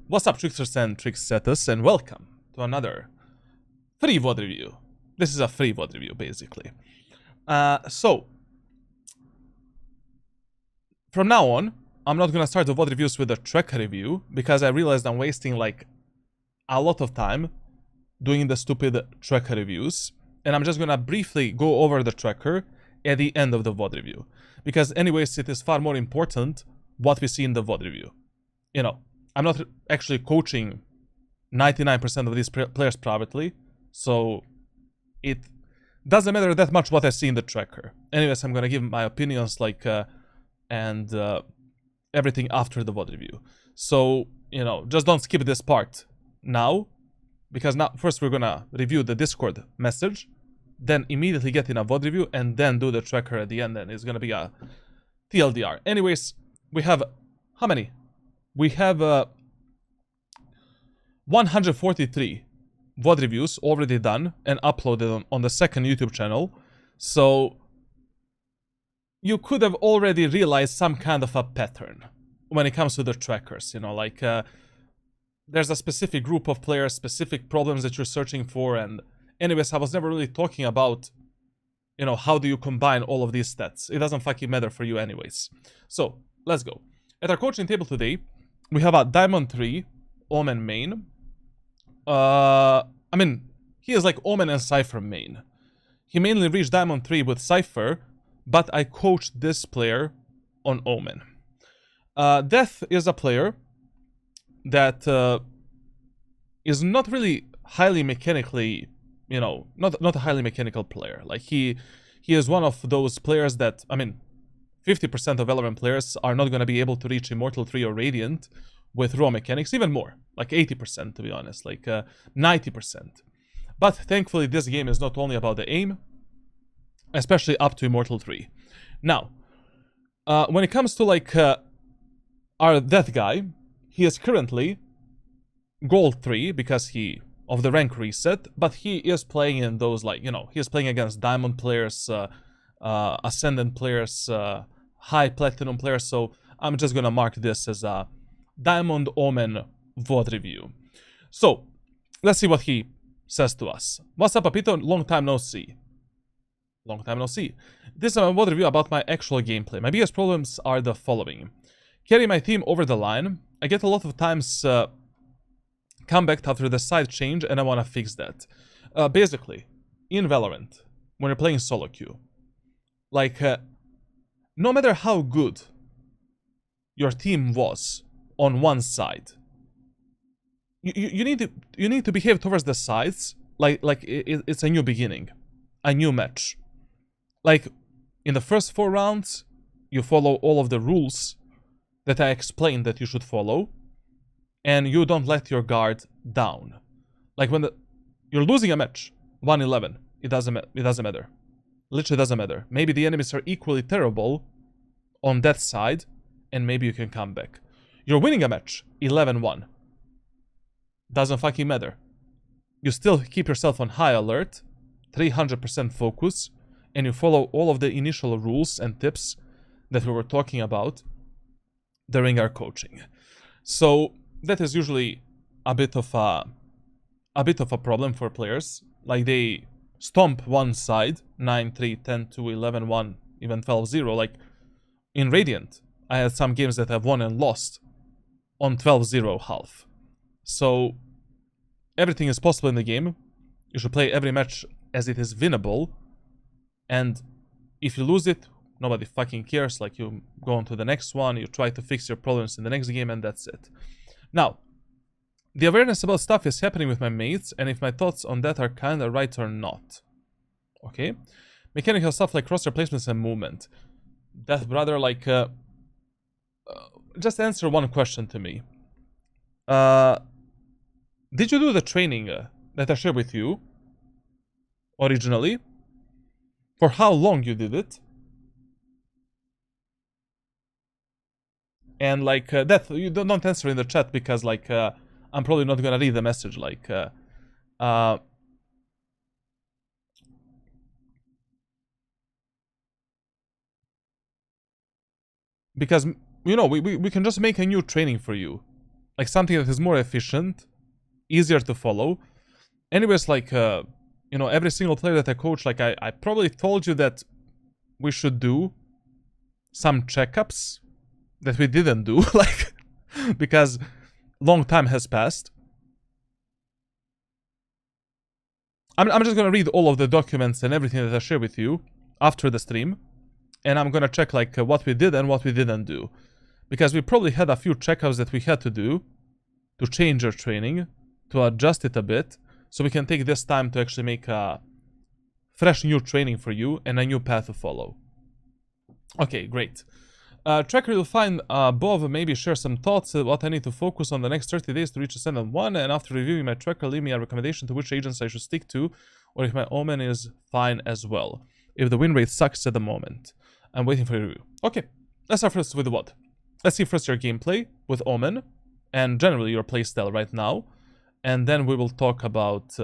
What's up, tricksters and tricksetters, and welcome to another free VOD review. This is a free VOD review, basically. So, from now on, I'm not gonna start the VOD reviews with a tracker review, because I realized I'm wasting, like, a lot of time doing the stupid tracker reviews, and I'm just gonna briefly go over the tracker at the end of the VOD review. Because anyways, it is far more important what we see in the VOD review. You know, I'm not actually coaching 99% of these players privately, so it doesn't matter that much what I see in the tracker. Anyways, I'm gonna give my opinions, like, and everything after the VOD review. So, you know, just don't skip this part now, because now first we're gonna review the Discord message, then immediately get in a VOD review, and then do the tracker at the end, and it's gonna be a TLDR. Anyways, we have how many? We have 143 VOD reviews already done and uploaded on the second YouTube channel. So you could have already realized some kind of a pattern when it comes to the trackers. You know, like there's a specific group of players, specific problems that you're searching for. And anyways, I was never really talking about, you know, how do you combine all of these stats. It doesn't fucking matter for you anyways. So let's go. At our coaching table today, we have a Diamond 3 Omen main. I mean, he is like Omen and Cypher main. He mainly reached Diamond 3 with Cypher, but I coached this player on Omen. Death is a player that is not really highly mechanically, you know, not a highly mechanical player. Like he is one of those players that, I mean, 50% of Valorant players are not going to be able to reach Immortal 3 or Radiant with raw mechanics, even more, like 80% to be honest, like 90%. But thankfully this game is not only about the aim, especially up to Immortal 3. Now, when it comes to like our Death guy, he is currently Gold 3 because of the rank reset, but he is playing in those, like, you know, he is playing against Diamond players, Ascendant players, High Platinum players, so I'm just gonna mark this as a Diamond Omen VOD review. So, let's see what he says to us. What's up, Papito? Long time no see. Long time no see. This is a VOD review about my actual gameplay. My biggest problems are the following. Carry my team over the line. I get a lot of times comeback after the side change, and I want to fix that. Basically, in Valorant, when you're playing solo queue, like, no matter how good your team was on one side, you need to behave towards the sides like it's a new beginning, a new match. Like, in the first 4 rounds, you follow all of the rules that I explained that you should follow, and you don't let your guard down. Like, when you're losing a match 1-11, it doesn't matter. Literally doesn't matter. Maybe the enemies are equally terrible on that side, and maybe you can come back. You're winning a match 11-1. Doesn't fucking matter. You still keep yourself on high alert, 300% focus, and you follow all of the initial rules and tips that we were talking about during our coaching. So that is usually a bit of a problem for players. Like, they stomp one side, 9-3, 10-2, 11-1, even 12-0. Like, in Radiant, I had some games that I've won and lost on 12-0 half. So everything is possible in the game. You should play every match as it is winnable. And if you lose it, nobody fucking cares. Like, you go on to the next one, you try to fix your problems in the next game, and that's it. Now, the awareness about stuff is happening with my mates, and if my thoughts on that are kinda right or not. Okay? Mechanical stuff like cross replacements and movement. Death brother, like, just answer one question to me. Did you do the training that I shared with you originally? For how long you did it? And like, Death, you don't answer in the chat, because like, I'm probably not gonna read the message. Like, because, you know, we can just make a new training for you Like something that is more efficient, easier to follow. Anyways, like, you know, every single player that I coach, like, I probably told you that we should do some checkups that we didn't do, like, because long time has passed. I'm just gonna read all of the documents and everything that I share with you after the stream, and I'm gonna check, like, what we did and what we didn't do. Because we probably had a few checkups that we had to do to change our training, to adjust it a bit, so we can take this time to actually make a fresh new training for you and a new path to follow. Okay, great. Tracker will find above, maybe share some thoughts what I need to focus on the next 30 days to reach a Sentinel 1, and after reviewing my tracker, leave me a recommendation to which agents I should stick to, or if my Omen is fine as well. If the win rate sucks at the moment. I'm waiting for your review. Okay, let's start first with what? Let's see first your gameplay with Omen, and generally your playstyle right now, and then we will talk about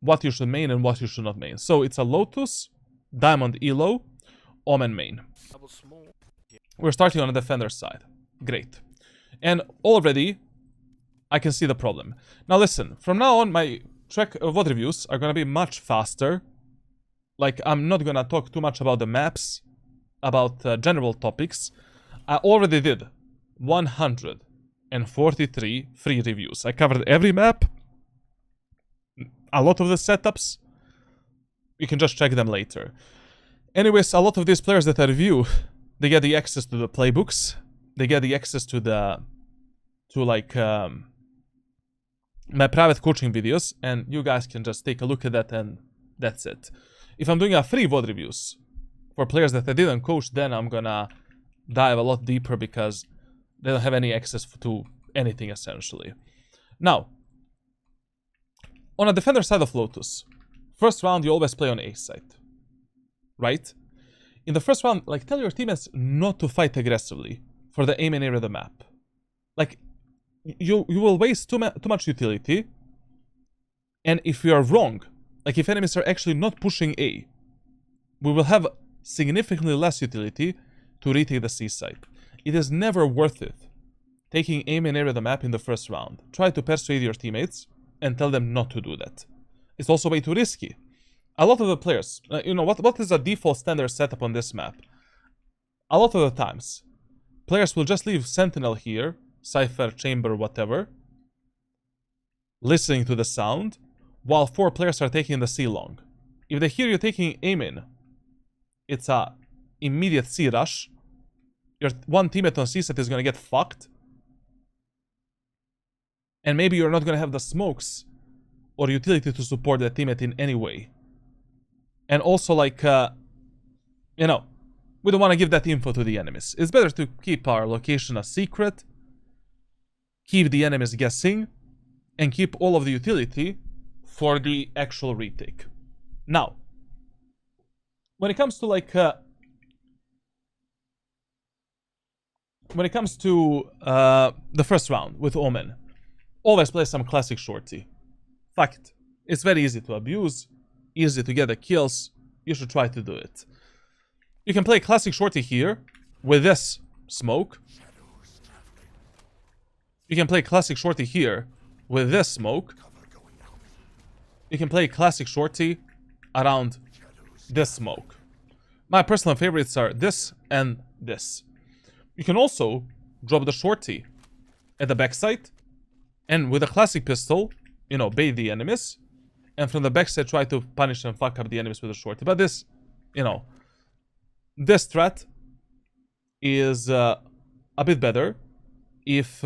what you should main and what you should not main. So it's a Lotus, Diamond Elo, Omen main. We're starting on the defender side. Great. And already, I can see the problem. Now listen, from now on, my VOD reviews are gonna be much faster. Like, I'm not gonna talk too much about the maps, about general topics. I already did 143 free reviews. I covered every map, a lot of the setups. You can just check them later. Anyways, a lot of these players that I review, they get the access to the playbooks. They get the access to my private coaching videos, and you guys can just take a look at that, and that's it. If I'm doing a free VOD reviews for players that I didn't coach, then I'm gonna dive a lot deeper because they don't have any access to anything essentially. Now, on a defender side of Lotus, first round you always play on A side, right? In the first round, like, tell your teammates not to fight aggressively for the aim and area of the map. Like, you will waste too much utility, and if you are wrong, like if enemies are actually not pushing A, we will have significantly less utility to retake the C side. It is never worth it taking aim and area of the map in the first round. Try to persuade your teammates and tell them not to do that. It's also way too risky. A lot of the players, you know, what is a default standard setup on this map? A lot of the times, players will just leave Sentinel here, Cypher, Chamber, whatever, listening to the sound, while 4 players are taking the C long. If they hear you taking aim in, it's a immediate C rush. Your one teammate on C set is gonna get fucked. And maybe you're not gonna have the smokes or utility to support that teammate in any way. And also, like, you know, we don't want to give that info to the enemies. It's better to keep our location a secret, keep the enemies guessing, and keep all of the utility for the actual retake. Now, when it comes to, like, the first round with Omen, always play some classic shorty. Fuck it. It's very easy to abuse, easy to get the kills. You should try to do it. You can play classic shorty here with this smoke. You can play classic shorty here with this smoke. You can play classic shorty around this smoke. My personal favorites are this and this. You can also drop the shorty at the backside, and with a classic pistol, you know, bait the enemies, and from the backside try to punish and fuck up the enemies with a shorty. But this, you know, this threat is a bit better if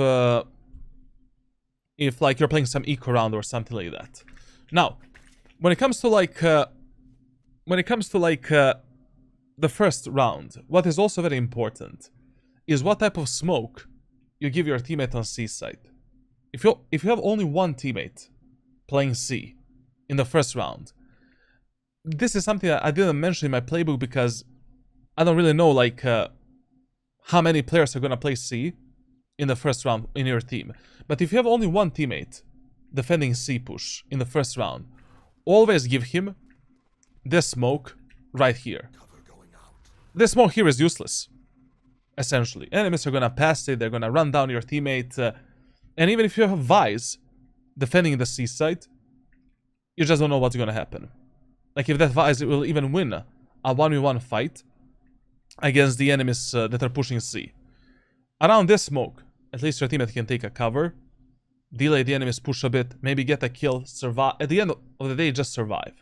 like you're playing some eco round or something like that. Now, when it comes to the first round, what is also very important is what type of smoke you give your teammate on C side. If you have only one teammate playing C in the first round, this is something that I didn't mention in my playbook because I don't really know, like, how many players are gonna play C in the first round in your team. But if you have only one teammate defending C push in the first round, always give him this smoke right here. This smoke here is useless, essentially. Enemies are gonna pass it, they're gonna run down your teammate. And even if you have Vise defending the C site, you just don't know what's gonna happen. Like if that Vise will even win a 1v1 fight against the enemies that are pushing C. Around this smoke, at least your teammate can take a cover, delay the enemy's push a bit, maybe get a kill, survive. At the end of the day, just survive.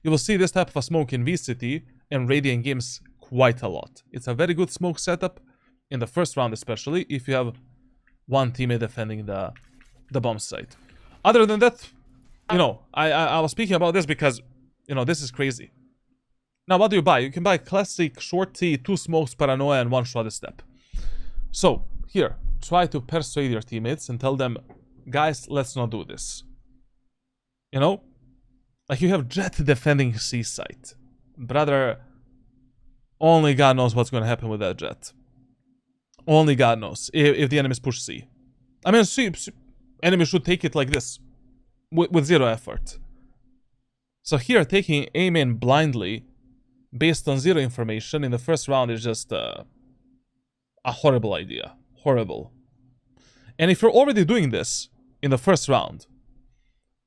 You will see this type of a smoke in VCT and Radiant games quite a lot. It's a very good smoke setup in the first round, especially if you have one teammate defending the bomb site. Other than that, you know, I was speaking about this because, you know, this is crazy. Now, what do you buy? You can buy classic short T, 2 smokes, paranoia, and 1 shot step. So, here, try to persuade your teammates and tell them, guys, let's not do this. You know? Like, you have Jet defending C site. Brother, only God knows what's going to happen with that Jet. Only God knows if the enemies push C. I mean, enemies should take it like this, with zero effort. So here, taking Omen blindly, based on zero information in the first round is just a horrible idea. Horrible. And if you're already doing this in the first round,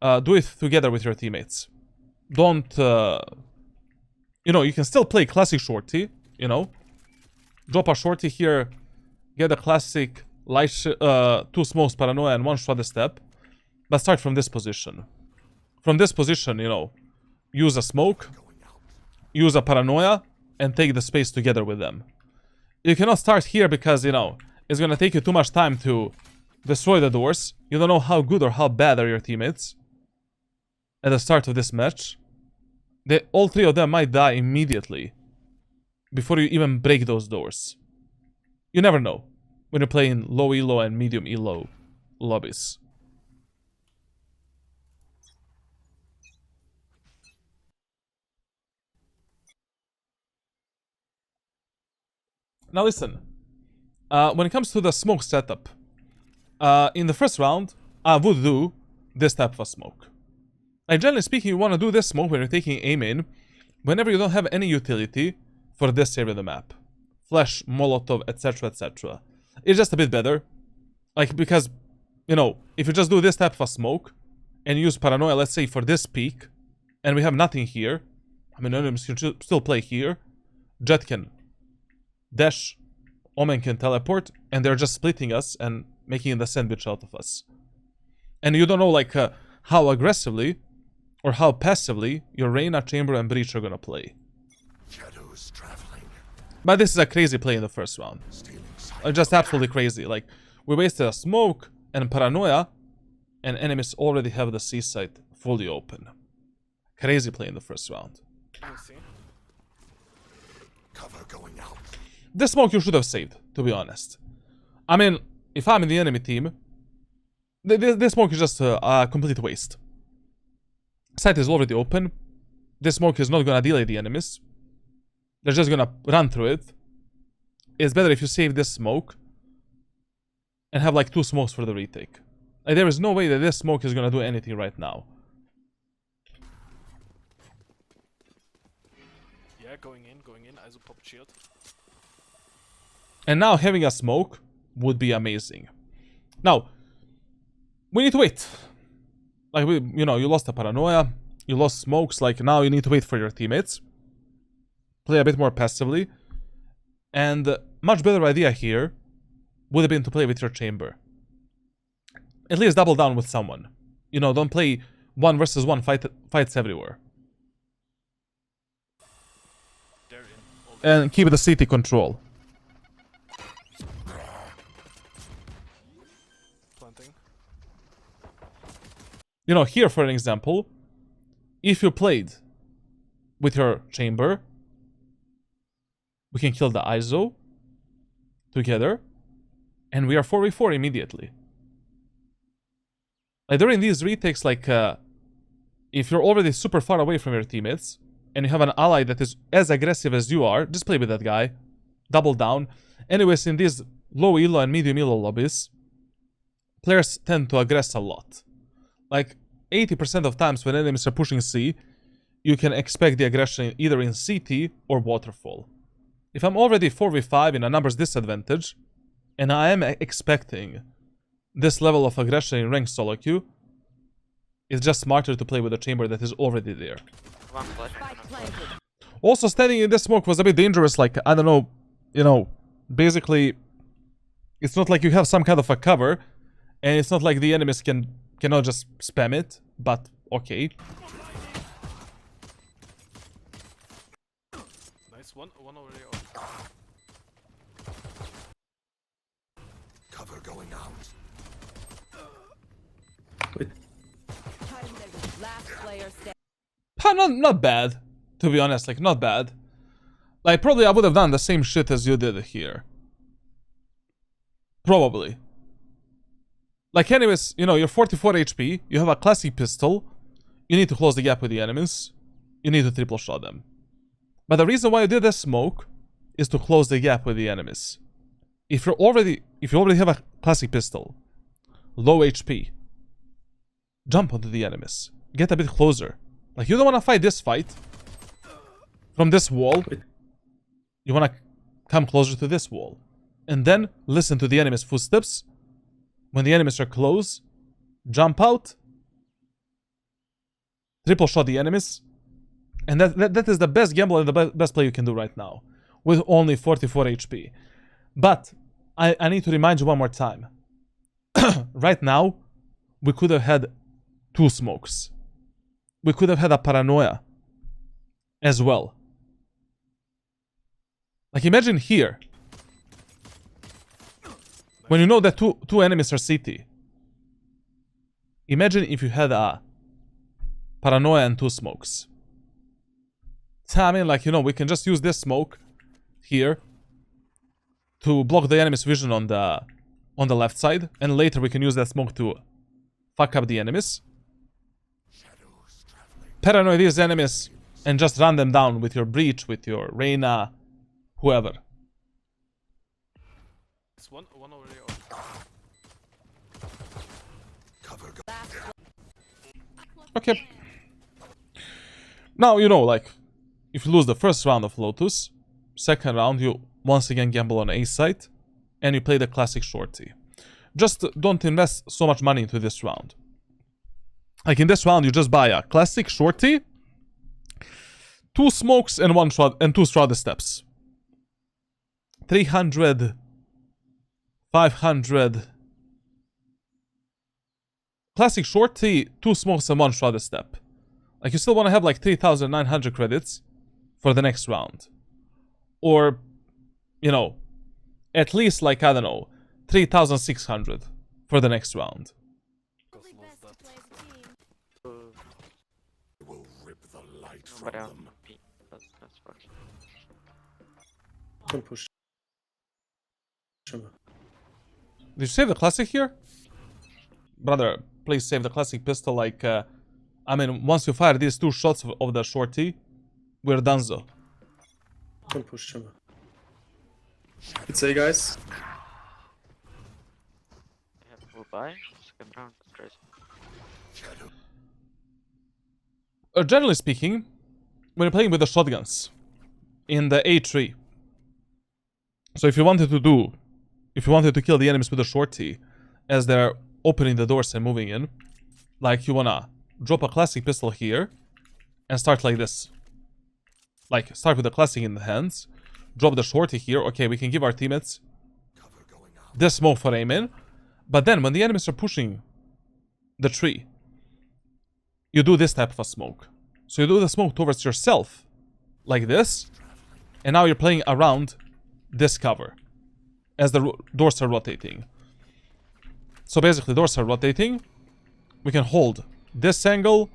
do it together with your teammates. Don't, you know, you can still play classic shorty, you know. Drop a shorty here, get a classic light 2 smokes, paranoia, and 1 shot step. But start from this position. From this position, you know, use a smoke, use a paranoia, and take the space together with them. You cannot start here because, you know, it's gonna take you too much time to destroy the doors. You don't know how good or how bad are your teammates at the start of this match. All 3 of them might die immediately before you even break those doors. You never know when you're playing low elo and medium elo lobbies. Now listen, when it comes to the smoke setup, in the first round, I would do this type of a smoke. Like, generally speaking, you want to do this smoke when you're taking aim in, whenever you don't have any utility for this area of the map. Flash, Molotov, etc, etc. It's just a bit better. Like, because, you know, if you just do this type of a smoke, and use paranoia, let's say, for this peak, and we have nothing here, I mean, enemies can still play here, Jet can dash, Omen can teleport, and they're just splitting us and making the sandwich out of us. And you don't know, like, how aggressively or how passively your Reyna, Chamber, and Breach are gonna play. Shadows traveling. But this is a crazy play in the first round. Just absolutely crazy. Like, we wasted a smoke and paranoia, and enemies already have the C site fully open. Crazy play in the first round. Cover going out. This smoke you should have saved, to be honest. I mean, if I'm in the enemy team, this smoke is just a complete waste. Site is already open. This smoke is not gonna delay the enemies. They're just gonna run through it. It's better if you save this smoke and have like 2 smokes for the retake. Like, there is no way that this smoke is gonna do anything right now. Yeah, going in, also pop shield. And now having a smoke would be amazing. Now, we need to wait. Like, you know, you lost a paranoia, you lost smokes, like, now you need to wait for your teammates. Play a bit more passively. And much better idea here would have been to play with your chamber. At least double down with someone. You know, don't play 1 versus 1 fights everywhere. And keep the city control. You know, here for an example, if you played with your chamber, we can kill the ISO together, and we are 4v4 immediately. Like, during these retakes, like, if you're already super far away from your teammates, and you have an ally that is as aggressive as you are, just play with that guy. Double down. Anyways, in these low elo and medium elo lobbies, players tend to aggress a lot. Like, 80% of times when enemies are pushing C, you can expect the aggression either in CT or waterfall. If I'm already 4v5 in a numbers disadvantage, and I am expecting this level of aggression in ranked solo queue, it's just smarter to play with a chamber that is already there. One flash. Also, standing in this smoke was a bit dangerous, like, I don't know, you know, basically, it's not like you have some kind of a cover, and it's not like the enemies cannot just spam it, but okay. Nice, one already. Cover going out. Last player standing. Not bad, to be honest, like, not bad. Like, probably I would have done the same shit as you did here. Probably. Like, anyways, you know, you're 44 HP, you have a classic pistol, you need to close the gap with the enemies, you need to triple shot them. But the reason why you did this smoke is to close the gap with the enemies. If you already have a classic pistol, low HP, jump onto the enemies. Get a bit closer. Like, you don't want to fight this fight from this wall. You want to come closer to this wall. And then listen to the enemy's footsteps. When the enemies are close, jump out, triple shot the enemies. And that is the best gamble and the best play you can do right now, with only 44 HP. But I need to remind you one more time. Right now, we could have had 2 smokes. We could have had a paranoia as well. Like, imagine here, when you know that two enemies are CT. Imagine if you had a paranoia and 2 smokes. So, I mean, like, you know, we can just use this smoke here to block the enemy's vision on the left side, and later we can use that smoke to fuck up the enemies. Paranoid these enemies and just run them down with your breach, with your Reyna, whoever. It's one already. Okay. Now, you know, like, if you lose the first round of Lotus, second round you once again gamble on A site, and you play the classic shorty. Just don't invest so much money into this round. Like, in this round, you just buy a classic shorty, 2 smokes and 1 shroud and 2 shrouded steps. 300, 500. Classic shorty, 2 smokes and 1 shrouded step. Like, you still want to have like 3,900 credits for the next round. Or, you know, at least like, I don't know, 3,600 for the next round. Will rip the light from But them. that's fucking. Don't push. Did you save the classic here? Brother, please save the classic pistol. Like, I mean, once you fire these 2 shots of the shorty, we're donezo. Don't push him. It's A, guys. I have full buy. Second round. That's crazy. Generally speaking, when you're playing with the shotguns in the A3, so if you wanted to kill the enemies with a shorty as they're opening the doors and moving in, like, you wanna drop a classic pistol here and start like this. Like, start with the classic in the hands, drop the shorty here. Okay, we can give our teammates this smoke for aim in, but then when the enemies are pushing the tree, you do this type of a smoke. So you do the smoke towards yourself, like this, and now you're playing around this cover as the doors are rotating. So basically, doors are rotating. We can hold this angle,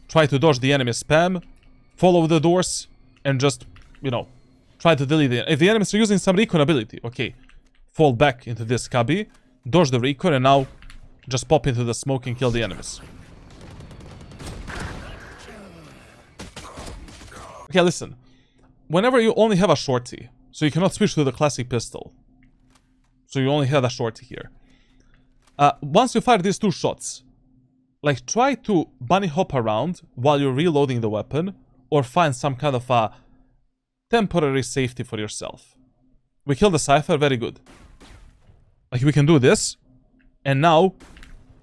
try to dodge the enemy spam, follow the doors, and just, you know, try to delete it. If the enemies are using some recon ability, okay, fall back into this cubby, dodge the recon, and now just pop into the smoke and kill the enemies. Okay, listen. Whenever you only have a shorty, so you cannot switch to the classic pistol, so you only have a shorty here. Once you fire these 2 shots, like, try to bunny hop around while you're reloading the weapon, or find some kind of a temporary safety for yourself. We killed the Cypher, very good. Like, we can do this, And now,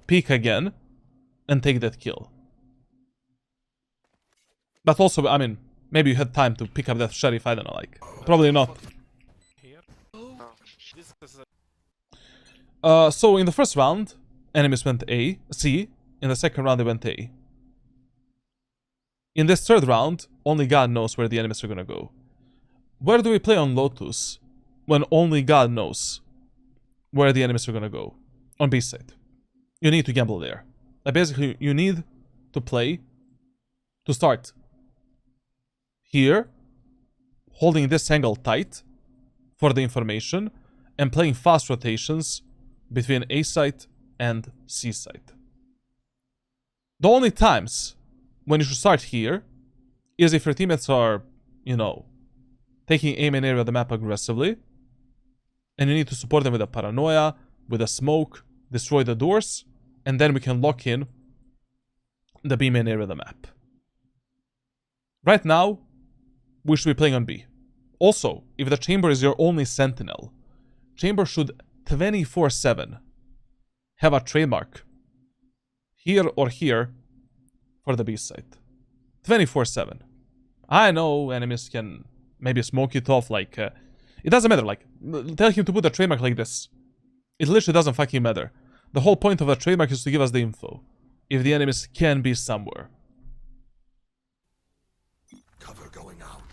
peek again and take that kill. But also, I mean, maybe you had time to pick up that sheriff, I don't know, like, probably not. Here. Oh. This is a So in the first round, enemies went C. In the second round, they went A. In this third round, only God knows where the enemies are gonna go. Where do we play on Lotus when only God knows where the enemies are gonna go? On B side. You need to gamble there. Like basically, you need to play to start here, holding this angle tight for the information, and playing fast rotations between A site and C site. The only times when you should start here is if your teammates are, you know, taking aim and area of the map aggressively, and you need to support them with a paranoia, with a smoke, destroy the doors, and then we can lock in the B main area of the map. Right now, we should be playing on B. Also, if the chamber is your only sentinel, chamber should 24/7 have a trademark here or here for the B side. 24/7. I know enemies can maybe smoke it off like... it doesn't matter, like, tell him to put a trademark like this. It literally doesn't fucking matter. The whole point of a trademark is to give us the info. If the enemies can be somewhere. Cover going out.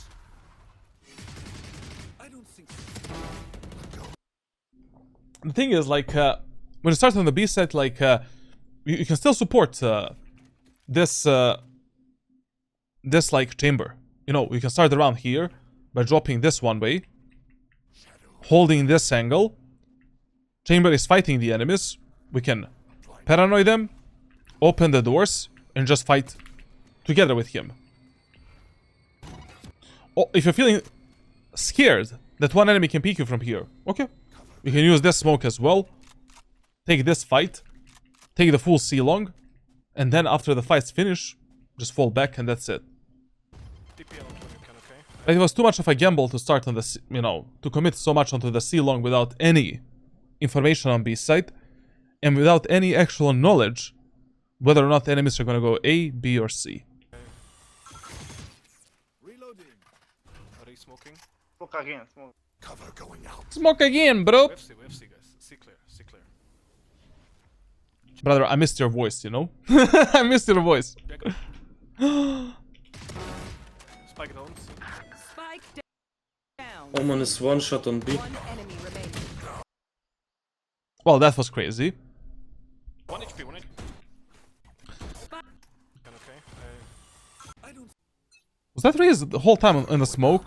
I don't think The thing is, like, when you start on the B side, like, you can still support this, like, chamber. You know, you can start the round here by dropping this one way, holding this angle. Chamber is fighting the enemies. We can paranoid them, open the doors, and just fight together with him. Oh, if you're feeling scared that one enemy can peek you from here, okay. You can use this smoke as well. Take this fight. Take the full C long. And then after the fights finish, just fall back and that's it. TP out when you can, okay? But it was too much of a gamble to start on the C, you know, to commit so much onto the C long without any information on B side. And without any actual knowledge whether or not enemies are gonna go A, B, or C. reloading. Are they smoking? Smoke again, smoke. Cover going out. Smoke again, bro! We have C, guys. C clear, C clear. Brother, I missed your voice, you know? I missed your voice. Jack. Spike down. C. Spike down. Omen is one shot on B. One enemy remaining. Well, that was crazy. 1 HP, 1 HP. Spike. Okay. Was that raised the whole time in the smoke?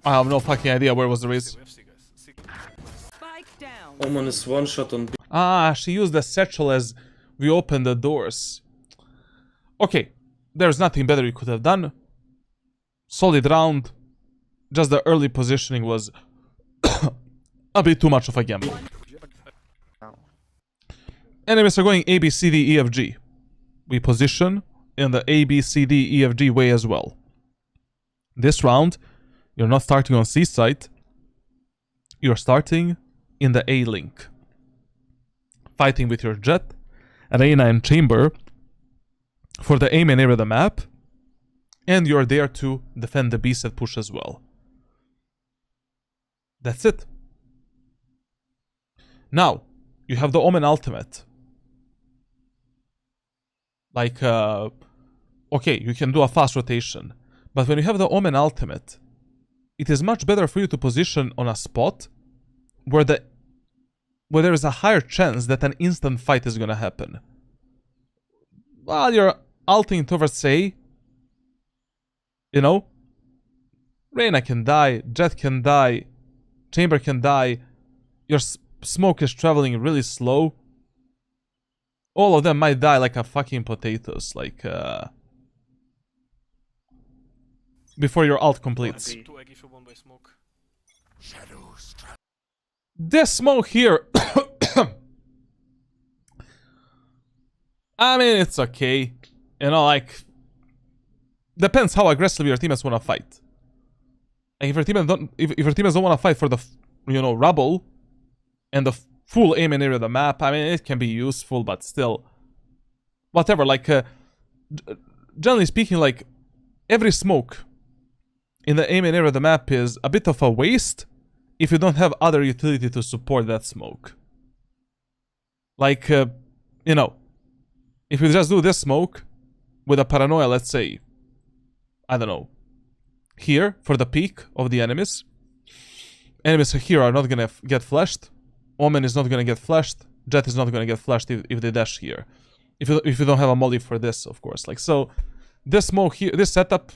I have no fucking idea where was the raise. We have C, guys. C. Spike down. Omen is one shot on B. Ah, she used the satchel as we opened the doors. Okay, there's nothing better you could have done. Solid round. Just the early positioning was a bit too much of a gamble. Enemies are going A, B, C, D, E, F, G. We position in the A, B, C, D, E, F, G way as well. This round, you're not starting on C site. You're starting in the A link. Fighting with your jet and A9 chamber for the A main area of the map. And you're there to defend the B set push as well. That's it. Now, you have the Omen ultimate. Like, okay, you can do a fast rotation. But when you have the Omen ultimate, it is much better for you to position on a spot where there is a higher chance that an instant fight is gonna happen. While you're ulting towards A, you know, Reyna can die, Jet can die, Chamber can die, your smoke is traveling really slow. All of them might die like a fucking potatoes, like, before your ult completes. 2 egg if you won by smoke. Shadows. This smoke here, I mean, it's okay. You know, like, depends how aggressively your teammates want to fight. Like, if your teammates don't want to fight for the, you know, rubble, and the full aiming area of the map, I mean, it can be useful, but still, whatever. Like, generally speaking, like, every smoke in the aiming area of the map is a bit of a waste if you don't have other utility to support that smoke. Like, you know, if you just do this smoke with a paranoia, let's say, I don't know, here for the peak of the enemies. Enemies here are not gonna get flashed. Omen is not gonna get flashed. Jet is not gonna get flashed if they dash here. If you don't have a molly for this, of course. Like, so, this smoke here, this setup,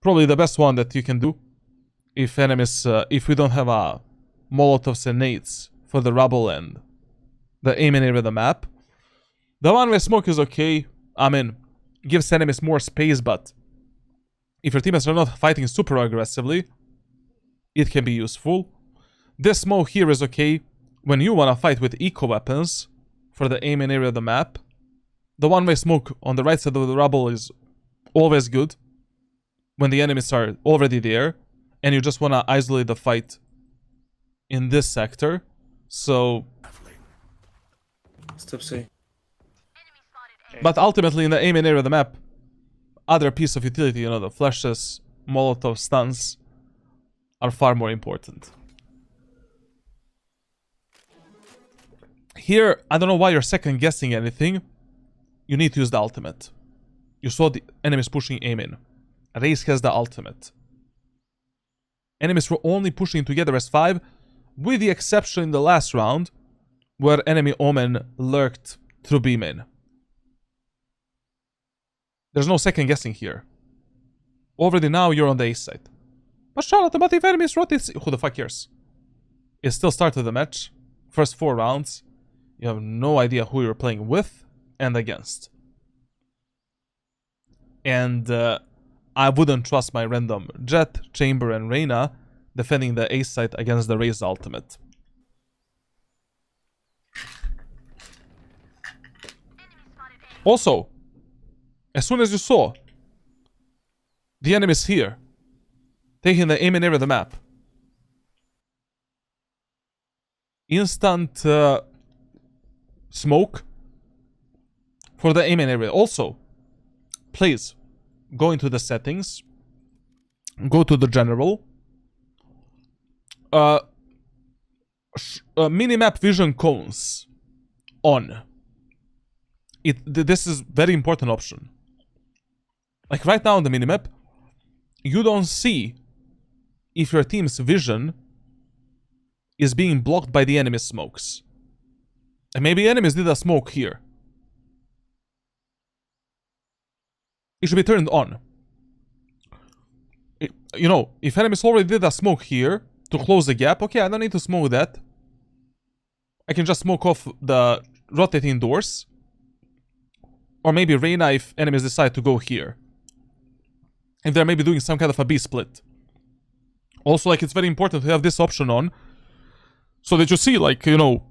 probably the best one that you can do. If enemies, if we don't have a Molotovs and nades for the rubble and the aiming area of the map. The one-way smoke is okay. I mean, gives enemies more space, but if your teammates are not fighting super aggressively, it can be useful. This smoke here is okay when you want to fight with eco weapons for the aiming area of the map. The one-way smoke on the right side of the rubble is always good when the enemies are already there and you just want to isolate the fight in this sector. So, Step C. but ultimately in the aiming area of the map, other piece of utility, you know, the flashes, Molotov stuns are far more important. Here, I don't know why you're second guessing anything. You need to use the ultimate. You saw the enemies pushing Amen. Raze has the ultimate. Enemies were only pushing together as 5, with the exception in the last round, where enemy Omen lurked through B-main. There's no second guessing here. Already now you're on the A side. But Charlotte, but if enemies rotate... Who the fuck cares? It's still start of the match. First 4 rounds. You have no idea who you're playing with and against. And I wouldn't trust my random Jet, Chamber, and Reyna defending the A side against the Raze ultimate. Also, as soon as you saw the enemies here taking the aim and area of the map, instant smoke for the aim and area. Also, please go into the settings, go to the general, minimap vision cones on. This is very important option. Like right now on the minimap, you don't see if your team's vision is being blocked by the enemy smokes. And maybe enemies did a smoke here. It should be turned on. You know, if enemies already did a smoke here to close the gap, okay, I don't need to smoke that. I can just smoke off the rotating doors. Or maybe Reyna if enemies decide to go here. If they're maybe doing some kind of a B split. Also, like, it's very important to have this option on. So that you see, like, you know,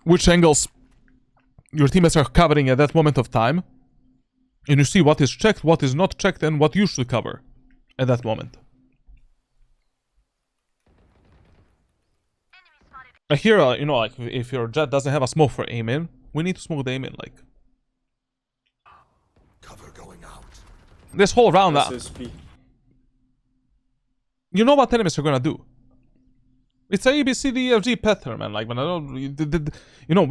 which angles your teammates are covering at that moment of time. And you see what is checked, what is not checked, and what you should cover at that moment. Here, you know, like, if your Jet doesn't have a smoke for aim in, we need to smoke the aim in, like. Cover going out. This whole round, SSP. you know what enemies are gonna do. It's a ABCDEFG pattern, man. Like, when I don't, you know,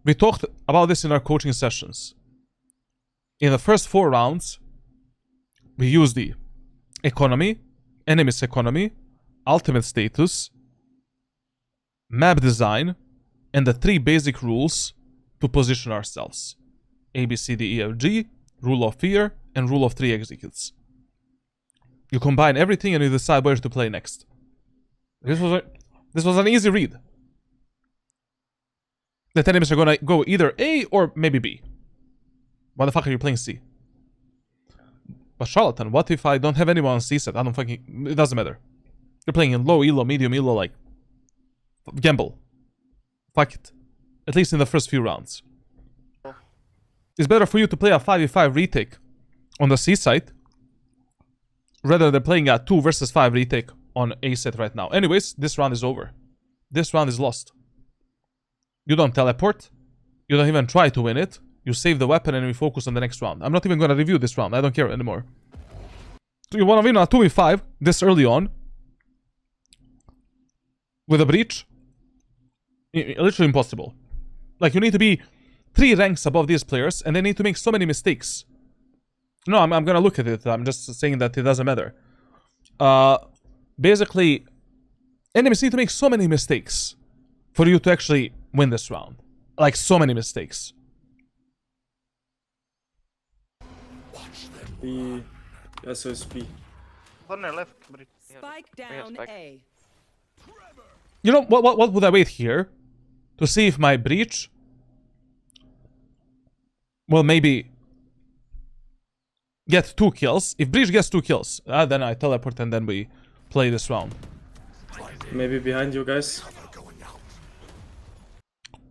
we talked about this in our coaching sessions. In the first 4 rounds, we use the economy, enemy's economy, ultimate status, map design, and the 3 basic rules to position ourselves. ABCDEFG, rule of fear, and rule of 3 executes. You combine everything and you decide where to play next. This was an easy read. The enemies are gonna go either A or maybe B. Why the fuck are you playing C? But Charlatan, what if I don't have anyone on C set? I don't fucking... It doesn't matter. You're playing in low elo, medium elo, like... Gamble. Fuck it. At least in the first few rounds. It's better for you to play a 5v5 retake on the C side rather than playing a 2 versus 5 retake on A set right now. Anyways, this round is over. this round is lost. You don't teleport. You don't even try to win it. You save the weapon and we focus on the next round. I'm not even going to review this round. I don't care anymore. So you want to win on a 2v5 this early on with a breach? Literally impossible. Like, you need to be 3 ranks above these players and they need to make so many mistakes. No, I'm going to look at it. I'm just saying that it doesn't matter. Basically, enemies need to make so many mistakes for you to actually win this round. Like, so many mistakes. B. SSB. Corner left, bridge. Spike have down spike. A. You know, what would I wait here? To see if my breach... Well, maybe... get 2 kills. If breach gets 2 kills, then I teleport and then we play this round. Maybe behind you guys.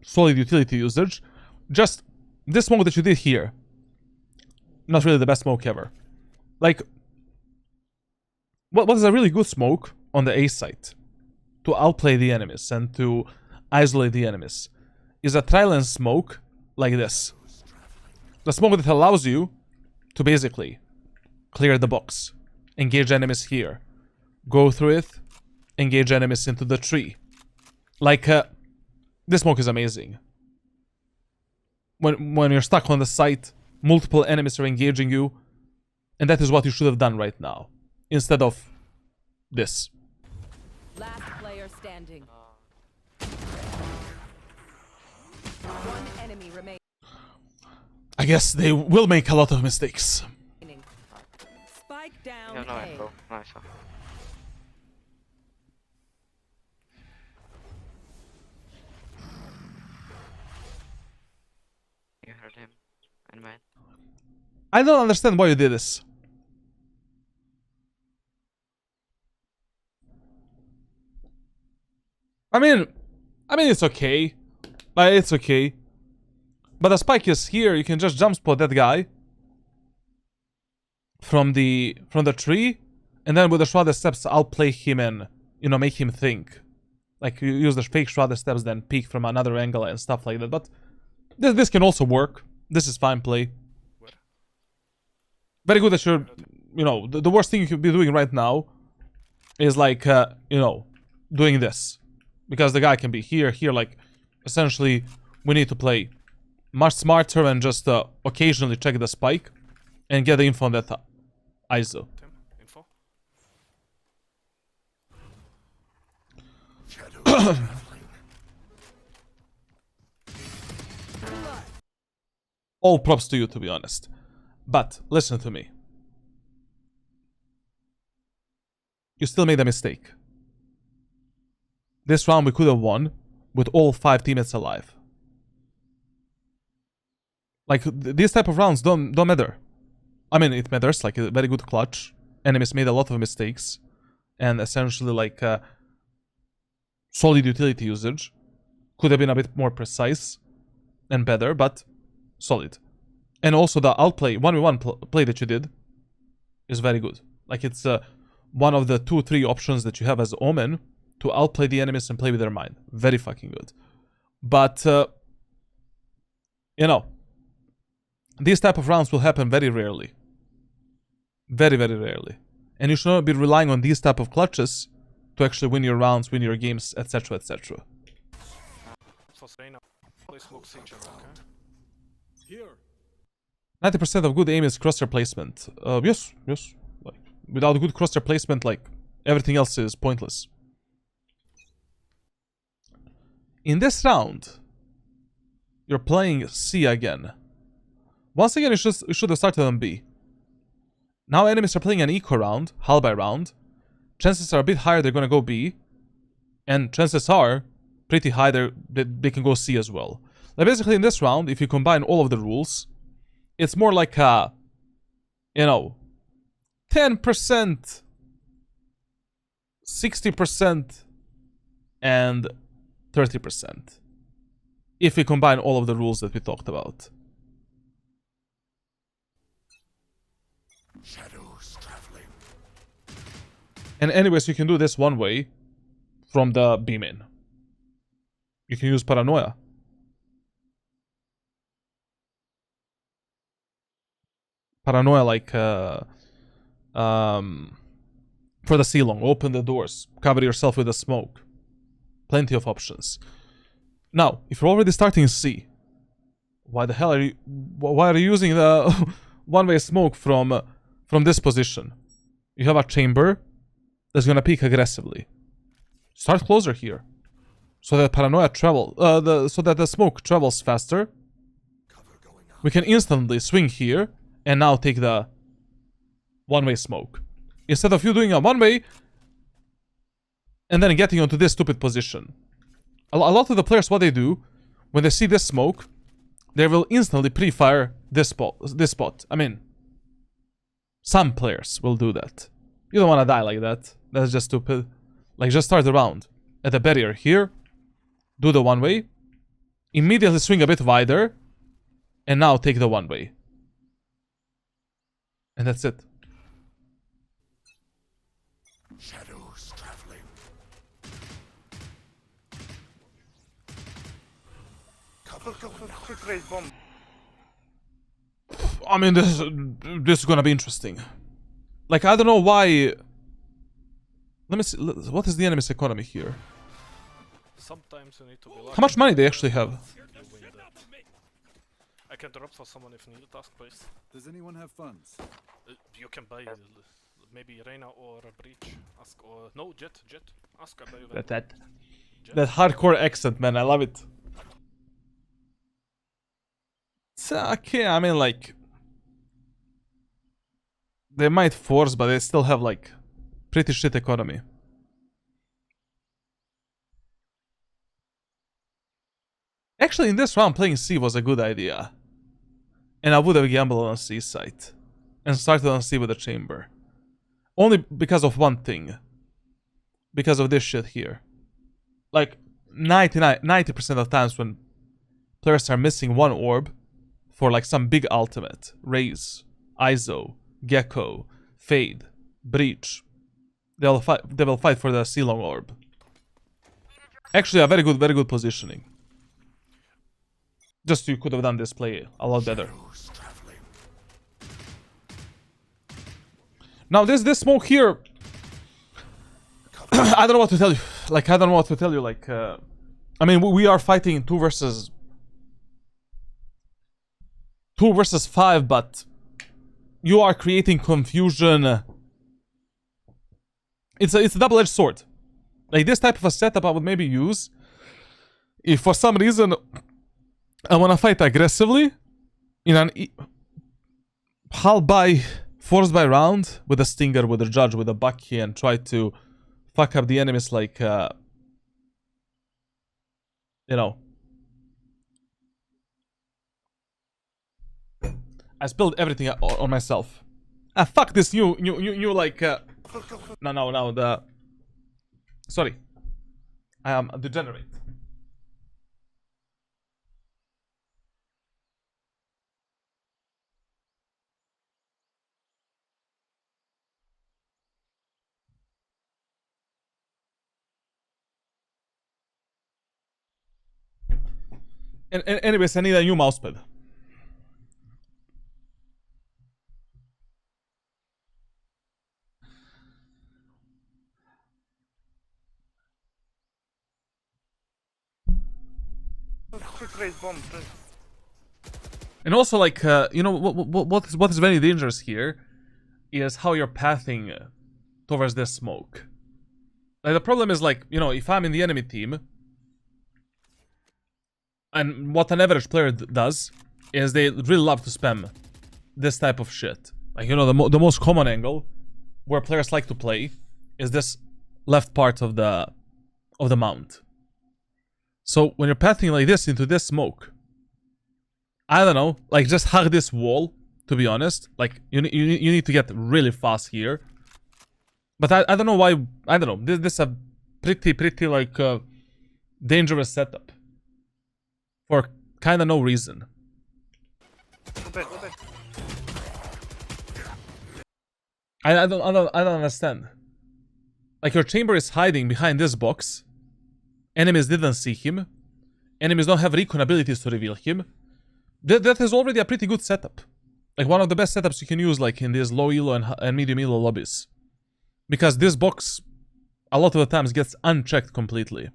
Solid utility usage. Just this smoke that you did here. Not really the best smoke ever. Like, what is a really good smoke on the A site to outplay the enemies and to isolate the enemies is a trial smoke like this. The smoke that allows you to basically clear the box, engage enemies here, go through it, engage enemies into the tree. Like, this smoke is amazing. When you're stuck on the site, multiple enemies are engaging you, and that is what you should have done right now, instead of this. Last player standing. One enemy remaining. I guess they will make a lot of mistakes. Spike down You have no A. info. Nice. Huh? You heard him. And man. I don't understand why you did this. I mean, it's okay. It's okay. But the spike is here. You can just jump spot that guy from the tree, and then with the shrouded steps, I'll play him and, you know, make him think. Like, you use the fake shrouded steps, then peek from another angle and stuff like that. But this can also work. This is fine play. Very good that you're, you know, the worst thing you could be doing right now is like, you know, doing this. Because the guy can be here, like, essentially, we need to play much smarter and just occasionally check the spike and get the info on that ISO. Tim, info. All props to you, to be honest. But, listen to me. You still made a mistake. This round we could have won with all 5 teammates alive. Like, these type of rounds don't matter. I mean, it matters, like, a very good clutch. Enemies made a lot of mistakes. And essentially, like, solid utility usage. Could have been a bit more precise and better, but solid. And also the outplay, 1v1 play that you did is very good. Like, it's one of the 2-3 options that you have as Omen to outplay the enemies and play with their mind. Very fucking good. But, you know, these type of rounds will happen very rarely. Very, very rarely. And you should not be relying on these type of clutches to actually win your rounds, win your games, etc, etc. For Reina. Play smoke siege, okay? Here. 90% of good aim is crosshair placement. Yes. Like, without good crosshair placement, like, everything else is pointless. In this round, you're playing C again. Once again, you should have started on B. Now enemies are playing an eco round, hull by round. Chances are a bit higher they're gonna go B. And chances are pretty high they can go C as well. Like, basically in this round, if you combine all of the rules, it's more like a, you know, 10%, 60%, and 30%. If we combine all of the rules that we talked about. Shadows traveling. And anyways, you can do this one way from the B main. You can use Paranoia. Paranoia, like, for the C-long. Open the doors. Cover yourself with a smoke. Plenty of options. Now, if you're already starting C, why the hell are you... Why are you using the one-way smoke from this position? You have a chamber that's gonna peek aggressively. Start closer here. So that Paranoia so that the smoke travels faster. We can instantly swing here and now take the one-way smoke. Instead of you doing a one-way and then getting onto this stupid position. A lot of the players, what they do, when they see this smoke, they will instantly pre-fire this spot. I mean, some players will do that. You don't want to die like that. That's just stupid. Like, just start the round at the barrier here. Do the one-way. Immediately swing a bit wider. And now take the one-way. And that's it. Shadows traveling. Quick raise bomb. I mean, this is gonna be interesting. Like, I don't know why... Let me see. What is the enemy's economy here? Sometimes you need to be lucky. How much money they actually have? You win that. I can drop for someone if needed. Ask, please. Does anyone have funds? You can buy maybe Reyna or a Breach. Ask or no Jet. Ask, I buy you that. That hardcore accent, man. I love it. It's okay, I mean, like... They might force, but they still have, like... Pretty shit economy. Actually, in this round, playing C was a good idea. And I would have gambled on C side. And started on C with a chamber. Only because of one thing. Because of this shit here. Like, 90% of times when players are missing one orb for like some big ultimate, Raze, ISO, Gecko, Fade, Breach, they will fight for the C-long orb. Actually, a very good positioning. Just you could have done this play a lot better. Now this smoke here, I don't know what to tell you. Like, I don't know what to tell you. Like, I mean, we are fighting 2 versus 5, but you are creating confusion. It's a double-edged sword. Like, this type of a setup I would maybe use if for some reason I want to fight aggressively in an force by round with a stinger, with a judge, with a bucky, and try to fuck up the enemies, like, you know. I spilled everything on myself. Ah, fuck this new like, no, the... Sorry. I am a degenerate. And anyways, I need a new mousepad. Quick raise bomb. And also, like, you know, what is very dangerous here is how you're pathing towards this smoke. Like, the problem is, like, you know, if I'm in the enemy team, and what an average player does is they really love to spam this type of shit. Like, you know, the most common angle where players like to play is this left part of the mount. So when you're pathing like this into this smoke, I don't know, like, just hug this wall, to be honest. Like, you need to get really fast here. But I don't know why, I don't know, this is a pretty like, dangerous setup. For kinda no reason. Go back. I don't understand. Like, your chamber is hiding behind this box. Enemies didn't see him. Enemies don't have recon abilities to reveal him. That is already a pretty good setup. Like one of the best setups you can use like in these low elo and medium elo lobbies. Because this box a lot of the times gets unchecked completely.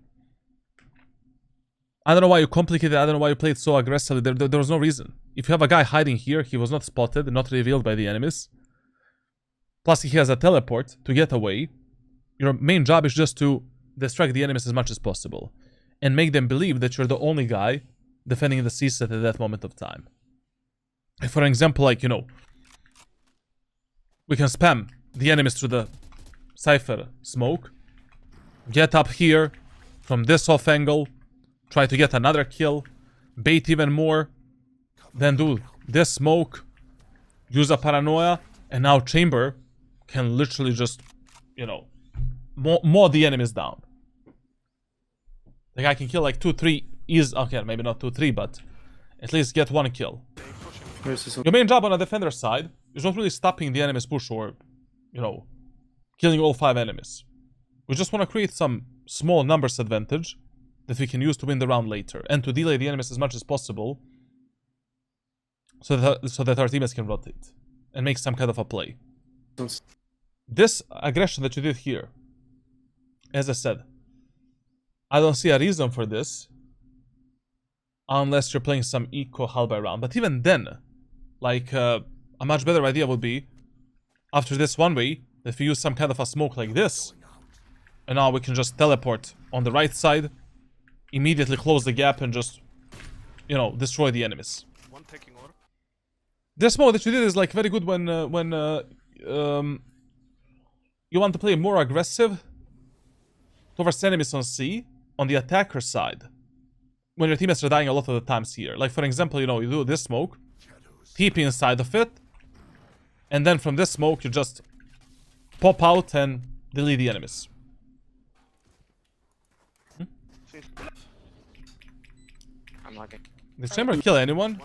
I don't know why you complicated it, I don't know why you played so aggressively, there was no reason. If you have a guy hiding here, he was not spotted, not revealed by the enemies. Plus he has a teleport to get away. Your main job is just to distract the enemies as much as possible. And make them believe that you're the only guy defending the C set at that moment of time. For example, like, you know, we can spam the enemies through the Cypher smoke. Get up here from this off angle. Try to get another kill. Bait even more. Then do this smoke. Use a paranoia. And now Chamber can literally just, you know, mow the enemies down. The guy can kill like 2-3 is okay, maybe not 2-3, but at least get one kill. Your main job on a defender side is not really stopping the enemy's push or, you know, killing all 5 enemies. We just want to create some small numbers advantage that we can use to win the round later and to delay the enemies as much as possible so that our teammates can rotate and make some kind of a play. This aggression that you did here, as I said, I don't see a reason for this unless you're playing some eco halberd round. But even then, like, a much better idea would be, after this one way, if we use some kind of a smoke like this, and now we can just teleport on the right side, immediately close the gap and just, you know, destroy the enemies. One taking orb. This mode that you did is like very good when you want to play more aggressive towards enemies on C, on the attacker side, when your teammates are dying a lot of the times here. Like for example, you know, you do this smoke, TP inside of it, and then from this smoke you just pop out and delete the enemies. I'm lagging. Did Chamber kill anyone?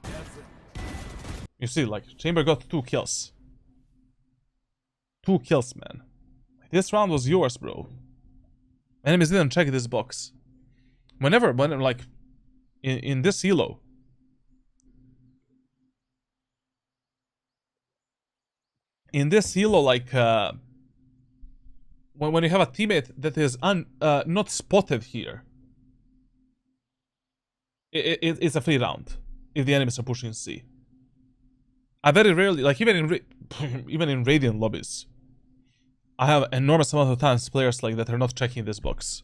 You see, like, Chamber got 2 kills. 2 kills, man. This round was yours, bro. Enemies didn't check this box. When like, in this elo, like, when you have a teammate that is not spotted here, it's a free round if the enemies are pushing C. I very rarely, like even in Radiant lobbies, I have enormous amount of times players like that are not checking this box.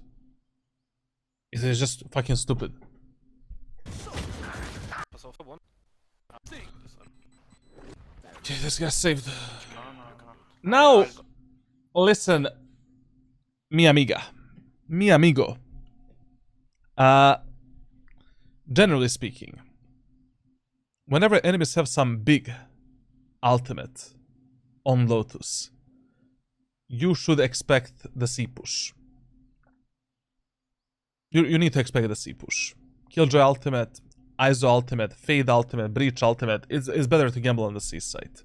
It is just fucking stupid. Okay, this guy saved. Now, listen, mi amiga, mi amigo. Generally speaking, whenever enemies have some big ultimate on Lotus, you should expect the C push. You need to expect the C push. Killjoy ultimate, ISO ultimate, Fade ultimate, Breach ultimate. It's better to gamble on the C side.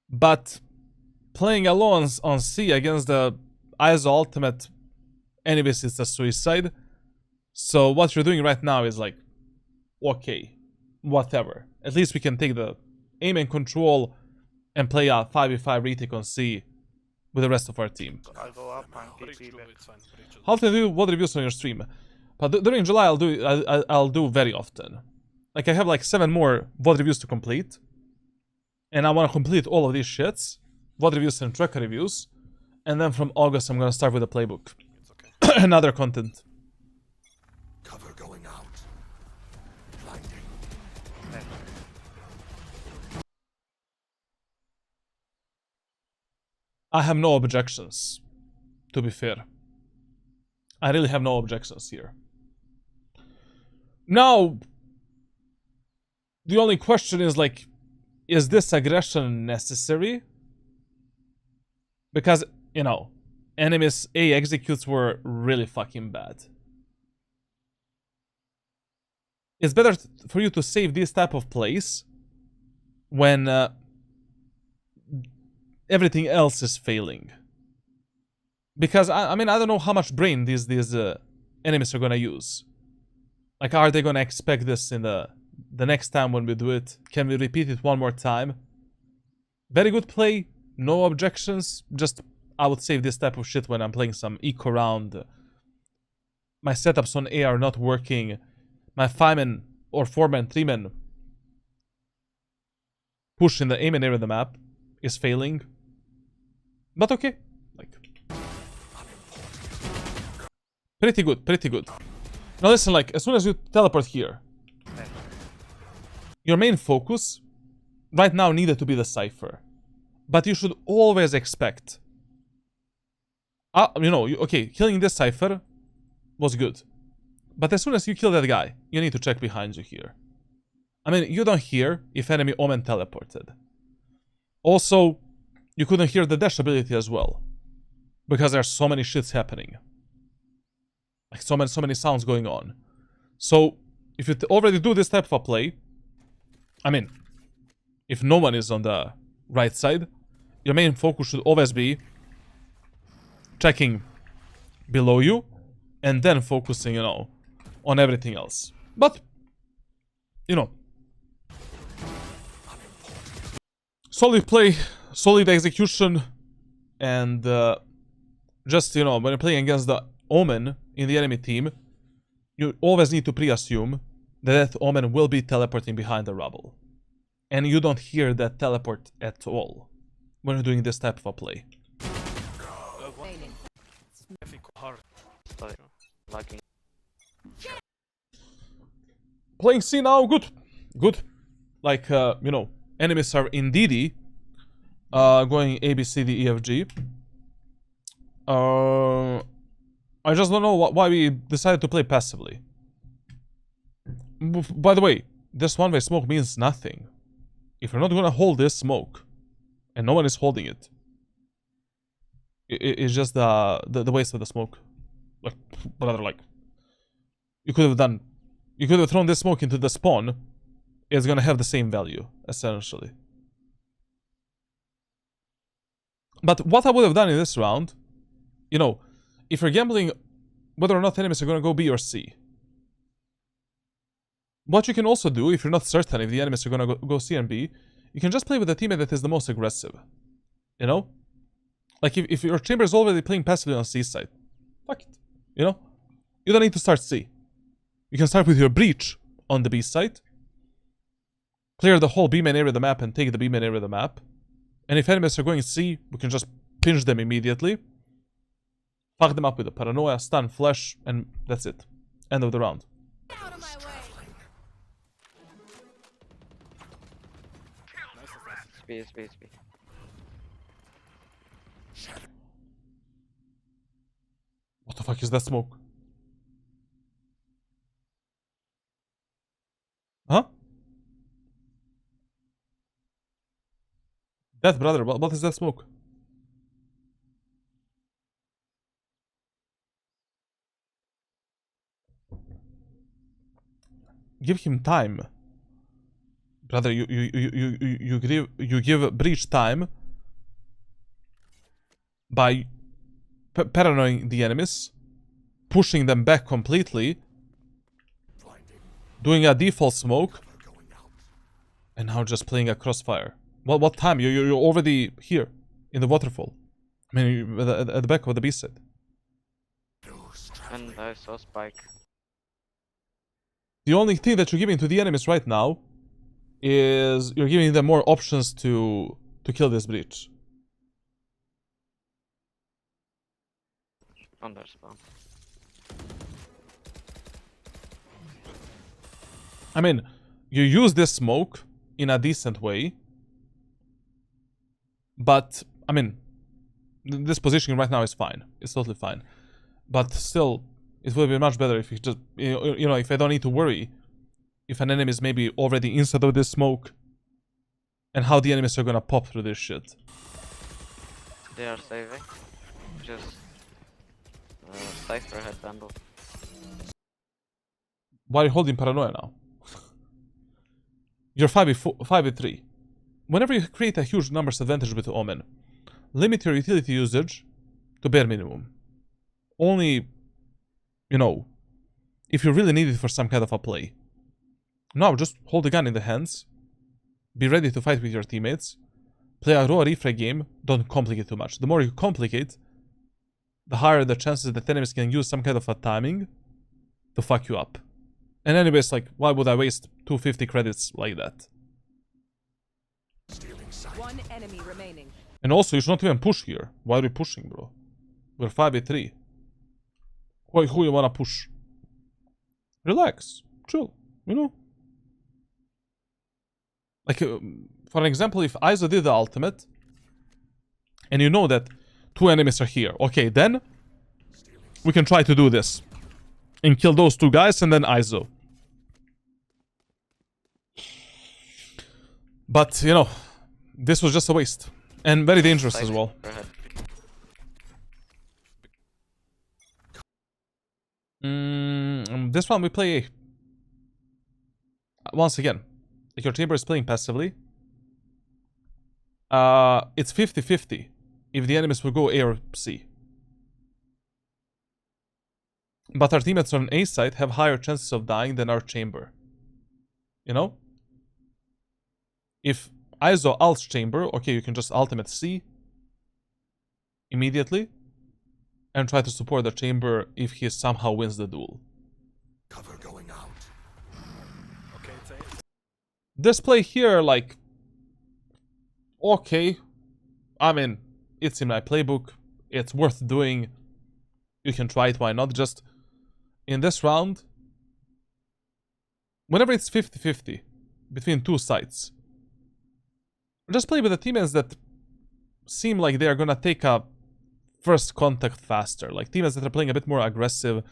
But playing alone on C against the ISO ultimate, anyways, it's a suicide. So what you're doing right now is like, okay, whatever. At least we can take the aim and control and play a 5v5 retake on C with the rest of our team. I'll go up and Breach TP too, back. it's fine. Breach is- How often do you VOD reviews on your stream? But during July I'll do very often. Like I have like 7 more VOD reviews to complete. And I want to complete all of these shits. VOD reviews and tracker reviews. And then from August I'm gonna start with the playbook. It's okay. And other content. Cover going out. Blinding. I have no objections, to be fair. I really have no objections here. Now, the only question is like, is this aggression necessary? Because, you know, enemies A executes were really fucking bad. It's better for you to save this type of plays when everything else is failing. Because, I mean, I don't know how much brain these enemies are gonna use. Like, are they gonna expect this in the next time when we do it? Can we repeat it one more time? Very good play, no objections. Just, I would save this type of shit when I'm playing some eco round. My setups on A are not working. My 5-man or 4-man, 3-man push in the A-man area of the map is failing. But okay. Like, pretty good, pretty good. Now listen, like, as soon as you teleport here, your main focus right now needed to be the Cypher. But you should always expect... you know, okay, killing this Cypher was good. But as soon as you kill that guy, you need to check behind you here. I mean, you don't hear if enemy Omen teleported. Also, you couldn't hear the dash ability as well. Because there's so many shits happening. Like, so many sounds going on. So, if you already do this type of a play, I mean, if no one is on the right side, your main focus should always be checking below you and then focusing, you know, on everything else. But, you know, solid play, solid execution, and just, you know, when you're playing against the Omen in the enemy team, you always need to pre-assume that Omen will be teleporting behind the rubble. And you don't hear that teleport at all when you're doing this type of a play. Lucky. Playing C now, good. Good. Like, you know, enemies are indeed going A, B, C, D, E, F, G. I just don't know why we decided to play passively. By the way, this one-way smoke means nothing. If you're not gonna hold this smoke, and no one is holding it, it's just the waste of the smoke. Like, rather, like, you could have thrown this smoke into the spawn. It's gonna have the same value, essentially. But what I would have done in this round, you know, if you're gambling whether or not enemies are gonna go B or C, what you can also do, if you're not certain if the enemies are gonna go C and B, you can just play with the teammate that is the most aggressive. You know? Like, if your chamber is already playing passively on C side, fuck it. You know? You don't need to start C. You can start with your breach on the B side, clear the whole B-main area of the map and take the B-main area of the map. And if enemies are going C, we can just pinch them immediately, fuck them up with a paranoia, stun, flash, and that's it. End of the round. Out of my way. Speed. What the fuck is that smoke? Huh? That brother, what is that smoke? Give him time. Brother, you give breach time by paranoing the enemies, pushing them back completely, doing a default smoke, and now just playing a crossfire. What time? You're already here in the waterfall. I mean, at the back of the B side. And I saw Spike. The only thing that you're giving to the enemies right now is you're giving them more options to kill this breach. Under spawn. I mean, you use this smoke in a decent way, but I mean, this positioning right now is fine. It's totally fine, but still, it would be much better if you just, you know, if I don't need to worry if an enemy is maybe already inside of this smoke and how the enemies are gonna pop through this shit. They are saving. Just Cypher had bundle. Why are you holding paranoia now? You're 5v3. Whenever you create a huge numbers advantage with Omen, limit your utility usage to bare minimum. Only, you know, if you really need it for some kind of a play. No, just hold the gun in the hands. Be ready to fight with your teammates. Play a raw refrag game. Don't complicate too much. The more you complicate, the higher the chances that enemies can use some kind of a timing to fuck you up. And anyways, like, why would I waste 250 credits like that? One enemy remaining. And also, you should not even push here. Why are we pushing, bro? We're 5v3. Who you wanna push? Relax. Chill. You know? Like, for an example, if Iso did the ultimate, and you know that 2 enemies are here, okay, then we can try to do this. And kill those 2 guys, and then Iso. But, you know, this was just a waste. And very dangerous as well. This one we play A. Once again, if your chamber is playing passively, it's 50-50 if the enemies will go A or C. But our teammates on A side have higher chances of dying than our chamber. You know? If Iso ults chamber, okay, you can just ultimate C immediately and try to support the chamber if he somehow wins the duel. Cover going out. Okay, it's A. This play here, like, okay, I mean, it's in my playbook, it's worth doing, you can try it, why not? Just in this round, whenever it's 50-50 between 2 sides, just play with the teammates that seem like they are gonna take a first contact faster. Like teammates that are playing a bit more aggressive,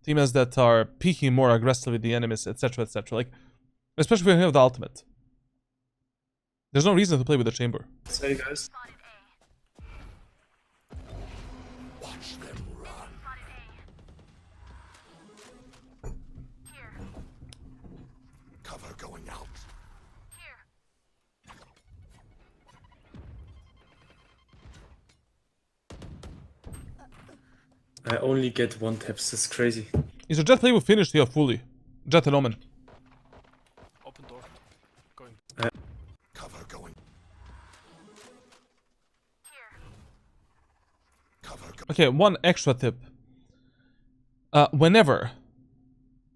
teammates that are peeking more aggressively with the enemies, etc, etc. Like, especially when you have the ultimate. There's no reason to play with the chamber. Say, guys. Watch them run. Cover going out. I only get 1 taps. That's crazy. Is your Jet playbook finished here fully? Jet and Omen. Open door. Going. Cover going. Cover go Okay, one extra tip. Whenever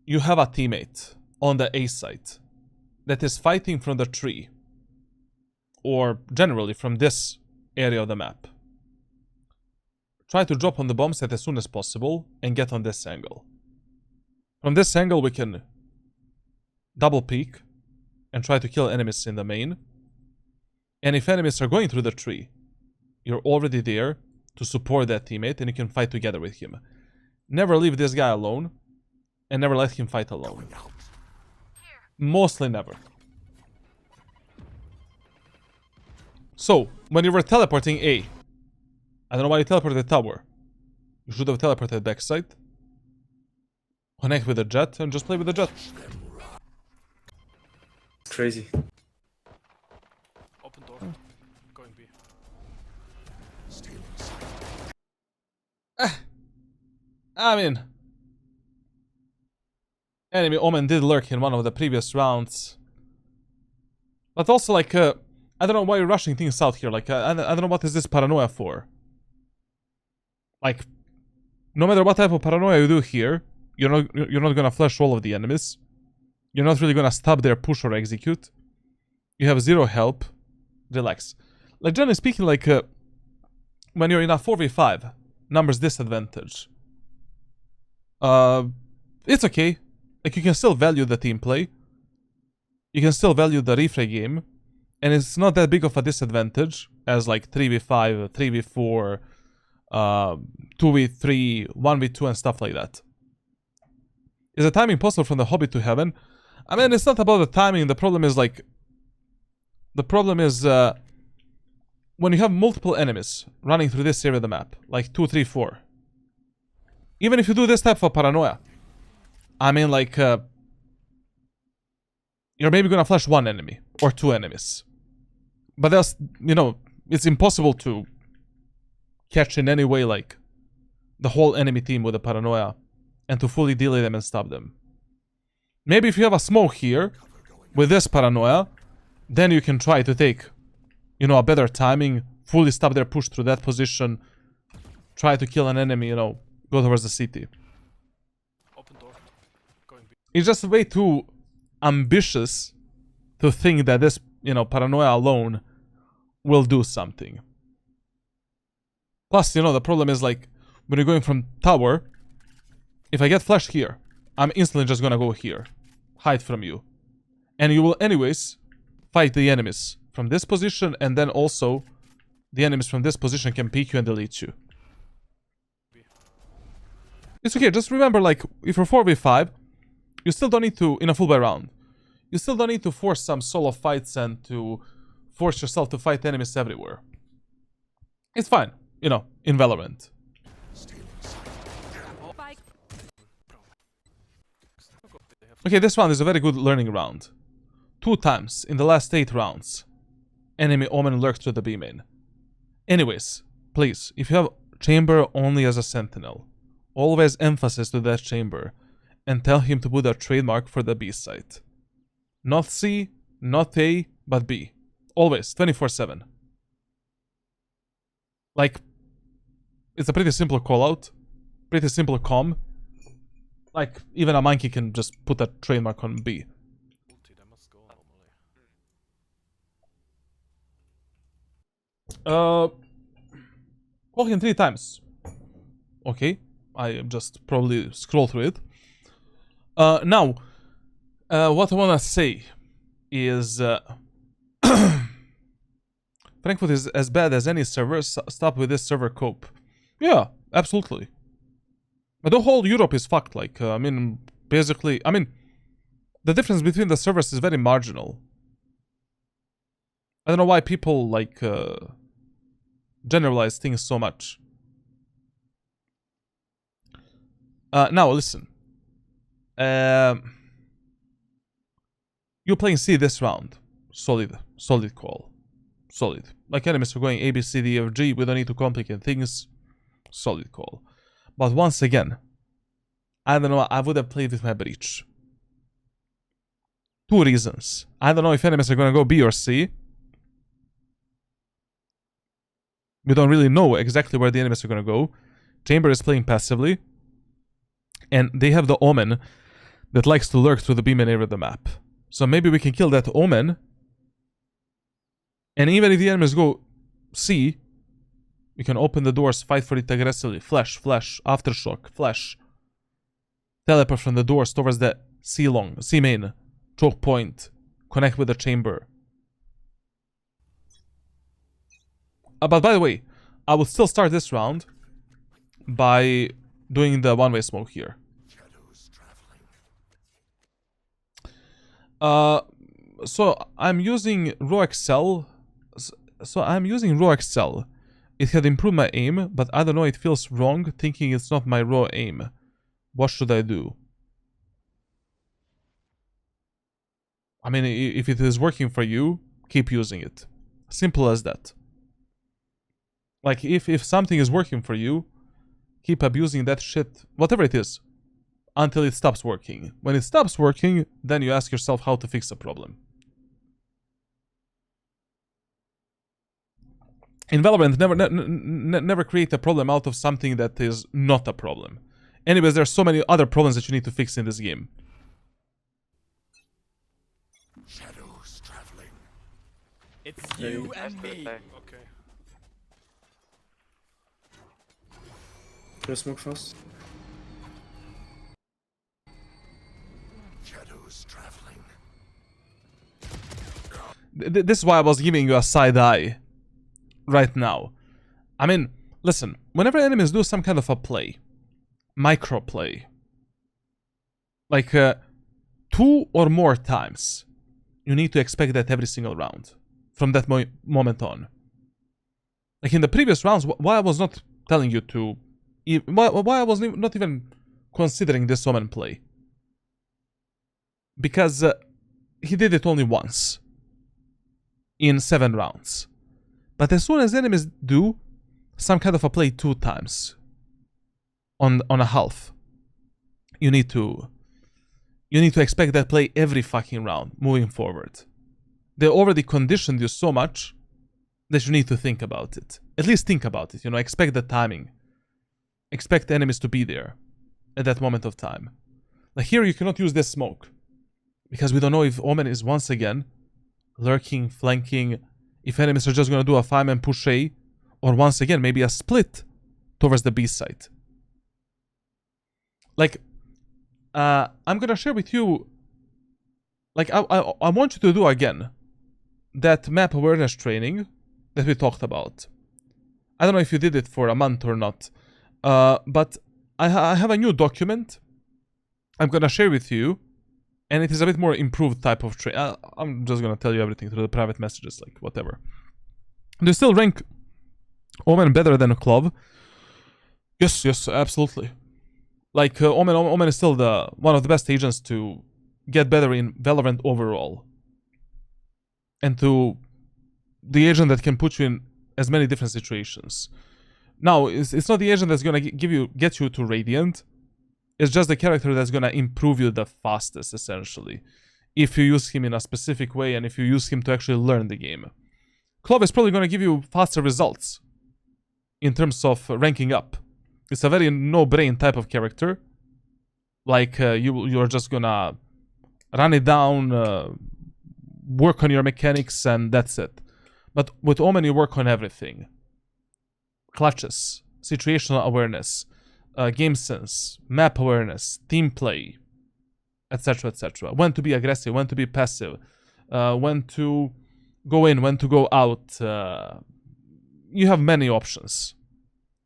you have a teammate on the A side that is fighting from the tree, or generally from this area of the map, try to drop on the bomb set as soon as possible and get on this angle. From this angle we can double peek and try to kill enemies in the main. And if enemies are going through the tree, you're already there to support that teammate and you can fight together with him. Never leave this guy alone and never let him fight alone. going out. Mostly never. So, when you were teleporting A, I don't know why you teleported tower. You should have teleported backside. Connect with the Jet and just play with the Jet. It's crazy. Open door. Going B. Stealing sight. I mean, enemy Omen did lurk in one of the previous rounds. But also, like, I don't know why you're rushing things out here. Like, I don't know what is this paranoia for. Like, no matter what type of paranoia you do here, you're not gonna flash all of the enemies. You're not really gonna stop their push or execute. You have 0 help. Relax. Like, generally speaking, like, when you're in a 4v5, numbers disadvantage, it's okay. Like, you can still value the team play. You can still value the refrag game. And it's not that big of a disadvantage as, like, 3v5, 3v4, 2v3, 1v2 and stuff like that. Is the timing possible from the Hobbit to Heaven? I mean, it's not about the timing. The problem is, like, when you have multiple enemies running through this area of the map, like 2, 3, 4. Even if you do this type of paranoia, I mean, like, you're maybe gonna flash 1 enemy or 2 enemies. But that's, you know, it's impossible to catch in any way, like, the whole enemy team with a paranoia and to fully delay them and stop them. Maybe if you have a smoke here, with this paranoia, then you can try to take, you know, a better timing, fully stop their push through that position, try to kill an enemy, you know, go towards the city. Open door. Going B. It's just way too ambitious to think that this, you know, paranoia alone will do something. Plus, you know, the problem is like, when you're going from tower, if I get flashed here, I'm instantly just gonna go here. Hide from you. And you will anyways fight the enemies from this position, and then also the enemies from this position can peek you and delete you. It's okay, just remember, like, if you're 4v5, you still don't need to, in a full buy round, you still don't need to force some solo fights and to force yourself to fight enemies everywhere. It's fine, you know, in Valorant. Spike. Okay, this round is a very good learning round. 2 times in the last 8 rounds, enemy Omen lurked through the B main. Anyways, please, if you have chamber only as a sentinel, always emphasis to that chamber, and tell him to put a trademark for the B site. Not C, not A, but B. Always, 24/7. Like, it's a pretty simple callout, pretty simple comm. Like, even a monkey can just put a trademark on B. Ulti, they must go normally. Call him 3 times. Okay, I just probably scroll through it. Now, what I wanna say is, Frankfurt is as bad as any server. Stop with this server cope. Yeah, absolutely. But the whole Europe is fucked. Like, I mean, basically, I mean, the difference between the servers is very marginal. I don't know why people, like, generalize things so much. Now, listen. You're playing C this round. Solid call. Solid. Like, enemies are going A, B, C, D, F, G. We don't need to complicate things. Solid call. But once again, I don't know, I would have played with my breach. 2 reasons. I don't know if enemies are gonna go B or C. We don't really know exactly where the enemies are gonna go. Chamber is playing passively. And they have the Omen that likes to lurk through the B main area of the map. So maybe we can kill that Omen. And even if the enemies go C, we can open the doors, fight for it aggressively. Flash, flash, aftershock, flash. Teleport from the doors towards the C long, C main, choke point, connect with the chamber. But by the way, I will still start this round by doing the one-way smoke here. So I'm using raw XL. It had improved my aim, but I don't know, it feels wrong thinking it's not my raw aim. What should I do? I mean, if it is working for you, keep using it. Simple as that. Like, if something is working for you, keep abusing that shit, whatever it is, until it stops working. When it stops working, then you ask yourself how to fix the problem. In Valorant, never create a problem out of something that is not a problem. Anyways, there are so many other problems that you need to fix in this game. Shadows traveling. It's you and me. Okay. Can I smoke fast? Shadows traveling. This is why I was giving you a side eye right now. I mean, listen, whenever enemies do some kind of a play, micro play, like 2 or more times, you need to expect that every single round from that moment on. Like in the previous rounds, why I was not telling you to, why I was not even considering this Omen play, because he did it only once in 7 rounds. But as soon as enemies do some kind of a play 2 times on a half, you need to expect that play every fucking round moving forward. They already conditioned you so much that you need to think about it. At least think about it, you know, expect the timing. Expect the enemies to be there at that moment of time. Like here you cannot use this smoke, because we don't know if Omen is once again lurking, flanking, if enemies are just gonna do a 5-man push A, or once again maybe a split towards the B side. Like, I'm gonna share with you, like, I want you to do again that map awareness training that we talked about. I don't know if you did it for a month or not, but I have a new document I'm gonna share with you, and it is a bit more improved type of training. I'm just gonna tell you everything through the private messages, like, whatever. They still rank Omen better than Clove. Yes, absolutely. Like, Omen is still one of the best agents to get better in Valorant overall. And to the agent that can put you in as many different situations. Now, it's not the agent that's gonna get you to Radiant. It's just the character that's gonna improve you the fastest, essentially. If you use him in a specific way and if you use him to actually learn the game. Clove is probably gonna give you faster results in terms of ranking up. It's a very no-brain type of character. Like, you're just gonna run it down, work on your mechanics, and that's it. But with Omen, you work on everything. Clutches, situational awareness, game sense, map awareness, team play, etc, etc. When to be aggressive, when to be passive, when to go in, when to go out. You have many options.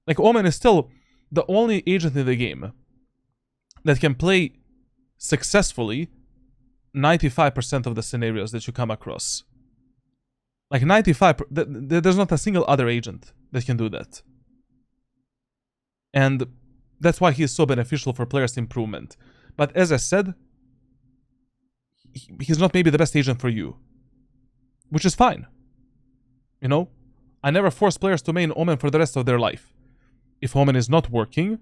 Like, Omen is still the only agent in the game that can play successfully 95% of the scenarios that you come across. Like 95, there's not a single other agent that can do that. And that's why he is so beneficial for players' improvement. But as I said, he's not maybe the best agent for you. Which is fine. You know? I never force players to main Omen for the rest of their life. If Omen is not working,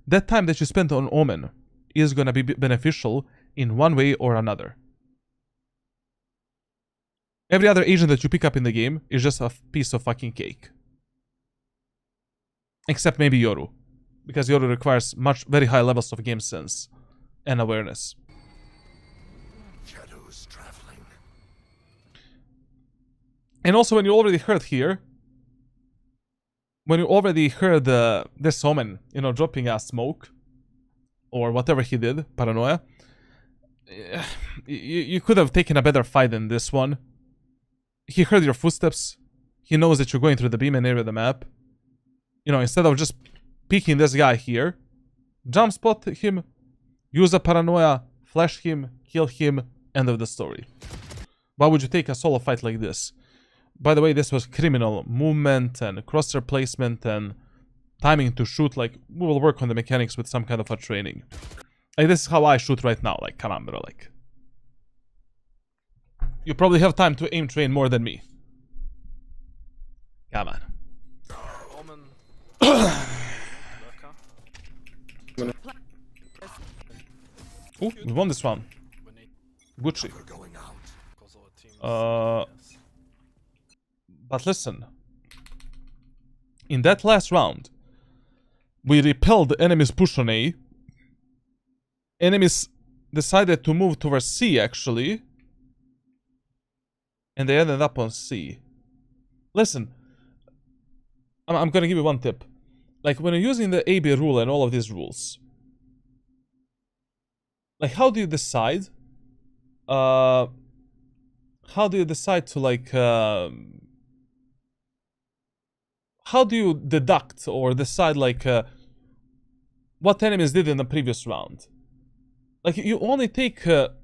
that time that you spent on Omen is gonna be beneficial in one way or another. Every other agent that you pick up in the game is just a piece of fucking cake. Except maybe Yoru. Because Yoru requires very high levels of game sense and awareness. Shadows traveling. And also when you already heard here, when you already heard this Omen, you know, dropping a smoke, or whatever he did, paranoia, you could have taken a better fight than this one. He heard your footsteps. He knows that you're going through the beam and area of the map. You know, instead of just peeking this guy here, jump spot him, use a paranoia, flash him, kill him, end of the story. Why would you take a solo fight like this? By the way, this was criminal movement and crosshair placement and timing to shoot. Like, we will work on the mechanics with some kind of a training. Like, this is how I shoot right now. Like, come on, bro. Like, you probably have time to aim train more than me. Come on. Omen. Lurker. Ooh, we won this round. We need Gucci. We're going out. because our team is yes. But listen. In that last round, we repelled the enemy's push on A. Enemies decided to move towards C, actually. And they ended up on C. Listen. I'm gonna give you one tip. Like, when you're using the AB rule and all of these rules, like, how do you decide? How do you decide to, like, how do you deduct or decide, like, what enemies did in the previous round? Like, you only take, at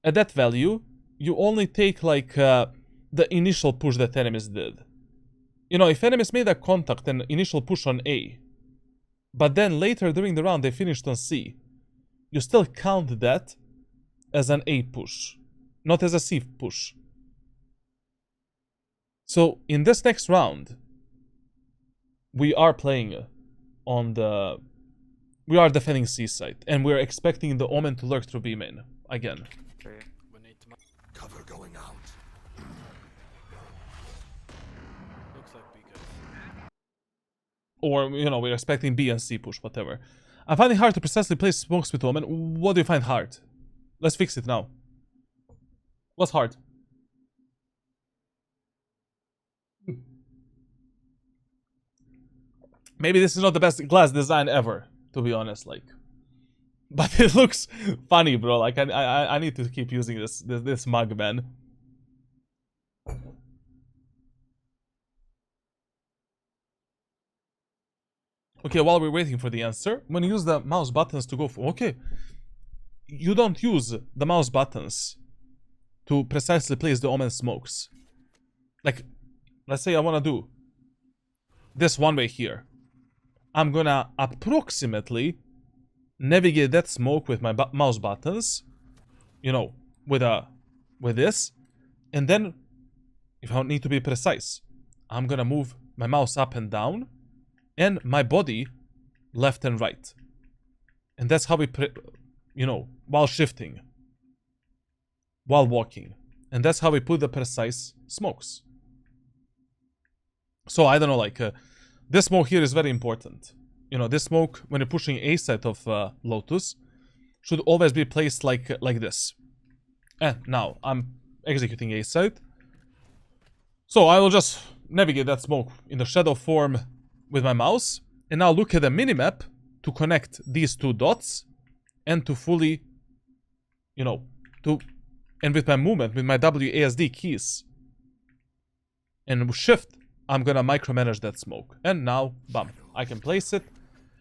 that value, you only take, like, the initial push that enemies did. You know, if enemies made a contact and initial push on A, but then later during the round they finished on C, you still count that as an A push, not as a C push. So in this next round, we are playing on the we are defending C site, and we're expecting the Omen to lurk through B main again. Okay. We need to Cover going out. looks like big. Or, you know, we're expecting B and C push, whatever. I'm finding hard to precisely place smokes with Omen. What do you find hard? Let's fix it now. What's hard? Maybe this is not the best glass design ever, to be honest, like. But it looks funny, bro. Like, I need to keep using this mug, man. Okay, while we're waiting for the answer, when you use the mouse buttons to go for... Okay. You don't use the mouse buttons to precisely place the Omen smokes. Like, let's say I want to do this one way here. I'm gonna approximately navigate that smoke with my mouse buttons. You know, with this. And then, if I need to be precise, I'm gonna move my mouse up and down. And my body left and right. And that's how we, you know, while shifting. While walking. And that's how we put the precise smokes. So, I don't know, like, this smoke here is very important. You know, this smoke, when you're pushing A side of Lotus, should always be placed like this. And now, I'm executing A side. So, I will just navigate that smoke in the shadow form with my mouse, and now look at the minimap to connect these two dots and to fully, you know, and with my movement, with my WASD keys and shift, I'm gonna micromanage that smoke. And now, bam, I can place it,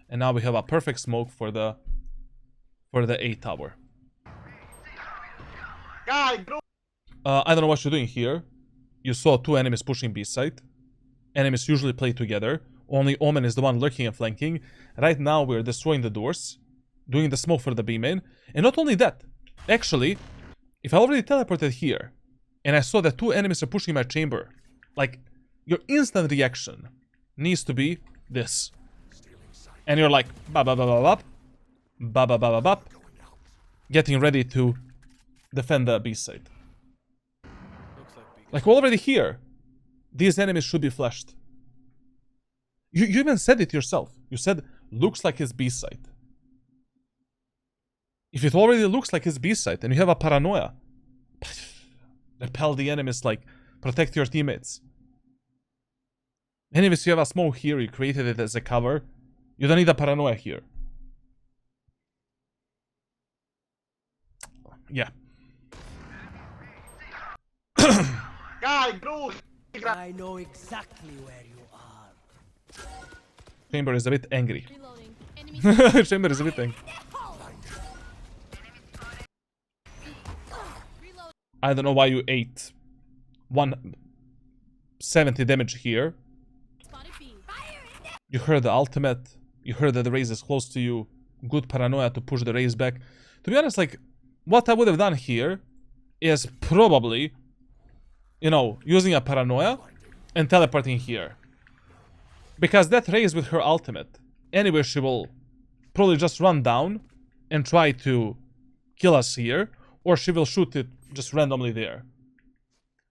and now we have a perfect smoke for the A tower. I don't know what you're doing here. You saw two enemies pushing B side. Enemies usually play together. Only Omen is the one lurking and flanking. Right now, we're destroying the doors. Doing the smoke for the B main. And not only that. Actually, if I already teleported here, and I saw that two enemies are pushing my chamber, like, your instant reaction needs to be this. And you're like, ba-ba-ba-ba-bop. Ba-ba-ba-ba-bop. Getting ready to defend the B side. Looks like big. Like, already here, these enemies should be flashed. You even said it yourself. You said, looks like it's B side. If it already looks like it's B side and you have a paranoia, repel the enemies, like, protect your teammates. And if you have a smoke here, you created it as a cover, you don't need a paranoia here. Yeah. I know exactly where you are. Chamber is a bit angry. Reloading. Enemy Chamber is a bit angry. reload. I don't know why you ate 170 damage here. Spotted B. You heard the ultimate. You heard that the raise is close to you. Good paranoia to push the raise back. To be honest, like, what I would have done here is probably, you know, using a paranoia and teleporting here. Because that raise with her ultimate, anyway, she will probably just run down and try to kill us here, or she will shoot it just randomly there.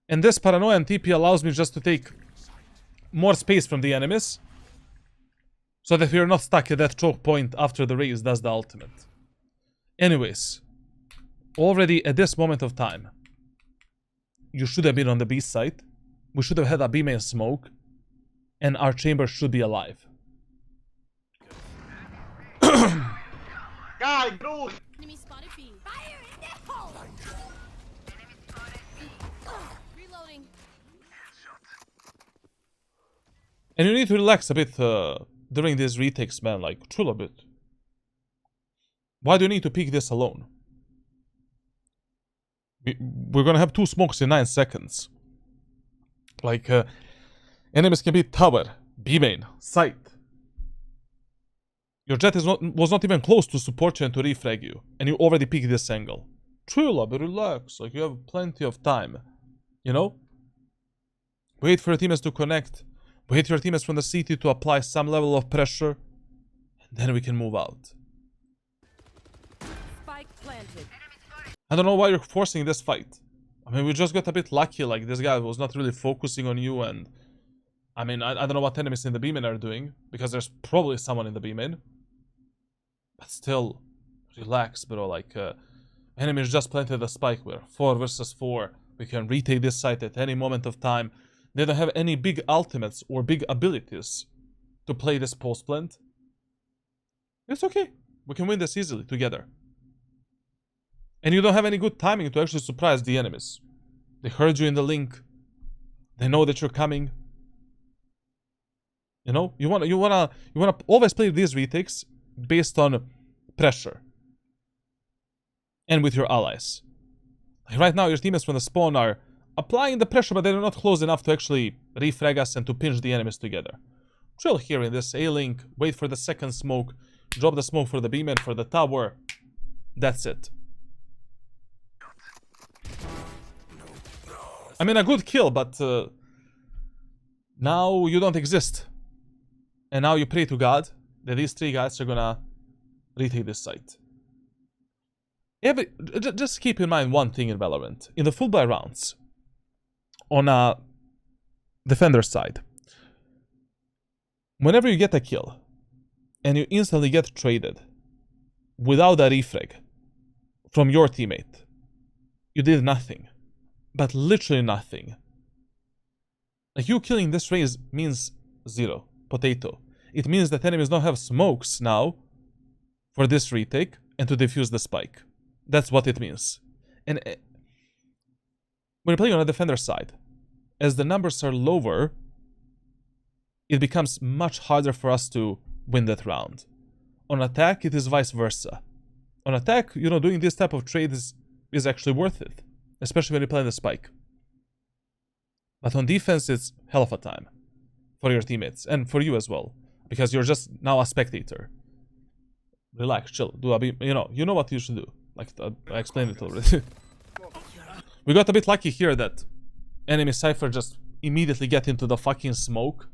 And this paranoia and TP allows me just to take more space from the enemies, so that we are not stuck at that choke point after the raise does the ultimate. Anyways, already at this moment of time, you should have been on the B side. We should have had a B main smoke, and our chamber should be alive. Enemy spotted B. Fire in the hole. Reloading. And you need to relax a bit during these retakes, man. Like, chill a bit. Why do you need to pick this alone? We're gonna have two smokes in 9 seconds. Like, enemies can be tower, B main, site. Your jet was not even close to support you and to refrag you, and you already picked this angle. Chill a bit, relax. Like, you have plenty of time. You know? Wait for your teammates to connect. Wait for your teammates from the CT to apply some level of pressure. And then we can move out. I don't know why you're forcing this fight. I mean, we just got a bit lucky, like this guy was not really focusing on you, and I mean, I don't know what enemies in the B-main are doing, because there's probably someone in the B-main. But still, relax, bro, like, enemies just planted a spike, we're 4 versus 4. We can retake this site at any moment of time. They don't have any big ultimates or big abilities to play this post plant. It's okay. We can win this easily together. And you don't have any good timing to actually surprise the enemies. They heard you in the link. They know that you're coming. You know, you wanna always play these retakes based on pressure. And with your allies. Like right now, your teammates from the spawn are applying the pressure, but they're not close enough to actually refrag us and to pinch the enemies together. Chill here in this A-link, wait for the second smoke, drop the smoke for the B-man, for the tower. That's it. I mean, a good kill, but now you don't exist. And now you pray to God that these 3 guys are gonna retake this site. Yeah, but just keep in mind one thing in Valorant. In the full buy rounds, on a defender side, whenever you get a kill, and you instantly get traded without a refrag from your teammate, you did nothing. But literally nothing. Like, you killing this race means 0. Potato. It means that enemies don't have smokes now for this retake and to defuse the spike. That's what it means. And when you're playing on a defender side, as the numbers are lower, it becomes much harder for us to win that round. On attack, it is vice versa. On attack, you know, doing this type of trade is actually worth it. Especially when you play the spike. But on defense, it's hell of a time. For your teammates. And for you as well. Because you're just now a spectator. Relax, chill. You know what you should do. Like, I explained it already. We got a bit lucky here that enemy Cypher just immediately get into the fucking smoke.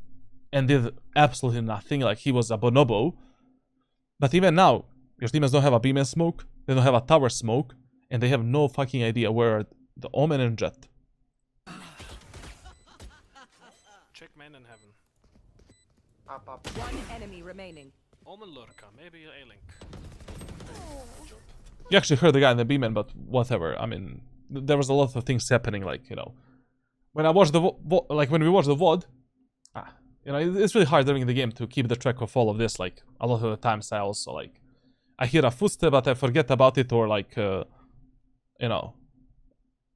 And did absolutely nothing. Like, he was a bonobo. But even now, your teammates don't have a B-man smoke. They don't have a tower smoke. And they have no fucking idea where the Omen and Jet. Check man in heaven. Up. One enemy remaining. Omen Lurka, maybe A-link. You actually heard the guy in the B-man, but whatever. I mean, there was a lot of things happening, like, you know. When I watched the when we watched the VOD, you know, it's really hard during the game to keep the track of all of this. Like, a lot of the times I also, like, I hear a footstep, but I forget about it, or like, you know,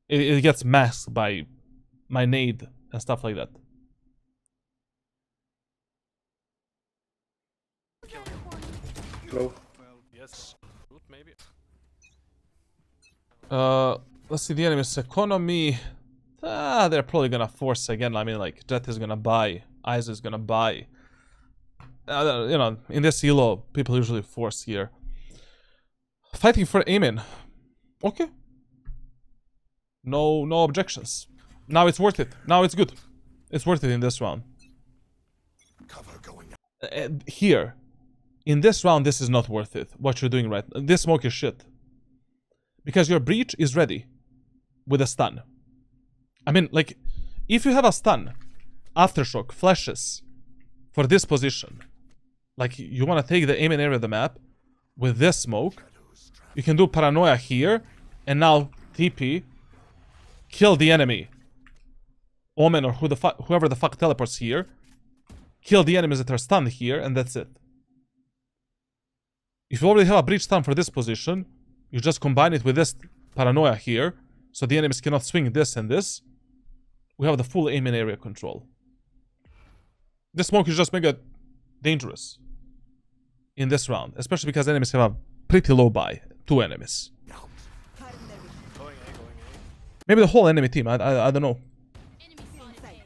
it gets masked by my nade and stuff like that. Low. Yes. Root maybe. Let's see the enemy's economy. They're probably gonna force again. I mean, like, Jet is gonna buy, Eyes is gonna buy. You know, in this elo, people usually force here. Fighting for Omen. Okay. No objections. Now it's worth it. Now it's good. It's worth it in this round. Cover going Here, in this round, this is not worth it. What you're doing right now. This smoke is shit. Because your breach is ready with a stun. I mean, like, if you have a stun, aftershock, flashes for this position, like, you want to take the aiming area of the map with this smoke, you can do paranoia here, and now TP, kill the enemy. Omen or whoever the fuck teleports here, kill the enemies that are stunned here, and that's it. If you already have a breach stun for this position, you just combine it with this paranoia here, so the enemies cannot swing this and this. We have the full aiming area control. This smoke is just mega dangerous in this round, especially because enemies have a pretty low buy. 2 enemies. Going A. Maybe the whole enemy team, I don't know. Enemy spotted A.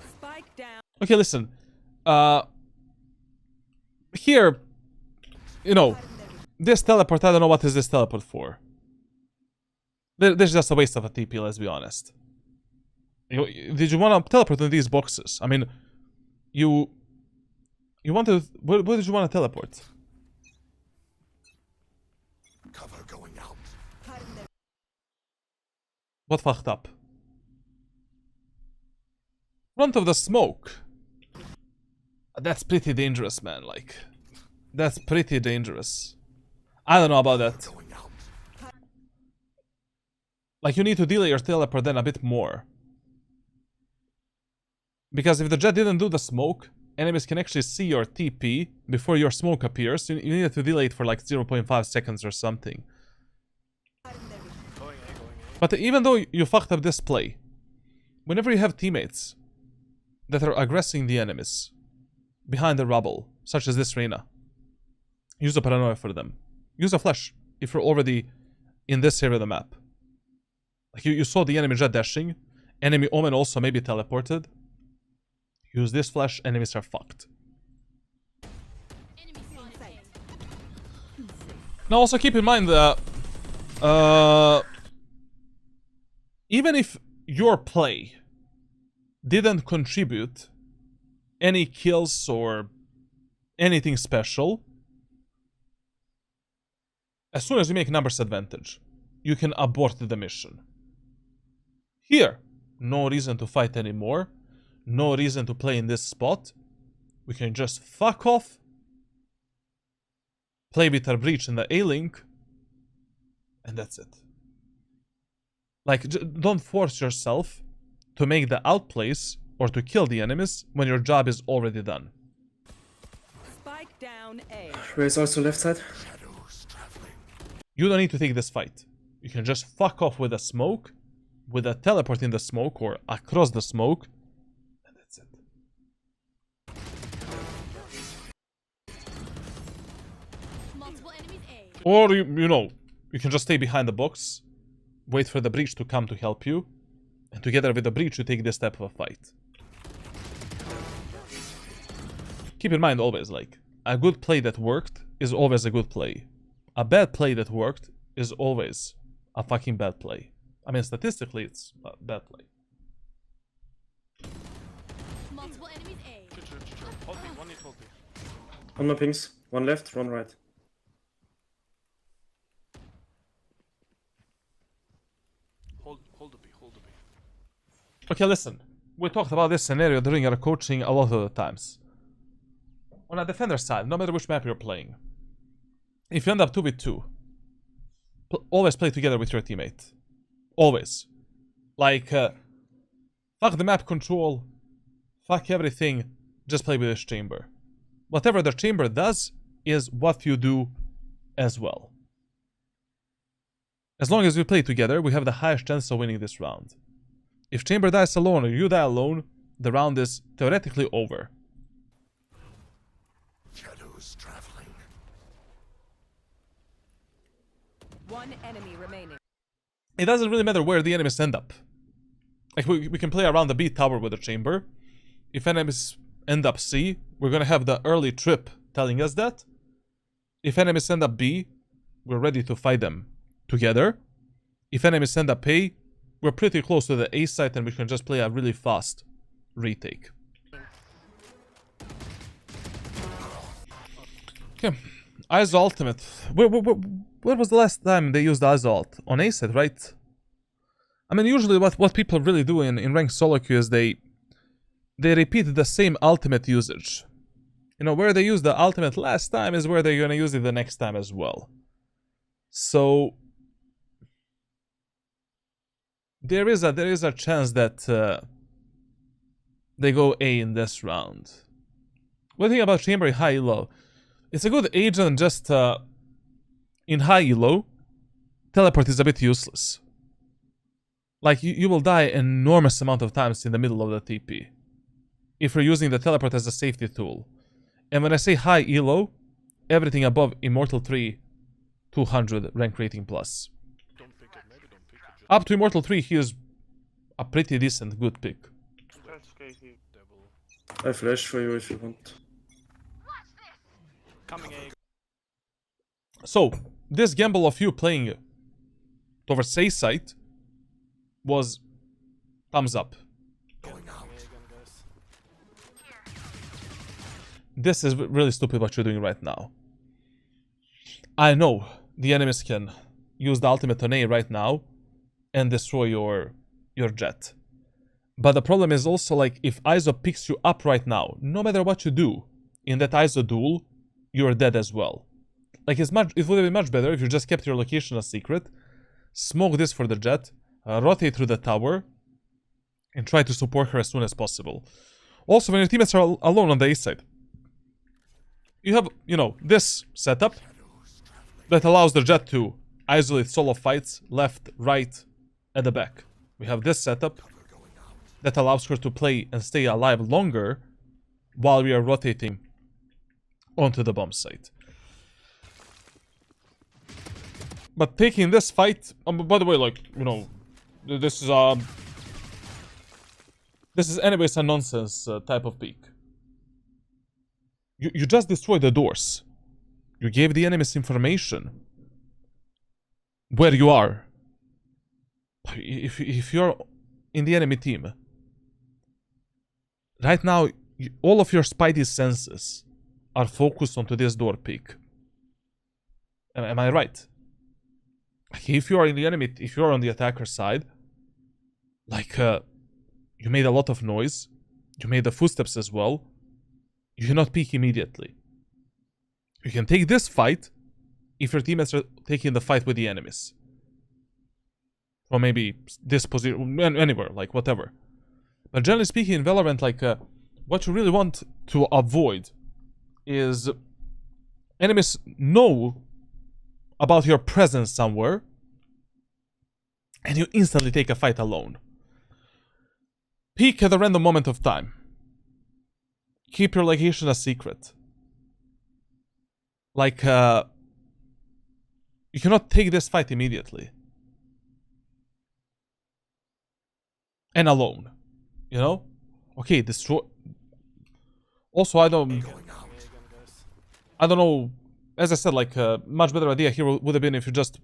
Spike down. Okay, listen. Here, you know, this teleport, I don't know what is this teleport for. This is just a waste of a TP, let's be honest. Did you want to teleport in these boxes? I mean, You want to... Where did you want to teleport? Cover going out. What fucked up? Front of the smoke. That's pretty dangerous, man, like. That's pretty dangerous. I don't know about that. Going out. Like, you need to delay your teleport then a bit more. Because if the jet didn't do the smoke, enemies can actually see your TP before your smoke appears. You need to delay it for like 0.5 seconds or something. Going A, going A. But even though you fucked up this play, whenever you have teammates that are aggressing the enemies behind the rubble, such as this Reyna, use a paranoia for them. Use a flash if you're already in this area of the map. Like you saw the enemy jet dashing, enemy Omen also maybe teleported. Use this flash, enemies are fucked. Enemy spotted. Now also keep in mind that even if your play didn't contribute any kills or anything special, as soon as you make numbers advantage, you can abort the mission. Here, no reason to fight anymore. No reason to play in this spot. We can just fuck off. Play with our breach in the A-link. And that's it. Like, don't force yourself to make the outplays or to kill the enemies when your job is already done. Spike down A. Raise also left side. Shadows traveling. You don't need to take this fight. You can just fuck off with a smoke, with a teleport in the smoke or across the smoke. And that's it. Multiple enemies A. Or, you know, you can just stay behind the box, wait for the breach to come to help you, and together with the breach you take this type of a fight. Keep in mind always, like, a good play that worked is always a good play. A bad play that worked is always a fucking bad play. I mean, statistically, it's a bad play. Multiple enemies A. Chill. Hold me, one need hold me. On my pings. One left, one right. Hold the B, hold the B. Okay, listen. We talked about this scenario during our coaching a lot of the times. On a defender side, no matter which map you're playing, if you end up 2v2, always play together with your teammate. Always. Like, fuck the map control, fuck everything, just play with this chamber. Whatever the chamber does is what you do as well. As long as we play together, we have the highest chance of winning this round. If chamber dies alone or you die alone, the round is theoretically over. Shadows traveling. One enemy remaining. It doesn't really matter where the enemies end up. Like, we can play around the B tower with the chamber. If enemies end up C, we're gonna have the early trip telling us that. If enemies end up B, we're ready to fight them together. If enemies end up A, we're pretty close to the A site and we can just play a really fast retake. Okay, ISO ultimate. Where was the last time they used ISO ult? On A site, right? I mean, usually what people really do in ranked solo queue is they repeat the same ultimate usage. You know, where they used the ultimate last time is where they're gonna use it the next time as well. So there is a chance that they go A in this round. What do you think about chamber in high elo? It's a good agent, just in high elo, teleport is a bit useless. Like, you will die an enormous amount of times in the middle of the TP if you're using the teleport as a safety tool. And when I say high elo, everything above Immortal 3 200 rank rating plus. Don't pick it, maybe don't pick it. Just Up to Immortal 3 he is a pretty decent, good pick. double. I flash for you if you want. Coming A. So, this gamble of you playing towards A site was thumbs up. Going out. A again, guys. this is really stupid what you're doing right now. I know the enemies can use the ultimate on A right now and destroy your jet. But the problem is also, like, if ISO picks you up right now, no matter what you do in that ISO duel, you're dead as well. Like, it would have been much better if you just kept your location a secret, smoke this for the jet, rotate through the tower, and try to support her as soon as possible. Also, when your teammates are alone on the A side, you have, you know, this setup that allows the jet to isolate solo fights left, right, at the back. We have this setup that allows her to play and stay alive longer while we are rotating onto the bomb site. But taking this fight, by the way, like, you know, this is anyways a nonsense type of peak. You just destroyed the doors. You gave the enemies information where you are. If you're in the enemy team, right now, all of your spidey senses are focused onto this door peak. Am I right? If you are in the enemy, if you are on the attacker side, like, you made a lot of noise, you made the footsteps as well, you cannot peek immediately. You can take this fight if your teammates are taking the fight with the enemies. Or maybe this position, anywhere, like, whatever. But generally speaking, in Valorant, like, what you really want to avoid is enemies know about your presence somewhere, and you instantly take a fight alone. Peek at a random moment of time. Keep your location a secret. Like, you cannot take this fight immediately. And alone. You know? Okay, destroy... Also, I don't know... As I said, like, a much better idea here would have been if you just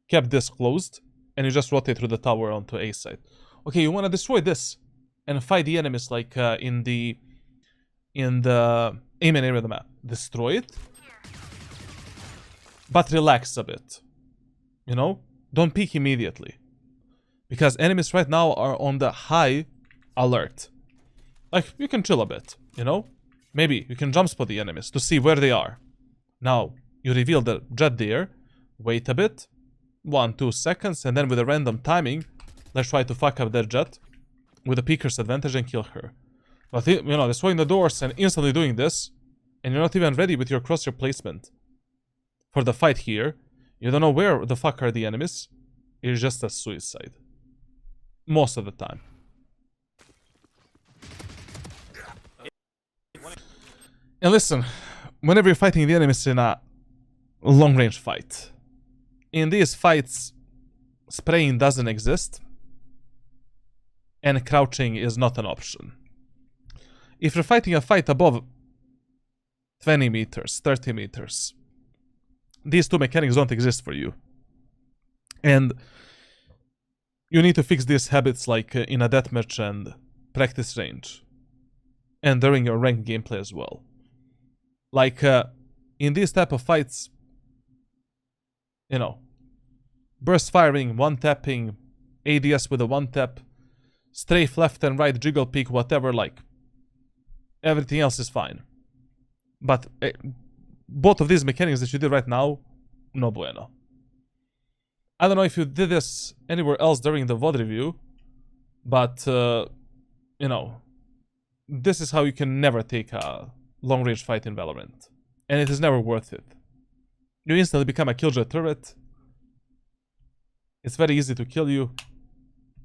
kept this closed and you just rotate through the tower onto A side. Okay, you want to destroy this and fight the enemies, like, in the Amen area of the map. Destroy it, but relax a bit. You know? Don't peek immediately. Because enemies right now are on the high alert. Like, you can chill a bit, you know? Maybe you can jump spot the enemies to see where they are. Now, you reveal the jet there, wait a bit, 1-2 seconds, and then with a random timing, let's try to fuck up that jet with a peeker's advantage and kill her. But, you know, destroying the doors and instantly doing this, and you're not even ready with your crosshair placement for the fight here, you don't know where the fuck are the enemies, it's just a suicide. Most of the time. And listen, whenever you're fighting the enemies in a long-range fight, in these fights, spraying doesn't exist, and crouching is not an option. If you're fighting a fight above 20 meters, 30 meters, these two mechanics don't exist for you. And you need to fix these habits, like, in a deathmatch and practice range. And during your ranked gameplay as well. Like, in these type of fights, you know, burst firing, one-tapping, ADS with a one-tap, strafe left and right, jiggle peek, whatever, like, everything else is fine. But both of these mechanics that you did right now, no bueno. I don't know if you did this anywhere else during the VOD review, but, you know, this is how you can never take a long-range fight in Valorant. And it is never worth it. You instantly become a killjoy turret. It's very easy to kill you.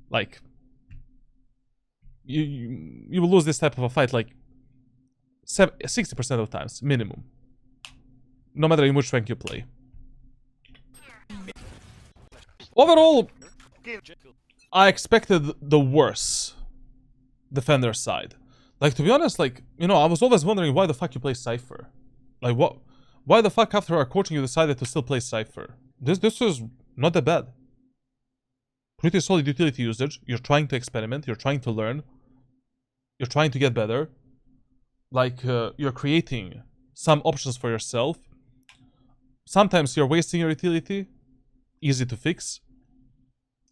Like, you will lose this type of a fight, like, 60% of times, minimum. No matter in which rank you play. Overall, I expected the worse defender side. Like, to be honest, like, you know, I was always wondering why the fuck you play Cypher. Like, what? Why the fuck after our coaching you decided to still play Cypher? This was not that bad. Pretty solid utility usage. You're trying to experiment. You're trying to learn. You're trying to get better. like you're creating some options for yourself. Sometimes you're wasting your utility, easy to fix.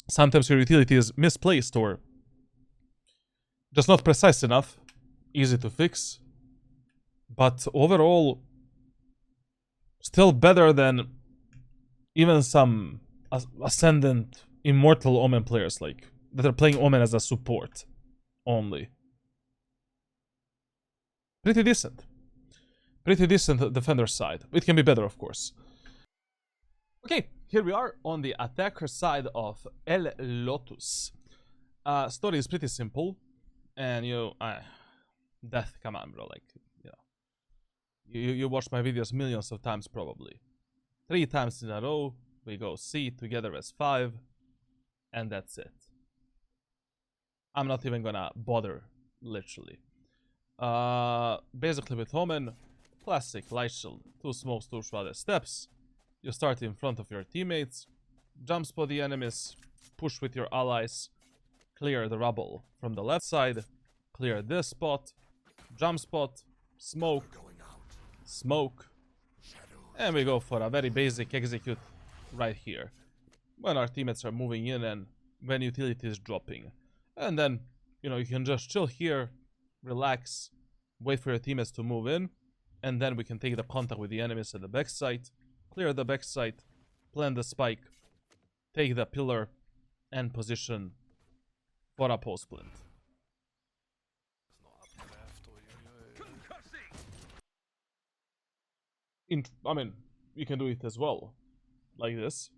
Sometimes your utility is misplaced or just not precise enough, easy to fix. But overall, still better than even some Ascendant Immortal Omen players, like, that are playing Omen as a support only. Pretty decent. Pretty decent defender side. It can be better, of course. Okay, here we are on the attacker side of El Lotus. Story is pretty simple. And Death, come on, bro. Like, you watched my videos millions of times, probably. 3 times in a row, we go C together as 5. And that's it. I'm not even gonna bother, literally. Basically with Omen, classic light shield, 2 smokes, 2 shrouded steps. You start in front of your teammates, jump spot the enemies, push with your allies, clear the rubble from the left side, clear this spot, jump spot, smoke, smoke, and we go for a very basic execute right here when our teammates are moving in and when utility is dropping. And then, you can just chill here, relax, wait for your teammates to move in, and then we can take the contact with the enemies at the backside, clear the backside, plant the spike, take the pillar, and position for a post plant. I mean, you can do it as well, like this.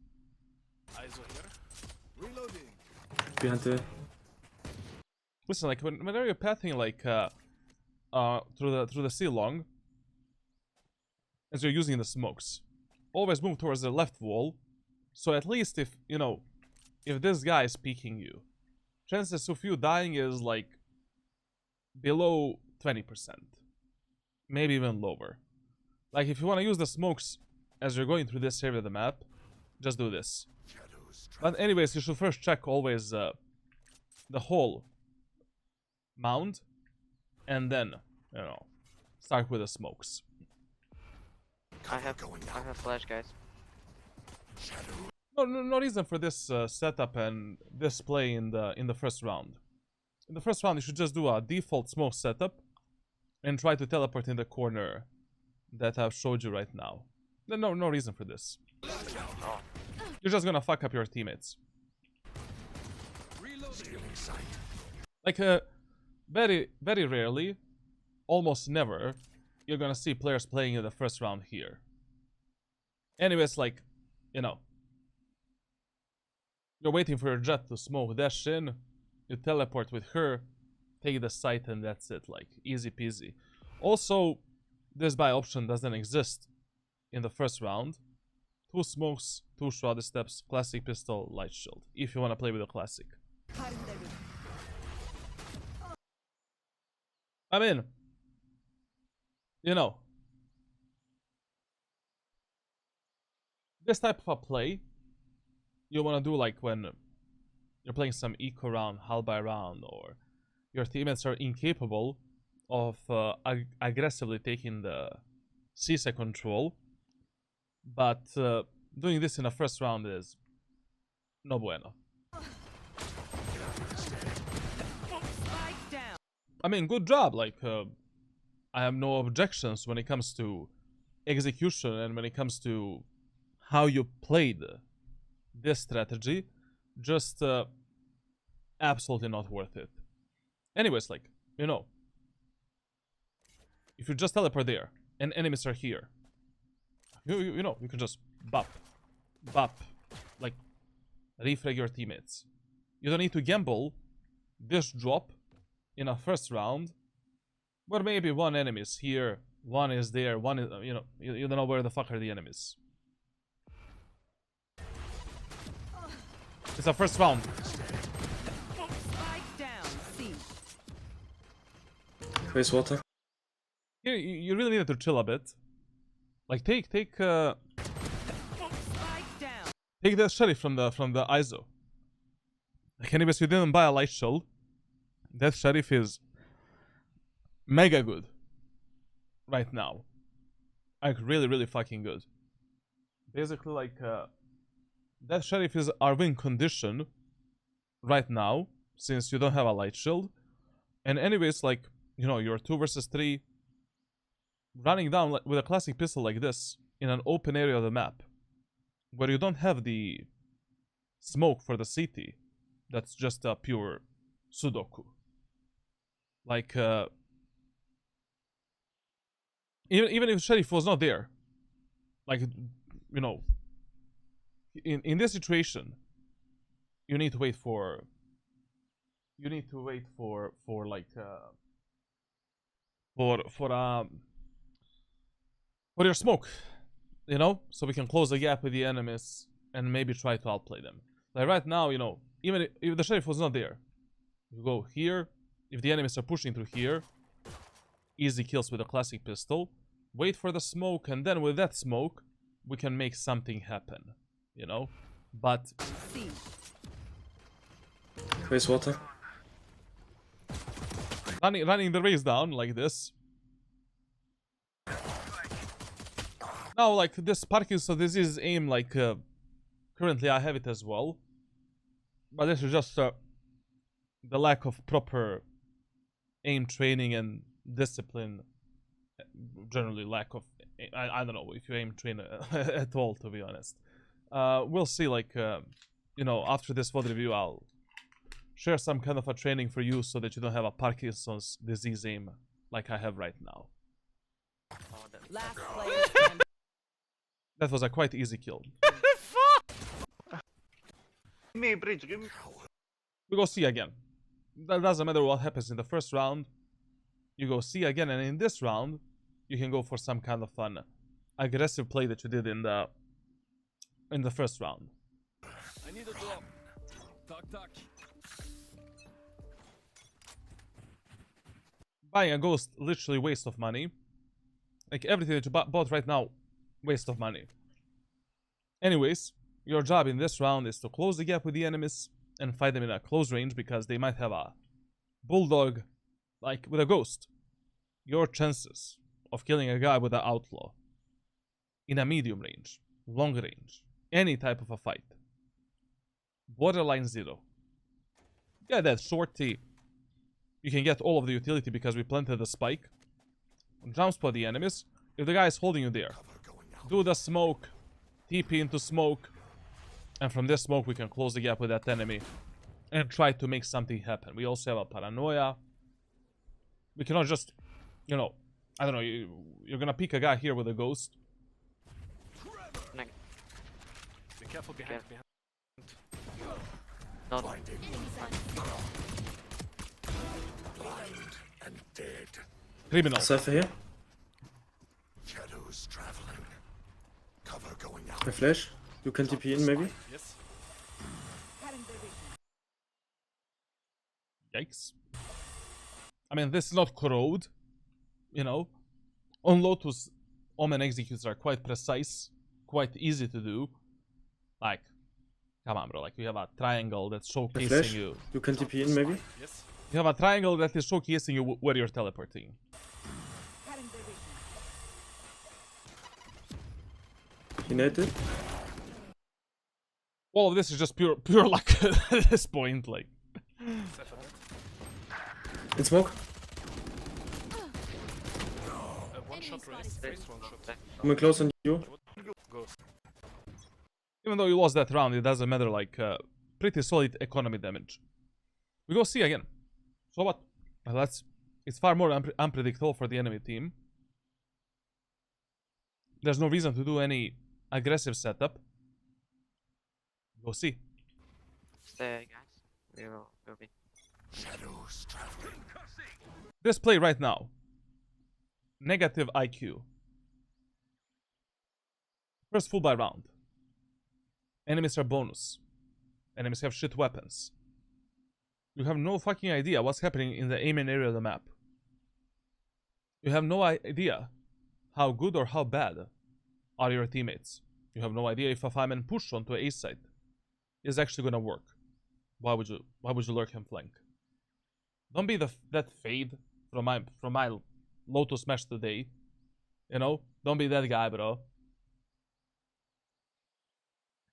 ISO here. Behind the... Listen, like whenever you're pathing like through the sea long, as you're using the smokes, always move towards the left wall. So at least if if this guy is peeking you, chances of you dying is like below 20%, maybe even lower. Like if you want to use the smokes as you're going through this area of the map, just do this. But anyways, you should first check always the whole mound, and then start with the smokes. I have flash, guys. No reason for this setup and this play in the first round. In the first round, you should just do a default smoke setup and try to teleport in the corner that I've showed you right now. No reason for this. You're just gonna fuck up your teammates. Like very rarely, almost never, you're gonna see players playing in the first round here. Anyways, like, you're waiting for your jet to smoke, dash in, you teleport with her, take the site, and that's it. Like, easy peasy. Also, this buy option doesn't exist in the first round. 2 smokes, 2 shrouded steps, classic pistol, light shield. If you want to play with a classic. I mean, this type of a play, you want to do like when you're playing some eco round, hull by round, or your teammates are incapable of aggressively taking the CSA control. But doing this in the first round is no bueno. I mean, good job. Like, I have no objections when it comes to execution and when it comes to how you played this strategy. Just absolutely not worth it. Anyways, like, if you just teleport there and enemies are here, you can just bop, like, refrag your teammates. You don't need to gamble this drop in a first round, where maybe one enemy is here, one is there, one is, you don't know where the fuck are the enemies. It's a first round. Raise water. Here, you really need to chill a bit. Like, take the sheriff from the ISO. Like, anyways, you didn't buy a light shield. That sheriff is mega good. right now. Like really, really fucking good. Basically, like that sheriff is our win condition right now, since you don't have a light shield. And anyways, like, you know, you're 2 versus 3, running down with a classic pistol like this in an open area of the map, where you don't have the smoke for the CT. That's just a pure Sudoku. Like, even if Sheriff was not there, like, you know, in this situation, you need to wait for like for your smoke, you know, so we can close the gap with the enemies and maybe try to outplay them. Like right now, you know, even if the sheriff was not there, you go here. If the enemies are pushing through here, easy kills with a classic pistol. Wait for the smoke, and then with that smoke, we can make something happen, you know. But Raise water. running the race down like this. Now, like this Parkinson disease aim, like currently I have it as well, but this is just the lack of proper aim training and discipline. Generally, lack of I don't know if you aim train at all, to be honest. We'll see. Like you know, after this VOD review, I'll share some kind of a training for you so that you don't have a Parkinson's disease aim like I have right now. Last player. That was a quite easy kill. Give me bridge, give me. We go C again. That doesn't matter what happens in the first round. You go C again, and in this round, you can go for some kind of fun, aggressive play that you did in the first round. I need a drop. Talk. Buying a ghost, literally waste of money. Like everything that you bought right now, waste of money. Anyways, your job in this round is to close the gap with the enemies and fight them in a close range, because they might have a bulldog, like with a ghost. Your chances of killing a guy with an outlaw in a medium range, long range, any type of a fight, borderline 0. Yeah, that shorty. You can get all of the utility because we planted the spike. Jump spot the enemies. If the guy is holding you there, do the smoke, TP into smoke, and from this smoke we can close the gap with that enemy and try to make something happen. We also have a paranoia. We cannot just, you know, I don't know, you're gonna pick a guy here with a ghost. Be careful behind. Not Blinding. Blind and dead. Criminal. Cypher here. Shadows traveling. Cover going out. A flash. You can TP in maybe. Yes. Yikes. I mean, this is not corrode, you know. On Lotus, Omen executes are quite precise, quite easy to do. Like, come on, bro. Like, you have a triangle that's A showcasing flash. you. You can TP in maybe. Yes. You have a triangle that is showcasing you where you're teleporting. He naded. All of this is just pure luck at this point. Like, Cypher. In smoke. One shot raise. Raise one shot. Coming close on you. Ghost. even though you lost that round, it doesn't matter. Like, pretty solid economy damage. We go C again. So what? Well, it's far more unpredictable for the enemy team. There's no reason to do any aggressive setup. Go C. Stay, guys. We will be. Shadows traveling. This play right now. Negative IQ. First full buy round. Enemies are bonus. Enemies have shit weapons. You have no fucking idea what's happening in the aiming area of the map. You have no idea how good or how bad are your teammates. You have no idea if a 5-man push onto A side is actually gonna work. Why would you lurk and flank? Don't be that fade from my Lotus match today You know, don't be that guy, bro.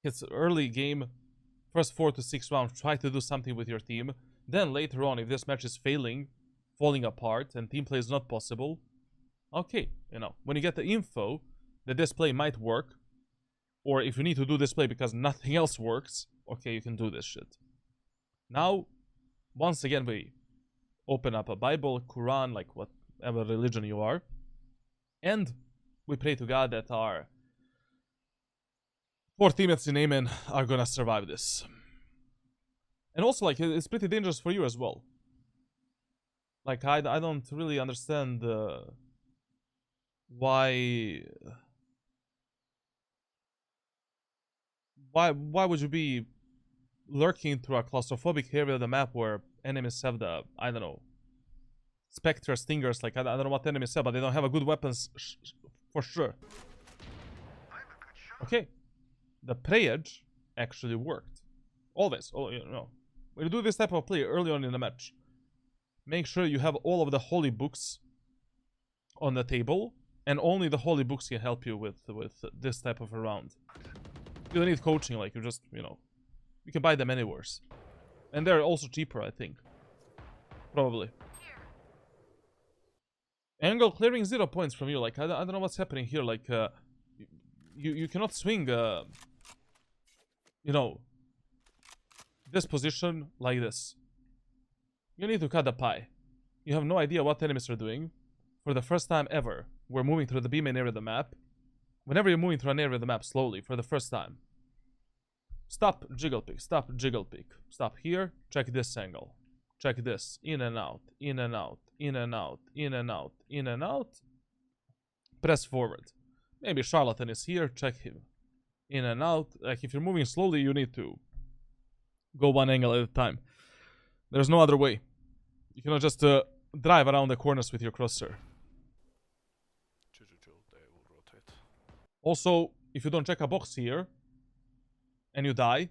It's early game, first 4 to 6 rounds, try to do something with your team. Then later on, if this match is failing, falling apart, and team play is not possible, okay, you know, when you get the info that this play might work, or if you need to do this play because nothing else works, okay, you can do this shit. Now, once again, we open up a Bible, Quran, like whatever religion you are, and we pray to God that our 4 teammates in Omen are gonna survive this. And also, like, it's pretty dangerous for you as well. Like, I don't really understand why would you be lurking through a claustrophobic area of the map where enemies have the, I don't know, Spectre, Stingers, like, I don't know what enemies have, but they don't have a good weapons for sure. Okay. The prayage actually worked. Always. Oh, you know. When you do this type of play early on in the match, make sure you have all of the holy books on the table, and only the holy books can help you with this type of a round. You don't need coaching, like, you just, you know, you can buy them anywhere. And they're also cheaper, I think. Probably. Angle clearing 0 points from you, like, I don't know what's happening here, like, you cannot swing, you know, this position like this. You need to cut the pie. You have no idea what enemies are doing. For the first time ever, we're moving through the B main area of the map. Whenever you're moving through an area of the map slowly, for the first time, stop, jiggle pick, stop, jiggle pick. Stop here, check this angle. Check this, in and out, in and out, in and out, in and out, in and out. Press forward. Maybe Charlatan is here, check him. In and out. Like, if you're moving slowly, you need to go one angle at a time. There's no other way. You cannot just drive around the corners with your crosshair. They will rotate. Also, if you don't check a box here, and you die,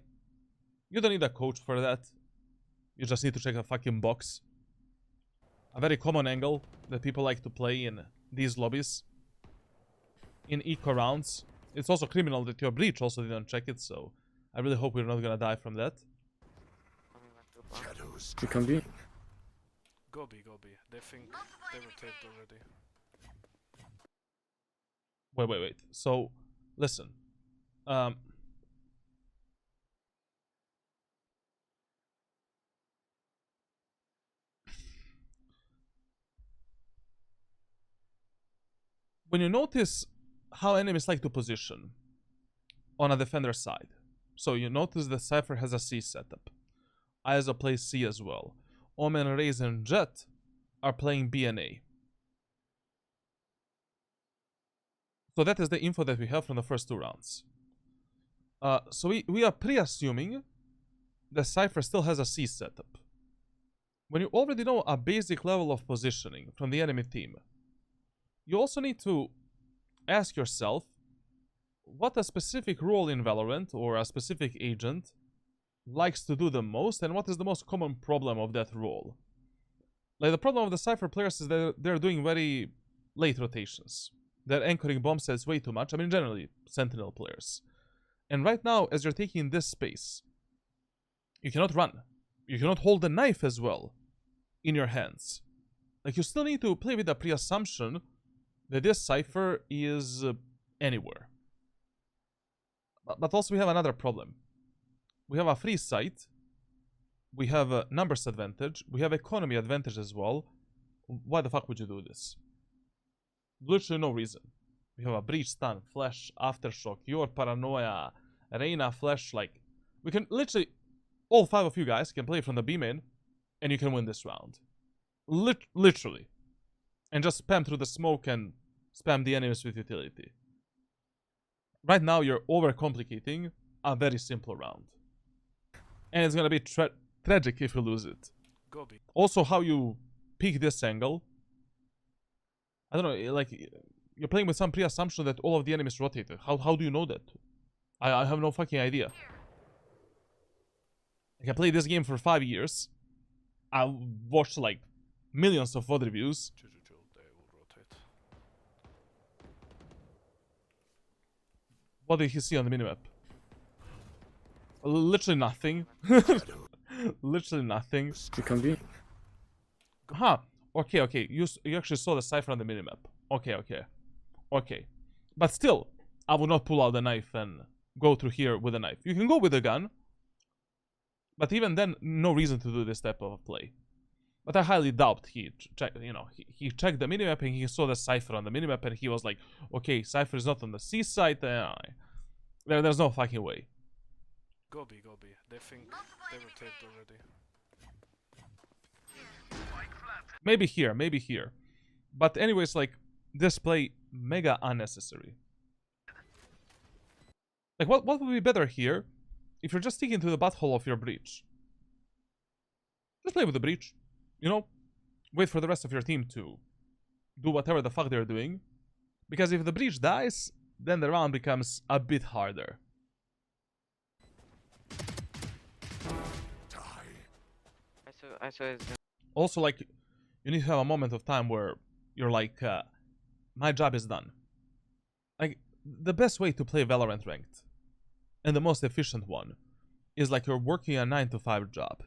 you don't need a coach for that. You just need to check a fucking box. A very common angle that people like to play in these lobbies. In eco rounds. It's also criminal that your breach also didn't check it, so I really hope we're not gonna die from that. Shadows You can be. Go B, go B. They think they rotated already. Wait. So, listen. When you notice how enemies like to position on a defender side, so you notice the Cypher has a C setup. Aiza plays C as well. Omen, Raze, and Jet are playing B and A. So that is the info that we have from the first 2 rounds. So we are pre-assuming the Cypher still has a C setup. When you already know a basic level of positioning from the enemy team, you also need to ask yourself what a specific role in Valorant or a specific agent likes to do the most, and what is the most common problem of that role. Like, the problem of the Cypher players is that they're doing very late rotations. They're anchoring bomb sets way too much. I mean, generally, Sentinel players. And right now, as you're taking this space, you cannot run. You cannot hold the knife as well in your hands. Like, you still need to play with the pre-assumption that this Cypher is anywhere. But also we have another problem. We have a free site. We have a numbers advantage. We have economy advantage as well. Why the fuck would you do this? Literally no reason. We have a breach, stun, flash, aftershock, your paranoia, Reina, flash, like... We can literally... All 5 of you guys can play from the B main, and you can win this round. Literally. And just spam through the smoke and spam the enemies with utility. Right now, you're overcomplicating a very simple round. And it's gonna be tragic if you lose it. Go B. Also, how you pick this angle. I don't know, like, you're playing with some pre-assumption that all of the enemies rotated. How do you know that? I have no fucking idea. Like, I played this game for 5 years. I watched, like, millions of VOD reviews. They will rotate. What did he see on the minimap? Literally nothing. Literally nothing. You can be. Huh. Okay. You actually saw the cipher on the minimap. Okay. But still, I would not pull out the knife and go through here with a knife. You can go with a gun. But even then, no reason to do this type of play. But I highly doubt he checked, he checked the minimap and he saw the cipher on the minimap and he was like, okay, cipher is not on the C side. There's no fucking way. Go B. They think they were taped already. Maybe here. But anyways, like, this play, mega unnecessary. Like, what would be better here if you're just sticking to the butthole of your breach? Just play with the breach. Wait for the rest of your team to do whatever the fuck they're doing. Because if the breach dies, then the round becomes a bit harder. I saw his Also, like, you need to have a moment of time where you're like, my job is done. Like, the best way to play Valorant ranked, and the most efficient one, is like you're working a 9-to-5 job.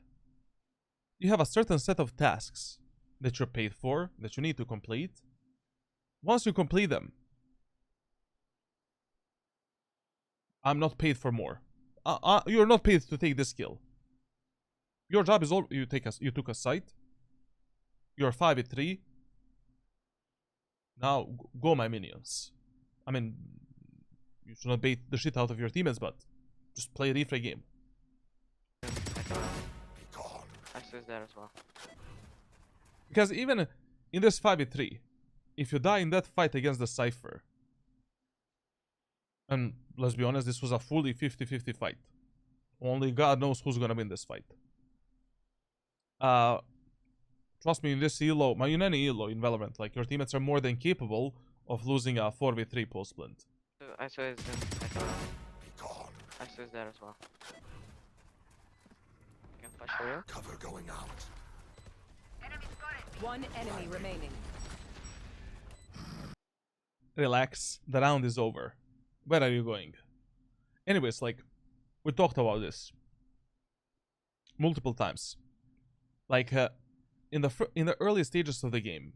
You have a certain set of tasks that you're paid for, that you need to complete. Once you complete them, I'm not paid for more. You're not paid to take this kill. Your job is all you took a site. You're 5v3. Now go, my minions. I mean, you should not bait the shit out of your teammates, but just play a refrag game. I saw there as well. Because even in this 5v3, if you die in that fight against the Cypher, and let's be honest, this was a fully 50-50 fight. Only God knows who's gonna win this fight. Trust me, in this elo, in any elo in Valorant, like, your teammates are more than capable of losing a 4v3 post-splint. I saw his there as well. Can flash for you? Cover going out. One enemy remaining. Relax, the round is over. Where are you going? Anyways, like, we talked about this multiple times. Like, in the early stages of the game,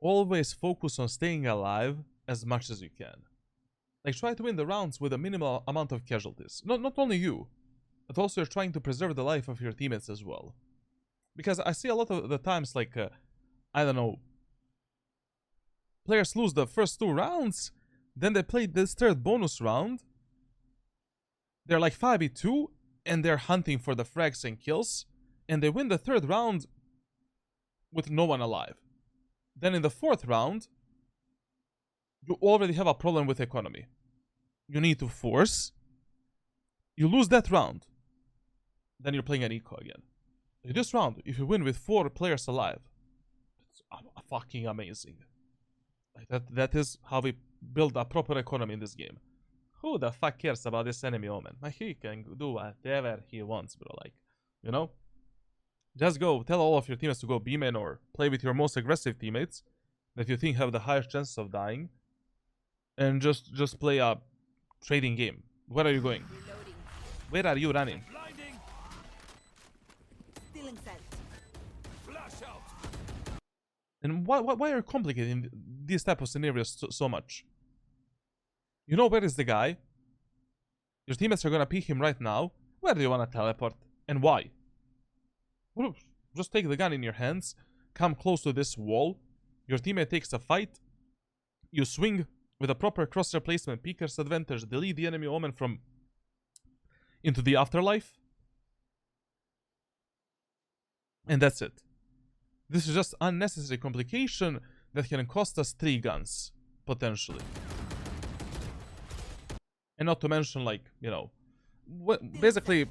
always focus on staying alive as much as you can. Like, try to win the rounds with a minimal amount of casualties. Not only you, but also you're trying to preserve the life of your teammates as well. Because I see a lot of the times, like, I don't know, players lose the first 2 rounds, then they play this third bonus round. They're like 5v2, and they're hunting for the frags and kills, and they win the third round with no one alive. Then in the 4th round, you already have a problem with economy. You need to force. You lose that round. Then you're playing an eco again. In this round, if you win with 4 players alive, it's fucking amazing. Like, that is how we build a proper economy in this game. Who the fuck cares about this enemy Omen? Like, he can do whatever he wants, bro. Like, just go tell all of your teammates to go B-main or play with your most aggressive teammates that you think have the highest chances of dying, and just play a trading game. Where are you going? Reloading. Where are you running? Stealing sight. And why are you complicating these type of scenarios so much? You know where is the guy? Your teammates are gonna pick him right now. Where do you wanna teleport? And why? Just take the gun in your hands, come close to this wall. Your teammate takes a fight. You swing with a proper crosshair placement, peeker's advantage, delete the enemy Omen from into the afterlife. And that's it. This is just unnecessary complication that can cost us 3 guns, potentially. And not to mention, like, basically,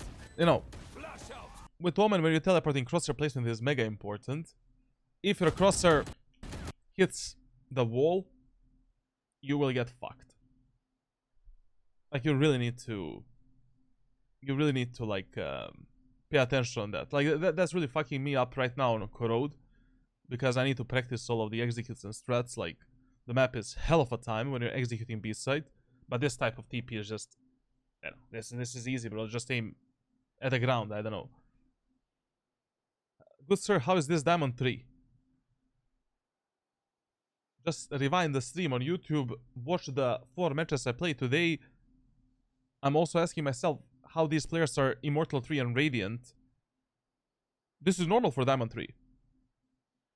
with Omen, when you're teleporting, crosshair placement is mega important. If your crosshair hits the wall, you will get fucked. Like, you really need to like, pay attention on that. Like, that's really fucking me up right now on Corrode, because I need to practice all of the executes and strats. Like, the map is hell of a time when you're executing B-side, But this type of TP is just, you know, this is easy, bro. Just aim at the ground. I don't know. Good sir, how is this Diamond 3? Just rewind the stream on YouTube. Watch the 4 matches I played today. I'm also asking myself how these players are Immortal 3 and Radiant. This is normal for Diamond 3.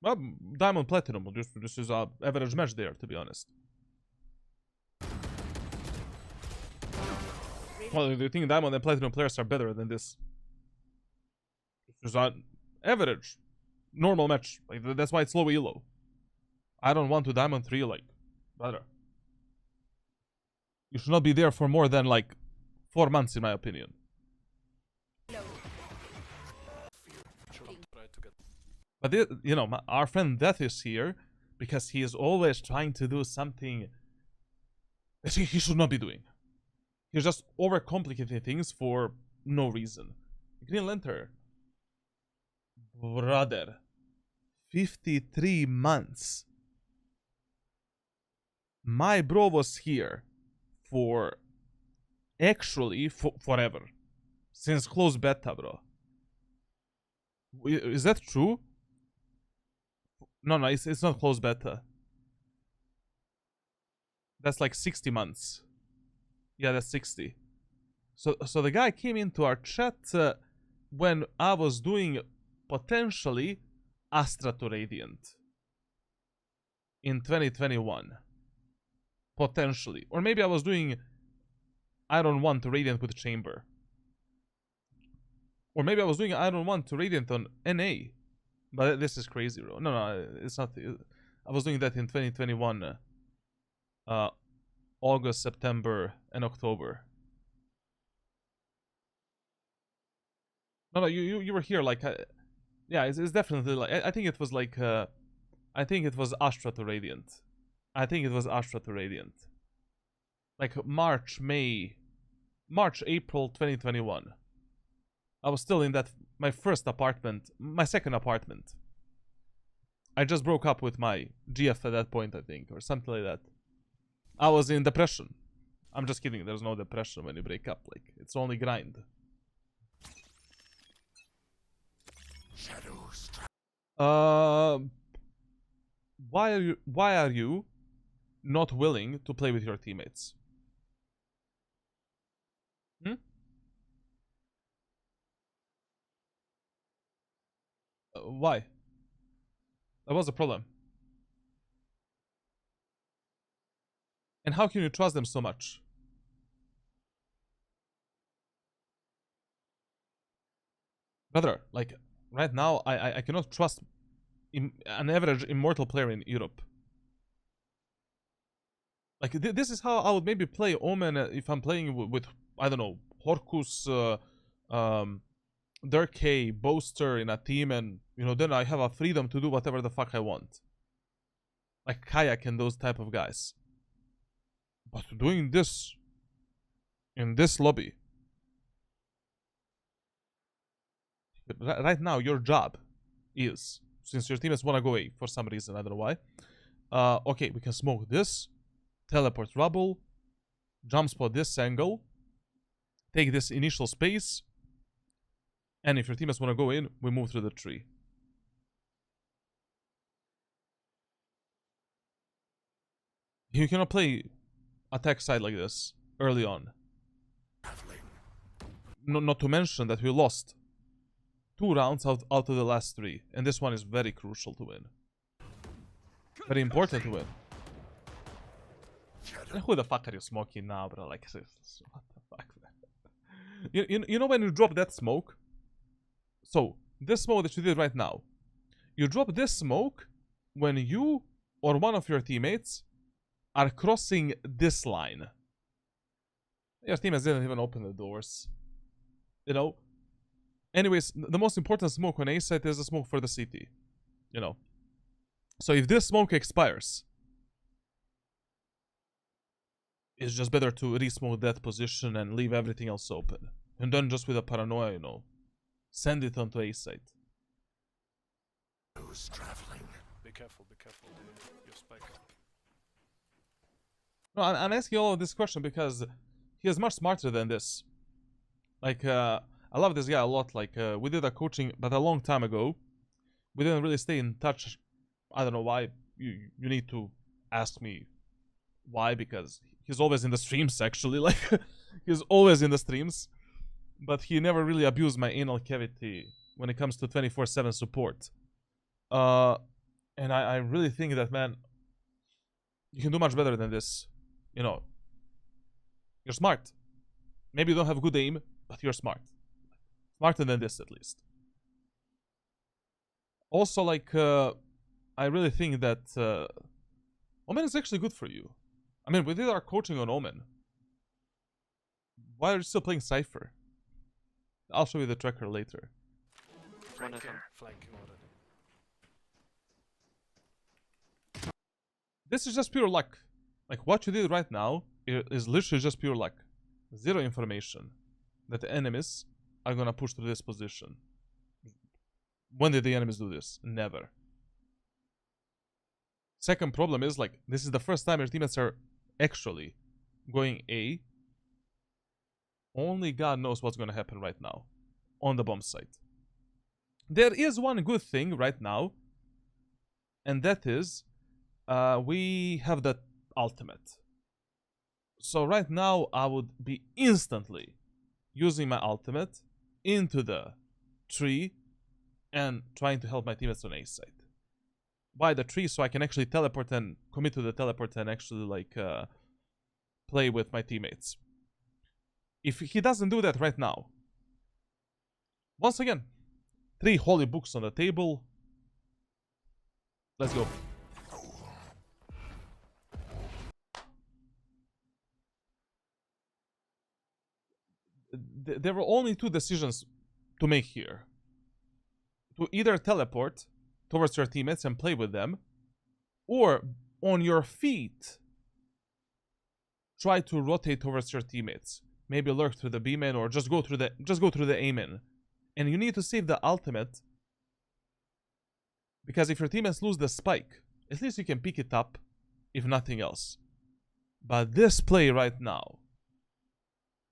Well, Diamond Platinum. This is a average match there, to be honest. Well, do you think Diamond and Platinum players are better than this? This is an average, normal match. Like, that's why it's low elo. I don't want to Diamond 3, like, better. You should not be there for more than, like, 4 months, in my opinion. But, you know, our friend Death is here because he is always trying to do something that he should not be doing. He's just overcomplicating things for no reason. Green Lantern. Brother. 53 months. My bro was here for actually forever. Since closed beta, bro. Is that true? No, it's not closed beta. That's like 60 months. Yeah, that's 60. So the guy came into our chat when I was doing potentially Astra to Radiant in 2021. Potentially. Or maybe I was doing Iron 1 to Radiant with Chamber. Or maybe I was doing Iron 1 to Radiant on NA. But this is crazy, bro. No, it's not. I was doing that in 2021. August, September, and October. No, you were here, like, yeah, it's definitely like, I think it was like, I think it was Astra to Radiant. I think it was Astra to Radiant. Like March, April 2021. I was still in that, my second apartment. I just broke up with my GF at that point, I think, or something like that. I was in depression. I'm just kidding, there's no depression when you break up, like, it's only grind. Shadows. Why are you not willing to play with your teammates? Why? That was a problem. And how can you trust them so much? Brother, like, right now, I cannot trust an average Immortal player in Europe. Like, this is how I would maybe play Omen if I'm playing with I don't know, Horcus, Dirk, Boaster in a team, and, you know, then I have a freedom to do whatever the fuck I want. Like Kayak and those type of guys. But doing this in this lobby, right now your job is, since your teammates want to go A for some reason, I don't know why. Okay, we can smoke this, teleport rubble, jump spot this angle, take this initial space, and if your teammates want to go in, we move through the tree. You cannot play attack side like this early on. Not to mention that we lost 2 rounds out of the last 3, and this one is very crucial to win. Very important to win. And who the fuck are you smoking now, bro? Like, what the fuck, man? You know when you drop that smoke? So, this smoke that you did right now, you drop this smoke when you or one of your teammates are crossing this line. Your teammates didn't even open the doors. You know? Anyways, the most important smoke on A site is the smoke for the CT. You know? So if this smoke expires, it's just better to re-smoke that position and leave everything else open. And then just with a paranoia, you know, send it onto A site. Who's traveling? Be careful, your spike. No, I'm asking all of this question because he is much smarter than this. Like, I love this guy a lot. Like, we did a coaching, but a long time ago. We didn't really stay in touch. I don't know why. You need to ask me why, because he's always in the streams, actually. Like, he's always in the streams. But he never really abused my anal cavity when it comes to 24/7 support. And I really think that, man, you can do much better than this. You know, you're smart. Maybe you don't have good aim, but you're smart. Smarter than this, at least. Also, like, I really think that Omen is actually good for you. I mean, we did our coaching on Omen. Why are you still playing Cypher? I'll show you the tracker later. Flanking already. This is just pure luck. Like, what you did right now is literally just pure luck. Zero information that the enemies are gonna push to this position. When did the enemies do this? Never. Second problem is, like, this is the first time your teammates are actually going A. Only God knows what's gonna happen right now on the bomb site. There is one good thing right now, and that is we have the ultimate. So right now I would be instantly using my ultimate into the tree and trying to help my teammates on A side. By the tree, so I can actually teleport and commit to the teleport and actually, like, play with my teammates. If he doesn't do that right now, once again, 3 holy books on the table. Let's go. There were only 2 decisions to make here. To either teleport towards your teammates and play with them, or on your feet try to rotate towards your teammates. Maybe lurk through the B-man or just go through the A-man. And you need to save the ultimate, because if your teammates lose the spike, at least you can pick it up, if nothing else. But this play right now,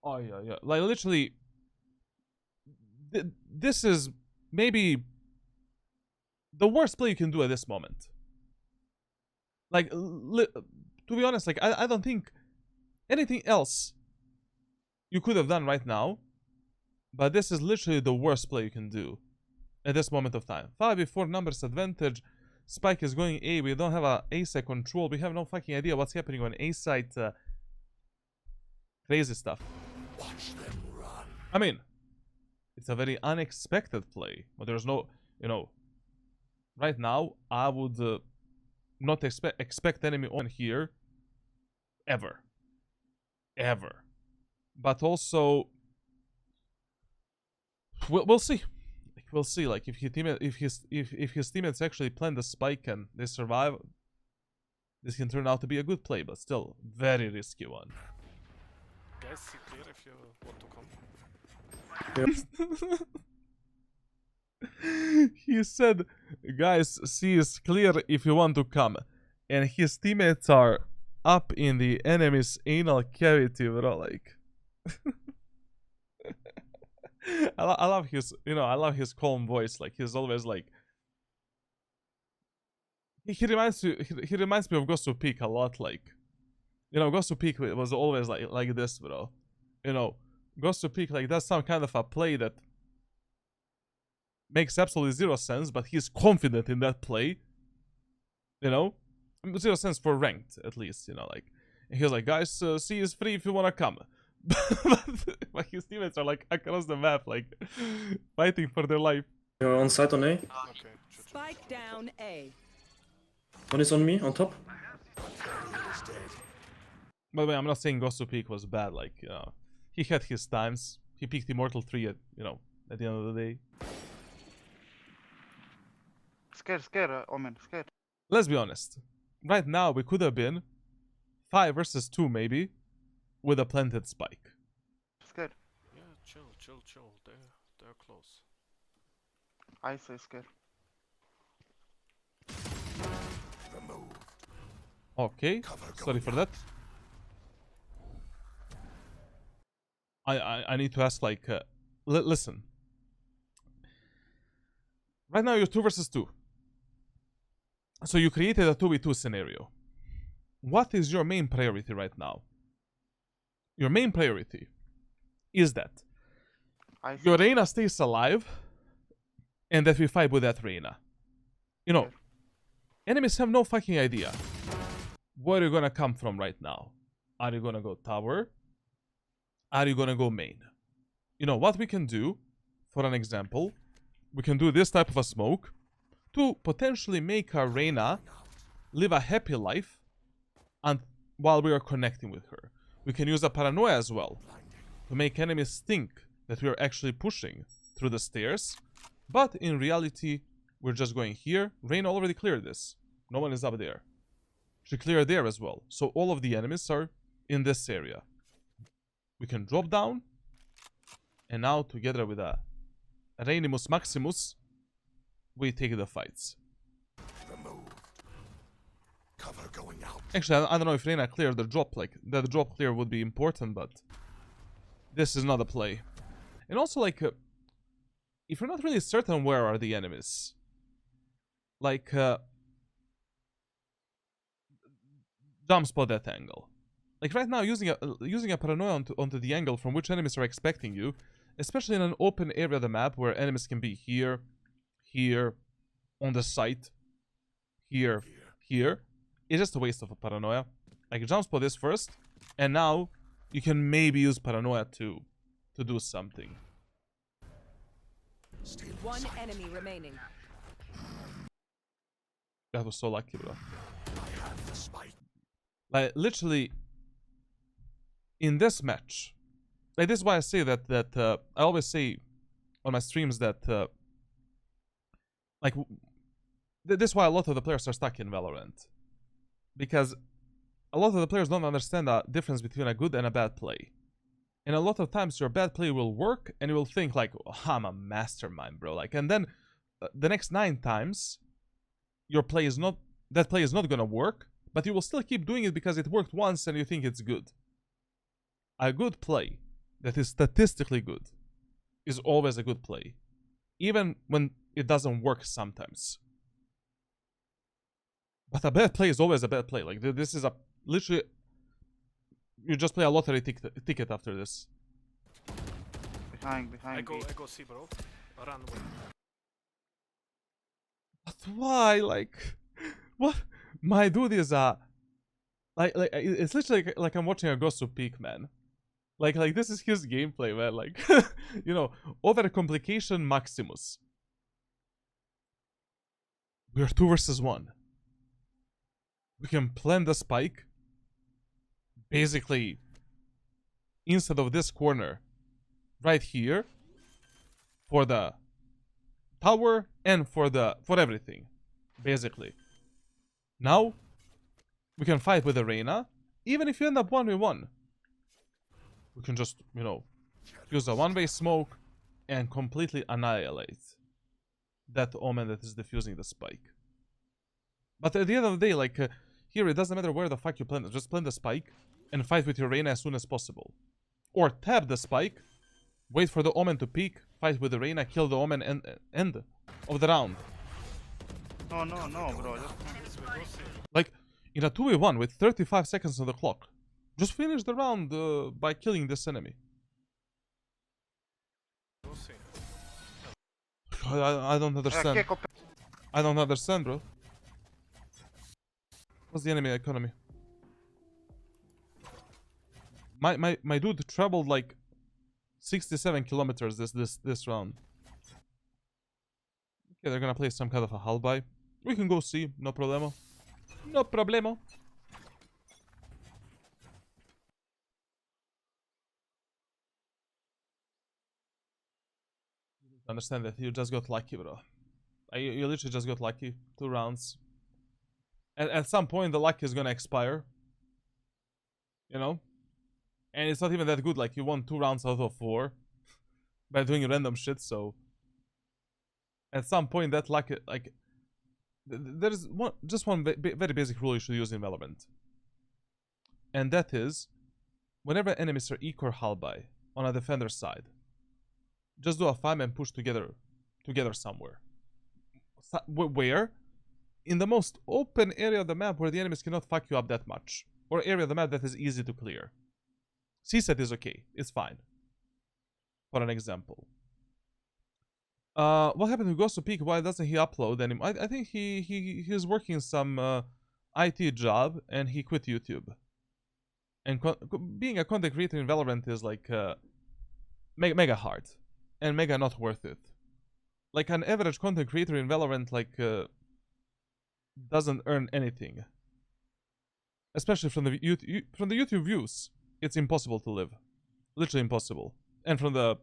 oh yeah, like literally, this is maybe the worst play you can do at this moment. Like, to be honest, like, I don't think anything else you could have done right now, but this is literally the worst play you can do at this moment of time. 5v4 numbers advantage. Spike is going A. We don't have a A side control. We have no fucking idea what's happening on A side. Crazy stuff. Watch them run. I mean, it's a very unexpected play, but there's no, you know, right now I would not expect enemy on here ever. But also, we'll see. We'll see. Like, if his teammates actually plan the spike and they survive, this can turn out to be a good play, but still very risky one. Guys, see clear if you want to come. He said, guys, C is clear if you want to come. And his teammates are up in the enemy's anal cavity, bro. Like, I love his, you know, I love his calm voice. Like, he's always like, he reminds me of Ghost of Peak a lot. Like, you know, Ghost of Peak was always like this, bro. You know, Ghost of Peak, like, that's some kind of a play that makes absolutely zero sense, but he's confident in that play. You know, 0 sense for ranked, at least. You know, like, and he was like, guys, C is free if you wanna come. But his teammates are like across the map, like fighting for their life. You're on site on A. Okay, should Spike down A. One is on me, on top. By the way, I'm not saying Ghost of Peak was bad. Like, you know, he had his times. He picked Immortal 3 at, you know, at the end of the day. Scared, Omen, scared. Let's be honest. Right now, we could have been 5 versus 2, maybe, with a planted spike. Scared. Yeah, chill. They're close. I say scared. Okay, sorry for that. I need to ask, like, listen. Right now you're 2 versus 2. So you created a 2v2 scenario. What is your main priority right now? Your main priority is that your Reyna stays alive and that we fight with that Reyna. You know, enemies have no fucking idea where you're gonna come from right now. Are you gonna go tower? Are you gonna go main? You know, what we can do, for an example, we can do this type of a smoke to potentially make our Reyna live a happy life and while we are connecting with her. We can use a paranoia as well to make enemies think that we are actually pushing through the stairs, but in reality we're just going here. Reyna already cleared this. No one is up there. She cleared there as well. So all of the enemies are in this area. We can drop down, and now together with a Reinimus Maximus, we take the fights. Removed. Cover going out. Actually, I don't know if Reyna cleared the drop. Like, that drop clear would be important, but this is not a play. And also, like, if you're not really certain where are the enemies, like, jump spot that angle. Like right now, using a paranoia onto the angle from which enemies are expecting you, especially in an open area of the map where enemies can be here, here, on the site, here, here, it's just a waste of a paranoia. Like, jump spot this first, and now you can maybe use paranoia to do something. One enemy remaining. That was so lucky, bro. I have the spike. Like, literally, in this match, like, this is why I say that I always say on my streams that like, this is why a lot of the players are stuck in Valorant, because a lot of the players don't understand the difference between a good and a bad play. And a lot of times your bad play will work and you will think like, oh, I'm a mastermind, bro. Like, and then the next 9 times your play is not, that play is not gonna work, but you will still keep doing it because it worked once and you think it's good. A good play that is statistically good is always a good play, even when it doesn't work sometimes. But a bad play is always a bad play. Like, this is a literally, you just play a lottery ticket after this. Behind I go B. C, bro. Run away. But why? Like, what? My dude is like it's literally like I'm watching a Gosu peak, man. Like this is his gameplay, man. Like, you know, overcomplication Maximus. We are 2 versus 1. We can plant the spike basically instead of this corner right here for the tower and for everything, basically. Now we can fight with the Reyna. Even if you end up 1v1, we can just, you know, use a one-way smoke and completely annihilate that Omen that is defusing the spike. But at the end of the day, like, here it doesn't matter where the fuck you plant it. Just plant the spike and fight with your Reyna as soon as possible. Or tap the spike, wait for the Omen to peek, fight with the Reyna, kill the Omen, and end of the round. No, bro. Like, in a 2v1 with 35 seconds on the clock, just finish the round by killing this enemy. Go C. I don't understand. I don't understand, bro. What's the enemy economy? My dude traveled like 67 kilometers this round. Okay, they're gonna play some kind of a hull buy. We can go see, no problemo. No problemo. Understand that you just got lucky, bro. You literally just got lucky. 2 rounds. At some point, the luck is gonna expire. You know? And it's not even that good. Like, you won 2 rounds out of 4 by doing random shit, so at some point that luck, like, there's just one very basic rule you should use in Valorant. And that is, whenever enemies are eco or hull buy, on a defender side. Just do a farm and push together somewhere. Where? In the most open area of the map where the enemies cannot fuck you up that much. Or area of the map that is easy to clear. C-set is okay. It's fine. For an example. What happened to Ghost to Peak? Why doesn't he upload anymore? I think he's working some IT job and he quit YouTube. And being a content creator in Valorant is like mega hard and mega not worth it. Like an average content creator in Valorant like doesn't earn anything. Especially from the YouTube views, it's impossible to live. Literally impossible. And from the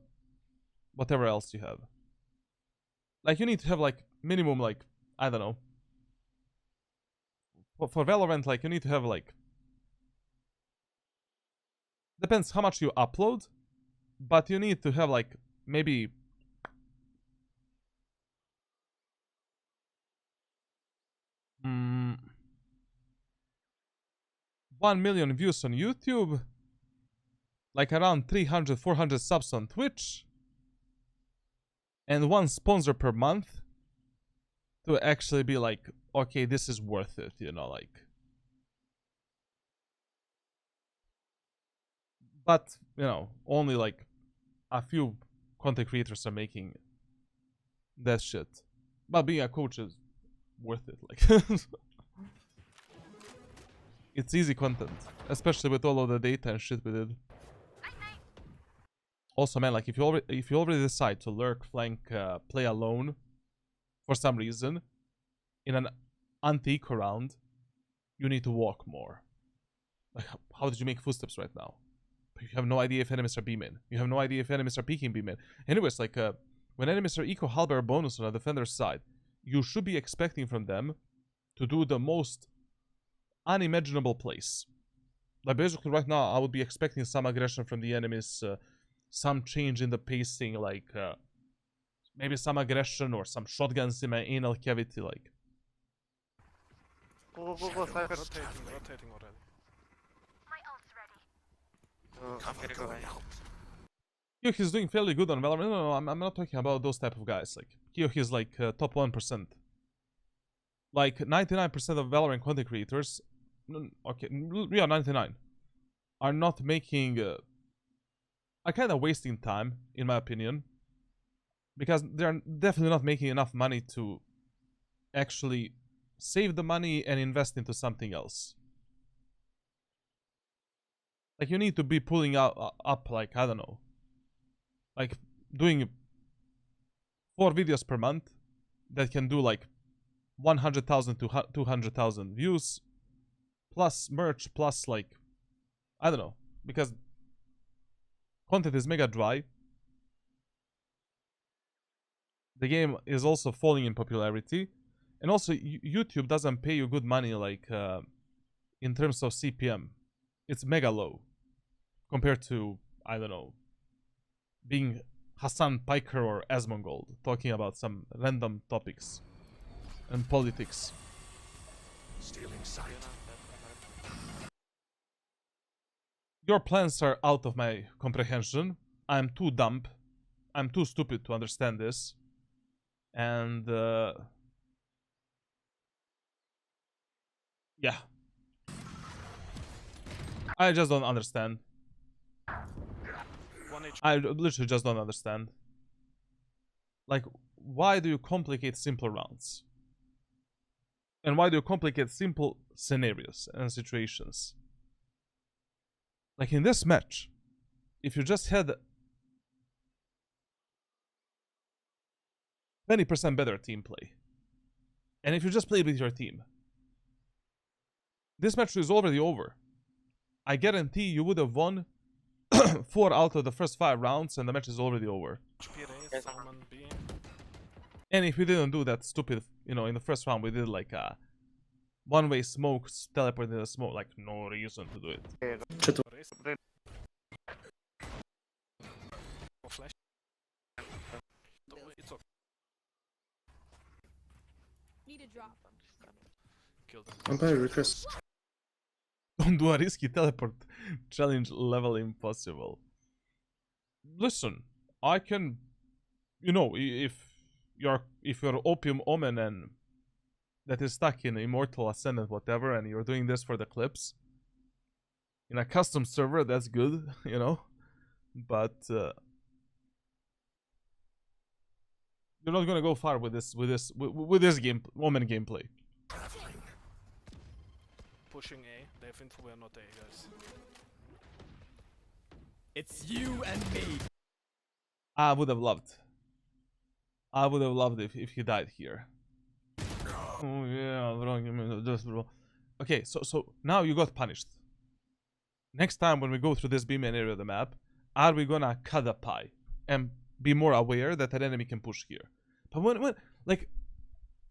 whatever else you have. Like you need to have like minimum like I don't know. For Valorant like you need to have like depends how much you upload, but you need to have like maybe 1 million views on YouTube, like around 300-400 subs on Twitch, and 1 sponsor per month to actually be like, okay, this is worth it, you know, like. But, you know, only like a few content creators are making that shit. But being a coach is worth it, like. It's easy content, especially with all of the data and shit we did. Also, man, like if you already decide to lurk, flank, play alone for some reason in an anti-eco round, you need to walk more. Like, how did you make footsteps right now? You have no idea if enemies are beaming. You have no idea if enemies are peeking beaming. Anyways, like when enemies are eco halberd bonus on a defender's side, you should be expecting from them to do the most unimaginable plays. Like basically right now I would be expecting some aggression from the enemies, some change in the pacing, like maybe some aggression or some shotguns in my anal cavity, like. Go, Cypher. Rotating already. Cover going out. Here he's doing fairly good on Valorant. No, I'm not talking about those type of guys. Like here he's like top 1%. Like 99% of Valorant content creators, okay, yeah, 99, are not making, are kind of wasting time, in my opinion, because they're definitely not making enough money to actually save the money and invest into something else. Like you need to be pulling up like, I don't know, like doing 4 videos per month that can do like 100,000 to 200,000 views, plus merch, plus like, I don't know, because content is mega dry. The game is also falling in popularity, and also YouTube doesn't pay you good money like in terms of CPM. It's mega low compared to, I don't know, being Hassan Piker or Asmongold talking about some random topics and politics. Stealing sight. Your plans are out of my comprehension. I'm too dumb. I'm too stupid to understand this. And yeah. I just don't understand. I literally just don't understand. Like, why do you complicate simple rounds? And why do you complicate simple scenarios and situations? Like in this match, if you just had 20% better team play, and if you just played with your team, this match is already over. I guarantee you would have won 4 out of the first 5 rounds and the match is already over. And if we didn't do that stupid, you know, in the first round we did like a one-way smoke, teleport in the smoke, like no reason to do it. Flash. It's okay. Need a drop. Kill them. Umpire request. Don't do a risky teleport challenge level impossible. listen, I can, you know, if you're Opium Omen and that is stuck in Immortal Ascendant, whatever, and you're doing this for the clips in a custom server, that's good, you know. But you're not gonna go far with this game Omen gameplay. Pushing A. They have info, we're not A, guys. It's you and me. I would have loved if he died here. Oh yeah, bro, give me this, bro. Okay, so now you got punished. Next time when we go through this B main area of the map, are we gonna cut the pie and be more aware that an enemy can push here? But when like,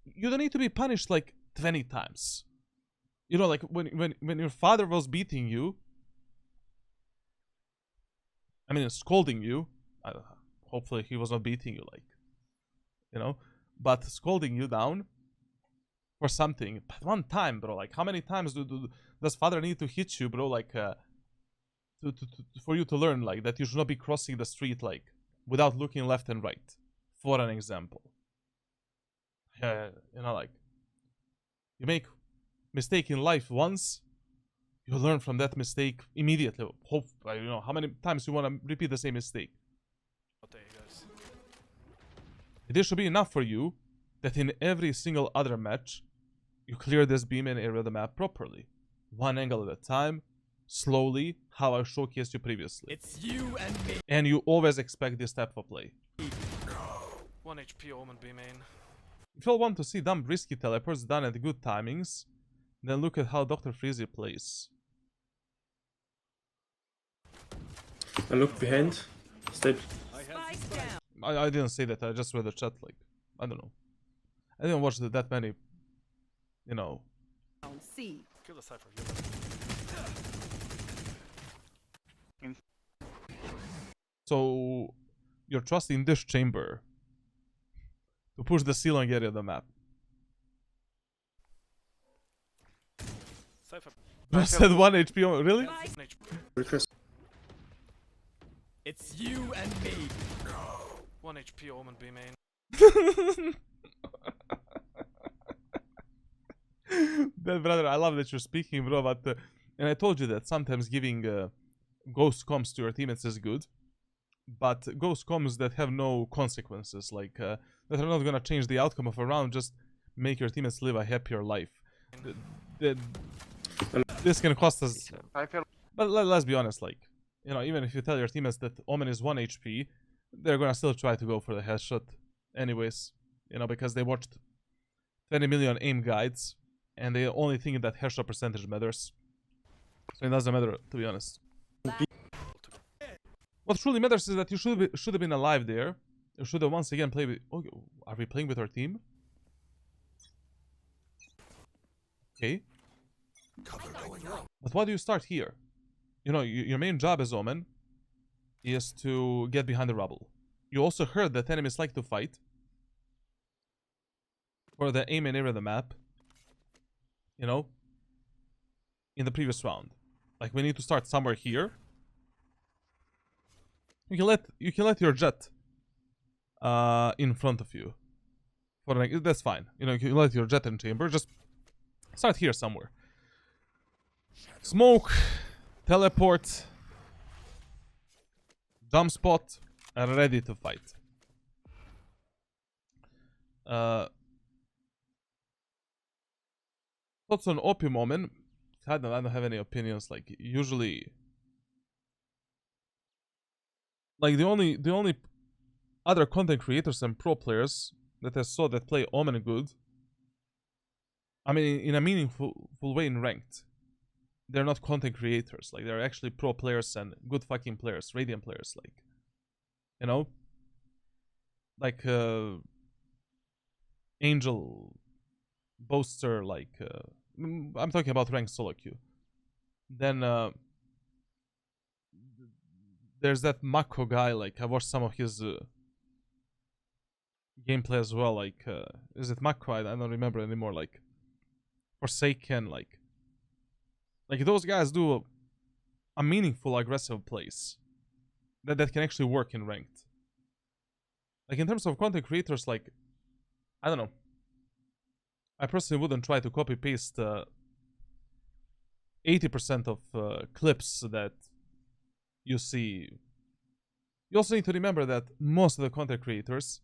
you don't need to be punished like 20 times. You know, like when your father was beating you, I mean scolding you. Hopefully he was not beating you, like, you know, but scolding you down for something. But one time, bro, like how many times does father need to hit you, bro, like for you to learn like that you should not be crossing the street like without looking left and right, for an example. You know, like, you make mistake in life once, you learn from that mistake immediately. Hope, you know, how many times you want to repeat the same mistake. Not A, guys. It should be enough for you that in every single other match you clear this beam and area of the map properly, one angle at a time, slowly, how I showcased you previously. It's you and me. And you always expect this type of play. 1 HP Omen B main. If you all want to see dumb risky teleports done at good timings, then look at how Dr. Freezy plays. I look behind. Stay. Spike down. I didn't say that, I just read the chat, like, I don't know. I didn't watch that many, you know. C. Kill the Cypher. So, you're trusting this chamber to push the ceiling area of the map. Cypher. You said 1 HP, really? 1 HP. Request. It's you and me. 1 HP Omen B main. Then, brother, I love that you're speaking, bro, but and I told you that sometimes giving ghost comms to your teammates is good, but ghost comms that have no consequences, like that are not gonna change the outcome of a round, just make your teammates live a happier life. This can cost us. But let's be honest, like, you know, even if you tell your teammates that Omen is 1 HP, they're gonna still try to go for the headshot anyways, you know, because they watched 20 million aim guides and they only think that headshot percentage matters. So it doesn't matter, to be honest. What truly matters is that you should have been alive there. You should have once again played with... Oh, are we playing with our team? Okay. But why do you start here? You know, your main job as Omen is to get behind the rubble. You also heard that enemies like to fight for the aim and area of the map, you know, in the previous round. Like, we need to start somewhere here. You can let your jet in front of you. For like, that's fine. You know, you can let your jet in chamber. Just start here somewhere. Smoke, teleport, jump spot, and ready to fight. Thoughts on Opium Omen? I don't have any opinions. Like, usually, like the only other content creators and pro players that I saw that play Omen good, I mean, in a meaningful way in ranked, they're not content creators. Like, they're actually pro players and good fucking players, Radiant players. Like, you know, like Angel, Boaster, like I'm talking about ranked solo queue. Then there's that Mako guy. Like, I watched some of his gameplay as well. Like, is it Mako? I don't remember anymore. Like, Forsaken. Like those guys do a meaningful aggressive plays. that can actually work in ranked. Like in terms of content creators, like, I don't know. I personally wouldn't try to copy paste 80% of clips that you see. You also need to remember that most of the content creators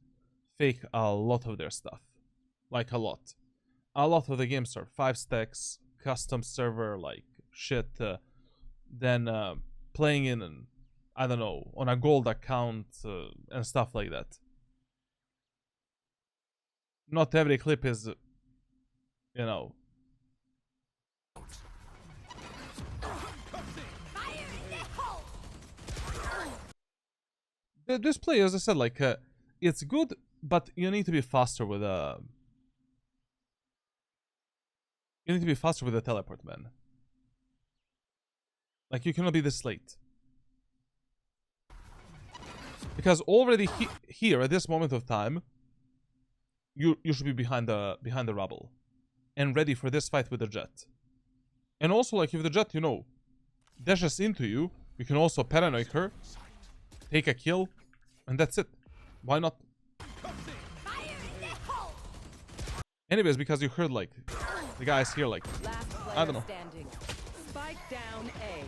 fake a lot of their stuff. Like a lot. A lot of the games are 5 stacks, custom server, like shit. Then playing in, I don't know, on a gold account and stuff like that. Not every clip is, you know. This play, as I said, like, it's good, but you need to be faster with you need to be faster with the teleport, man. Like, you cannot be this late. Because already here, at this moment of time, you should be behind the rubble. And ready for this fight with the jet. And also, like, if the jet, you know, dashes into you, you can also paranoid her, take a kill, and that's it. Why not? Anyways, because you heard, like, the guys here, like, I don't know. Standing. Spike down A.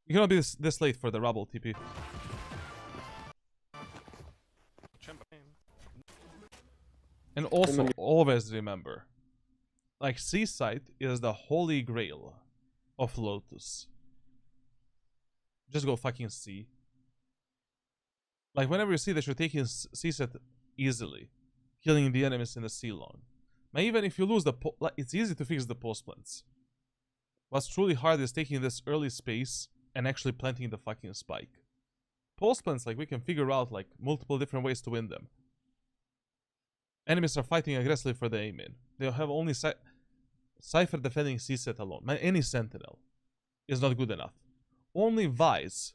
You cannot be this late for the rubble TP. And also, always remember, like, C-site is the holy grail of Lotus. Just go fucking C. Like, whenever you see that you're taking C-set easily, killing the enemies in the C long. Now, even if you lose the like, it's easy to fix the post plants. What's truly hard is taking this early space and actually planting the fucking spike. Post plants, like, we can figure out, like, multiple different ways to win them. Enemies are fighting aggressively for the aim in. They'll have only Cypher defending C-set alone. Any Sentinel is not good enough. Only Vice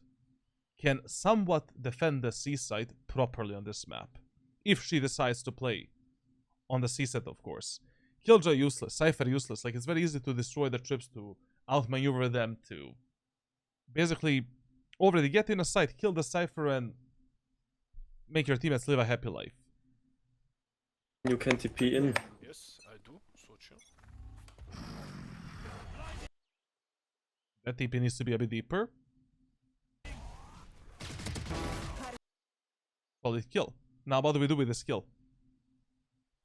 can somewhat defend the C-site properly on this map. If she decides to play on the C-set, of course. Killjoy useless, Cypher useless. Like, it's very easy to destroy the trips, to outmaneuver them, to basically already get in a site, kill the Cypher, and make your teammates live a happy life. You can TP in. Yes, I do. So chill. That TP needs to be a bit deeper. Solid kill. Now what do we do with this kill?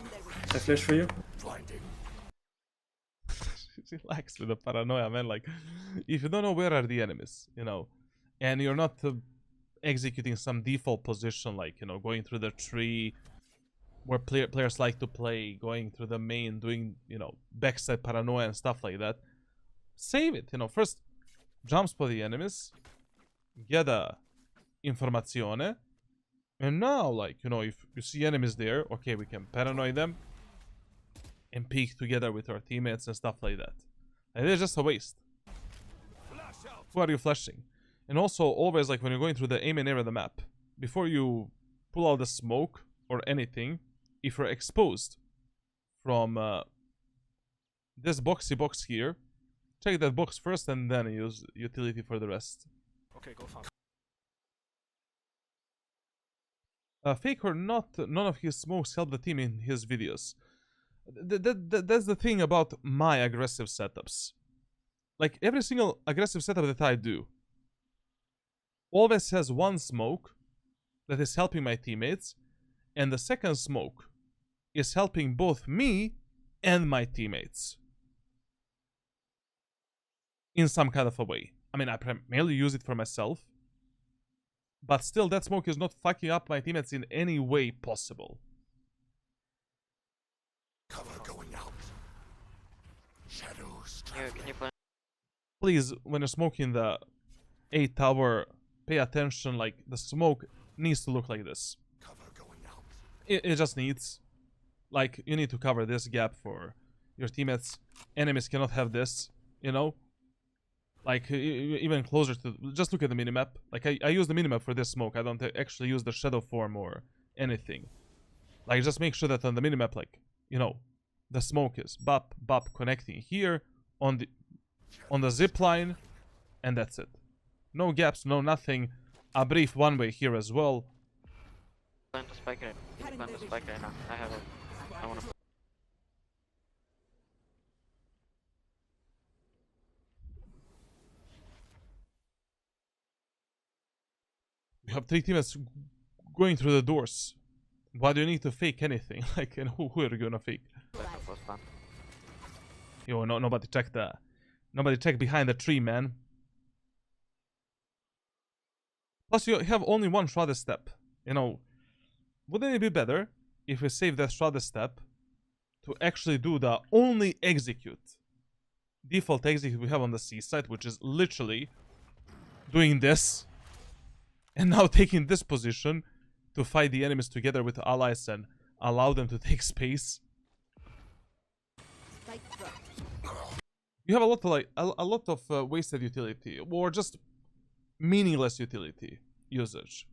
I flash for you. Blinding. Relax with the paranoia, man. Like, if you don't know where are the enemies, you know, and you're not executing some default position, like, you know, going through the tree where players like to play, going through the main, doing, you know, backside paranoia and stuff like that, save it, you know. First, jump spot the enemies, get a informazione, and now, like, you know, if you see enemies there, okay, we can paranoid them and peek together with our teammates and stuff like that. And it's just a waste. Who are you flashing? And also, always, like, when you're going through the aim and area of the map, before you pull out the smoke or anything, if you're exposed from this boxy box here, check that box first and then use utility for the rest. Okay, go fast. Fake or not, none of his smokes help the team in his videos. That's the thing about my aggressive setups. Like, every single aggressive setup that I do always has one smoke that is helping my teammates, and the second smoke is helping both me and my teammates in some kind of a way. I mean, I primarily use it for myself, but still, that smoke is not fucking up my teammates in any way possible. Cover going out. Shadows Can traveling. you plan? Please, when you're smoking the A tower, pay attention. Like, the smoke needs to look like this. Cover going out. It just needs, like, you need to cover this gap for your teammates. Enemies cannot have this, you know? Like, even closer to, just look at the minimap. Like, I use the minimap for this smoke. I don't actually use the shadow form or anything. Like, just make sure that on the minimap, like, you know, the smoke is bop connecting here on the zip line, and that's it. No gaps, no nothing. A brief one way here as well. Plan to spike right. Plan to spike right now. I wanna. You have 3 teammates going through the doors. Why do you need to fake anything? Like, and who are you gonna fake? Yo, no, nobody checked that. Nobody checked behind the tree, man. Plus, you have only one shrouded step. You know, wouldn't it be better if we save that shrouded step to actually do the only execute, default execute we have on the C side, which is literally doing this, and now taking this position to fight the enemies together with allies and allow them to take space. You have a lot of like a lot of wasted utility or just meaningless utility usage.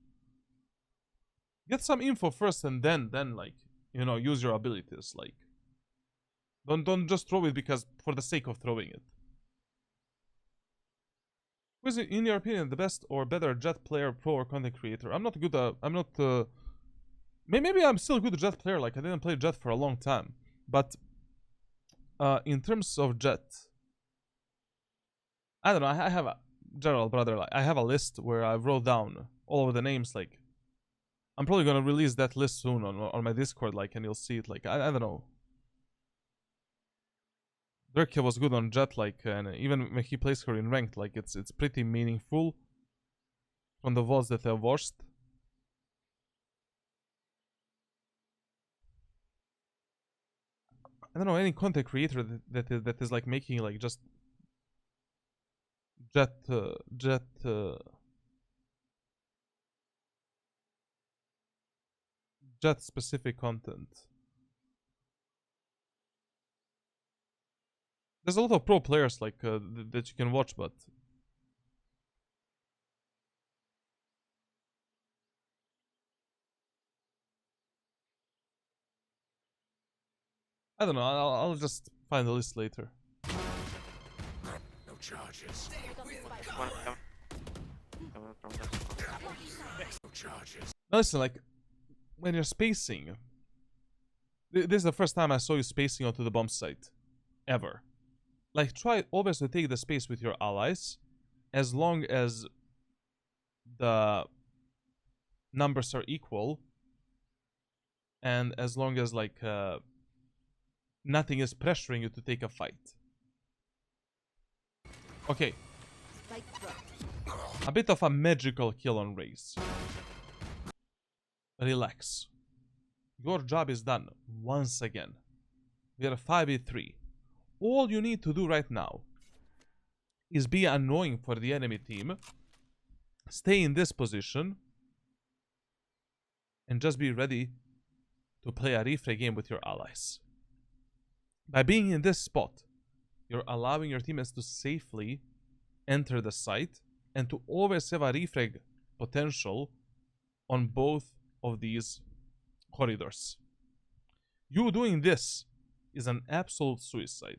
Get some info first and then like, you know, use your abilities. Like, don't just throw it because for the sake of throwing it. Who is, in your opinion, the best or better Jet player, pro, or content creator? I'm not good at... I'm not... maybe I'm still a good Jet player. Like, I didn't play Jet for a long time. But in terms of Jet... I don't know. I have a... General, brother, like, I have a list where I wrote down all of the names. Like, I'm probably gonna release that list soon on my Discord. Like, and you'll see it. Like, I don't know. Dirk was good on Jet, like, and even when he plays her in ranked, like, it's pretty meaningful from the VODs that I've watched. I don't know any content creator that is like making like just Jet specific content. There's a lot of pro players like that you can watch, but I don't know. I'll just find the list later. No charges. No charges. Now listen, like when you're spacing, this is the first time I saw you spacing onto the bomb site, ever. Like, try always to take the space with your allies, as long as the numbers are equal, and as long as, like, nothing is pressuring you to take a fight. Okay. A bit of a magical kill on Raze. Relax. Your job is done once again. We are 5v3. All you need to do right now is be annoying for the enemy team, stay in this position, and just be ready to play a refrag game with your allies. By being in this spot, you're allowing your teammates to safely enter the site and to always have a refrag potential on both of these corridors. You doing this is an absolute suicide.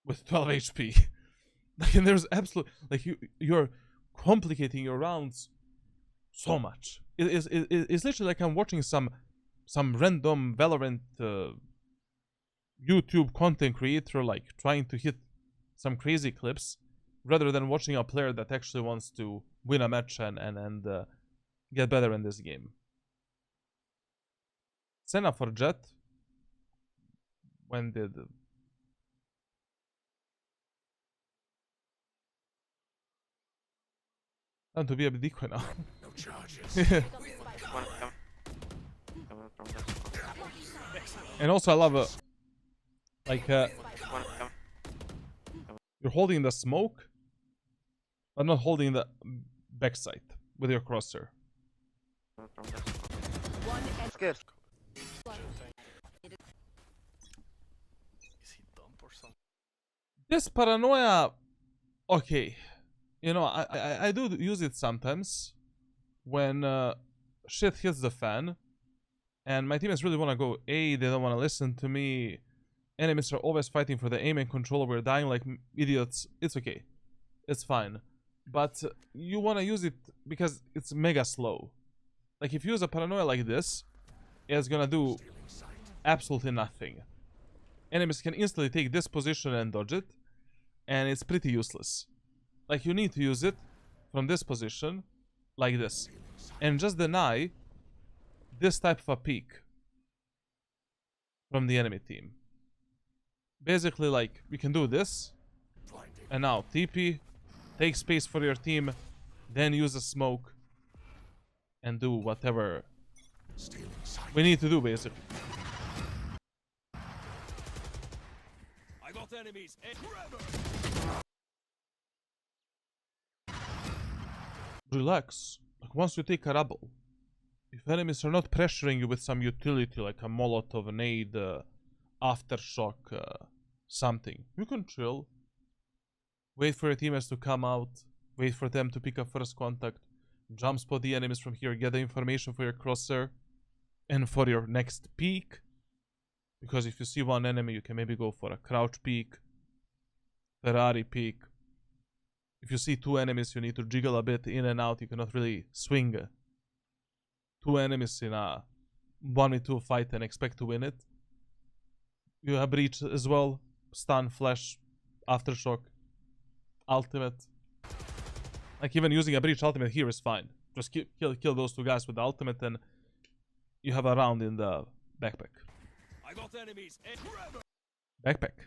With 12 HP. Like, and there's absolute, like, you're complicating your rounds so much. It's literally like I'm watching some random Valorant YouTube content creator, like, trying to hit some crazy clips, rather than watching a player that actually wants to win a match and get better in this game. Senna for Jet. When did... Time to be a decoy now. No charges. And also I love like you're holding the smoke, but not holding the backside with your crosser. Scared. Is he dumb or something? This paranoia, okay. You know, I do use it sometimes when shit hits the fan and my teammates really want to go A, they don't want to listen to me. Enemies are always fighting for the aim and control. We're dying like idiots. It's okay. It's fine. But you want to use it because it's mega slow. Like if you use a paranoia like this, it's gonna do absolutely nothing. Enemies can instantly take this position and dodge it, and it's pretty useless. Like you need to use it from this position, like this, and just deny this type of a peek from the enemy team. Basically, like, you can do this, and now TP, take space for your team, then use a smoke, and do whatever we need to do, basically. I got enemies. Relax. Like, once you take a rubble, if enemies are not pressuring you with some utility, like a Molotov, a nade, aftershock, something, you can chill. Wait for your teammates to come out, wait for them to pick up first contact, jump spot the enemies from here, get the information for your crosshair, and for your next peek. Because if you see one enemy, you can maybe go for a crouch peek, Ferrari peek. If you see two enemies, you need to jiggle a bit in and out. You cannot really swing two enemies in a 1v2 fight and expect to win it. You have breach as well, stun, flash, aftershock, ultimate. Like even using a breach ultimate here is fine. Just kill those two guys with the ultimate, and you have a round in the backpack. I got enemies. Backpack.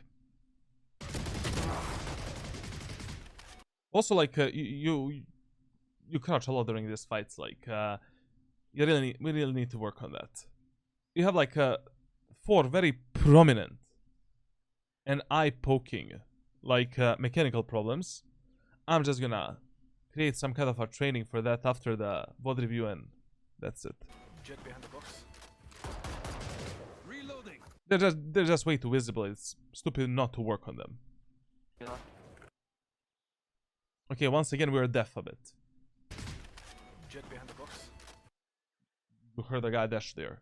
Also, like you crouch a lot during these fights. Like we really need to work on that. You have like 4 very prominent and eye-poking like mechanical problems. I'm just gonna create some kind of a training for that after the VOD review, and that's it. Jet behind the box. Reloading. They're just way too visible. It's stupid not to work on them. Okay, once again we're deaf a bit. Jet behind the box. You heard a guy dash there.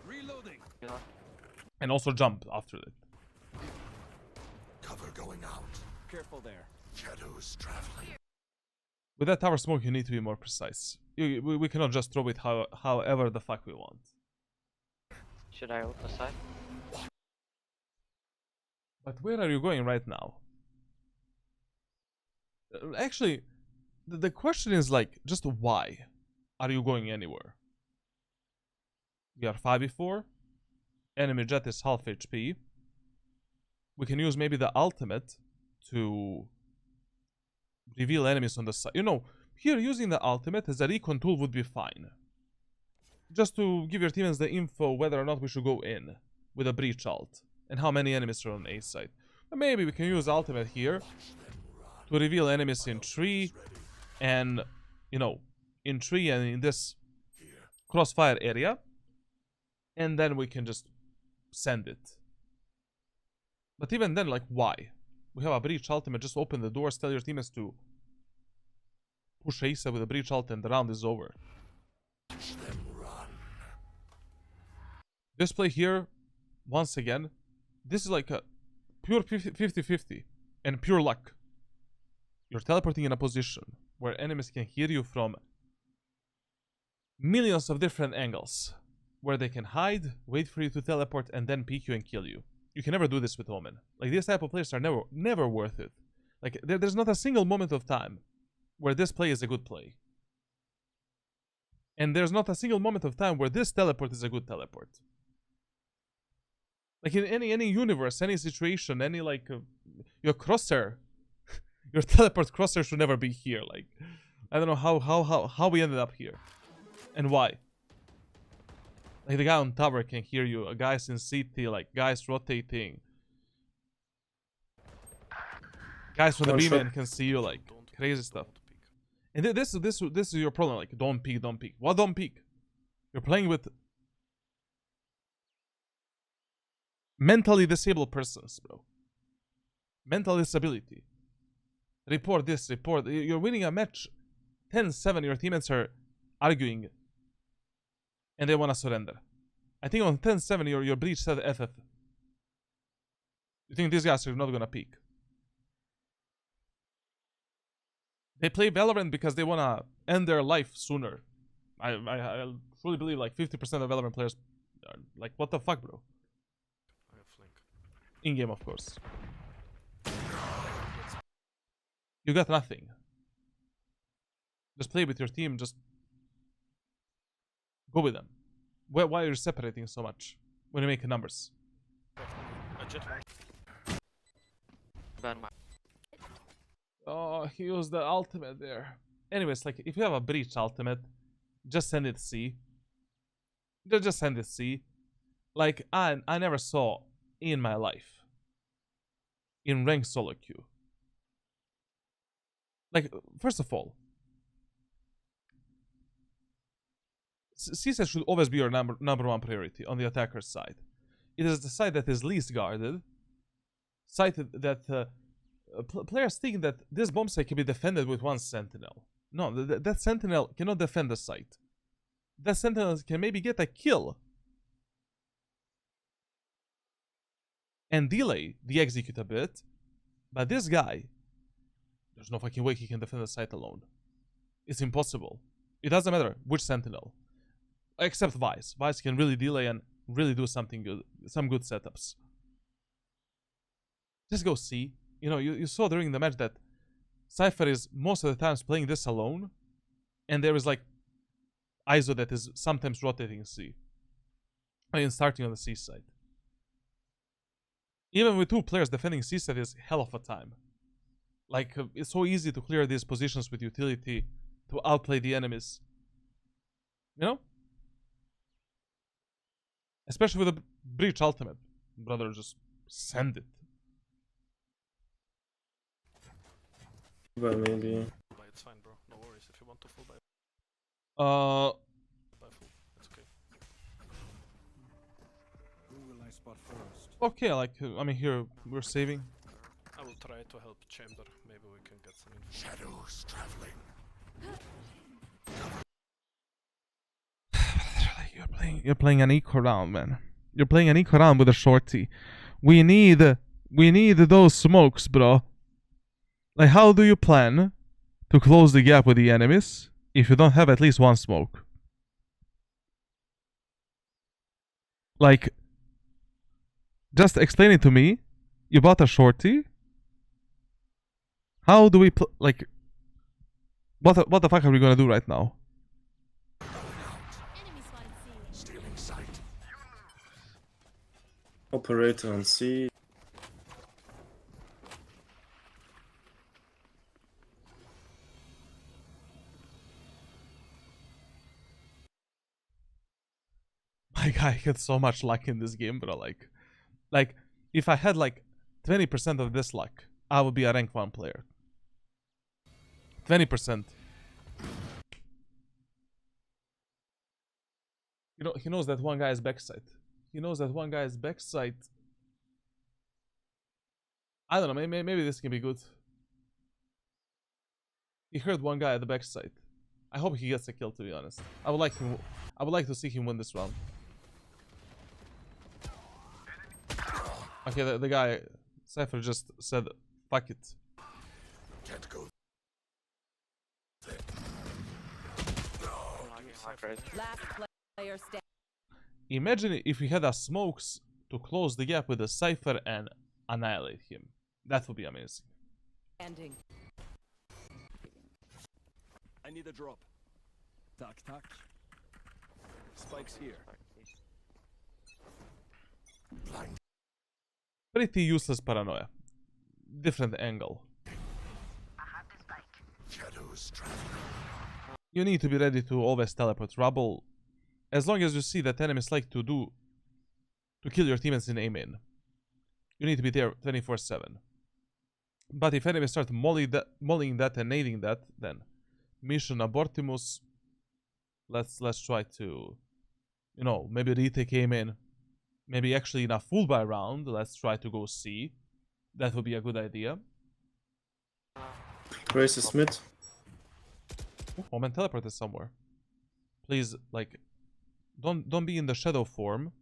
Reloading. And also jump after it. Cover going out. Careful there. Shadows traveling. With that tower smoke, you need to be more precise. We cannot just throw it however the fuck we want. Should I ult the side? But where are you going right now? Actually, the question is like, just why are you going anywhere? We are 5v4. Enemy jet is half HP. We can use maybe the ultimate to reveal enemies on the side. You know, here using the ultimate as a recon tool would be fine. Just to give your teammates the info whether or not we should go in with a breach ult and how many enemies are on A side. But maybe we can use ultimate here to reveal enemies in tree and, you know, in tree and in this crossfire area, and then we can just send it. But even then, like, why? We have a breach ultimate, just open the doors, tell your teammates to push Asa with a breach ult, and the round is over. This play here, once again, this is like a pure 50-50 and pure luck. You're teleporting in a position where enemies can hear you from millions of different angles, where they can hide, wait for you to teleport, and then peek you and kill you. You can never do this with Omen. Like, these type of players are never worth it. Like, there's not a single moment of time where this play is a good play. And there's not a single moment of time where this teleport is a good teleport. Like, in any universe, any situation, any, like, your crosshair, your teleport crosshair should never be here. Like, I don't know how we ended up here. And why. Like, the guy on tower can hear you, guys in CT, like, guys rotating. Guys from the B-man can see you, like, crazy stuff. And this is your problem, like, don't peek. What don't peek? You're playing with mentally disabled persons, bro. Mental disability. Report this, report. You're winning a match 10-7, your teammates are arguing and they want to surrender. I think on 10-7 your breach said FF. You think these guys are not gonna peek? They play Valorant because they wanna end their life sooner. I truly believe like 50% of Valorant players are like, what the fuck, bro? I have flank. In game, of course. You got nothing. Just play with your team. Just go with them. Why are you separating so much when you make numbers? A jet one. Ban my. Oh, he used the ultimate there. Anyways, like, if you have a breach ultimate, just send it C. Just send it C. Like, I never saw in my life, in ranked solo queue. Like, first of all, CSAT should always be your number one priority on the attacker's side. It is the side that is least guarded. Side that players think that this bomb site can be defended with one Sentinel. No, that Sentinel cannot defend the site. That Sentinel can maybe get a kill and delay the execute a bit, but this guy, there's no fucking way he can defend the site alone. It's impossible. It doesn't matter which Sentinel, except Vice. Vice can really delay and really do something good, some good setups. Just go see. You know, you saw during the match that Cypher is most of the times playing this alone, and there is like ISO that is sometimes rotating C. I mean, starting on the C side. Even with two players defending C side is hell of a time. Like, it's so easy to clear these positions with utility to outplay the enemies. You know? Especially with a breach ultimate. Brother, just send it. But maybe. Buy, it's fine, bro. No worries. If you want to full buy full. It's okay. Who will I spot first? Okay, like, I mean, here, we're saving. I will try to help Chamber. Maybe we can get some info. Shadows traveling. You're playing an eco round, man. You're playing an eco round with a shorty. We need those smokes, bro. Like, how do you plan to close the gap with the enemies if you don't have at least one smoke? Like, just explain it to me. You bought a shorty. How do we like? What the fuck are we gonna do right now? Enemy spotted C. Stealing sight. Operator on C. My guy gets so much luck in this game, bro. Like, if I had like 20% of this luck, I would be a rank 1 player. 20%. You know, he knows that one guy is backside. He knows that one guy is backside. I don't know, maybe this can be good. He heard one guy at the backside. I hope he gets a kill, to be honest. I would like to see him win this round. Okay, the guy Cypher just said fuck it. Can't go. Last player standing. Imagine if we had a smokes to close the gap with a Cypher and annihilate him. That would be amazing. I need a drop. Tac tac. Spikes here. Blind. Pretty useless paranoia. Different angle. Shadows traveling. You need to be ready to always teleport rubble. As long as you see that enemies like to kill your teammates in Omen. You need to be there 24/7. But if enemies start mollying that and nading that, then mission abortimus. Let's try to, you know, maybe retake Omen. Maybe actually in a full buy round, let's try to go C. That would be a good idea. Grace is mid. Oh, Omen teleported somewhere. Please, like, don't be in the shadow form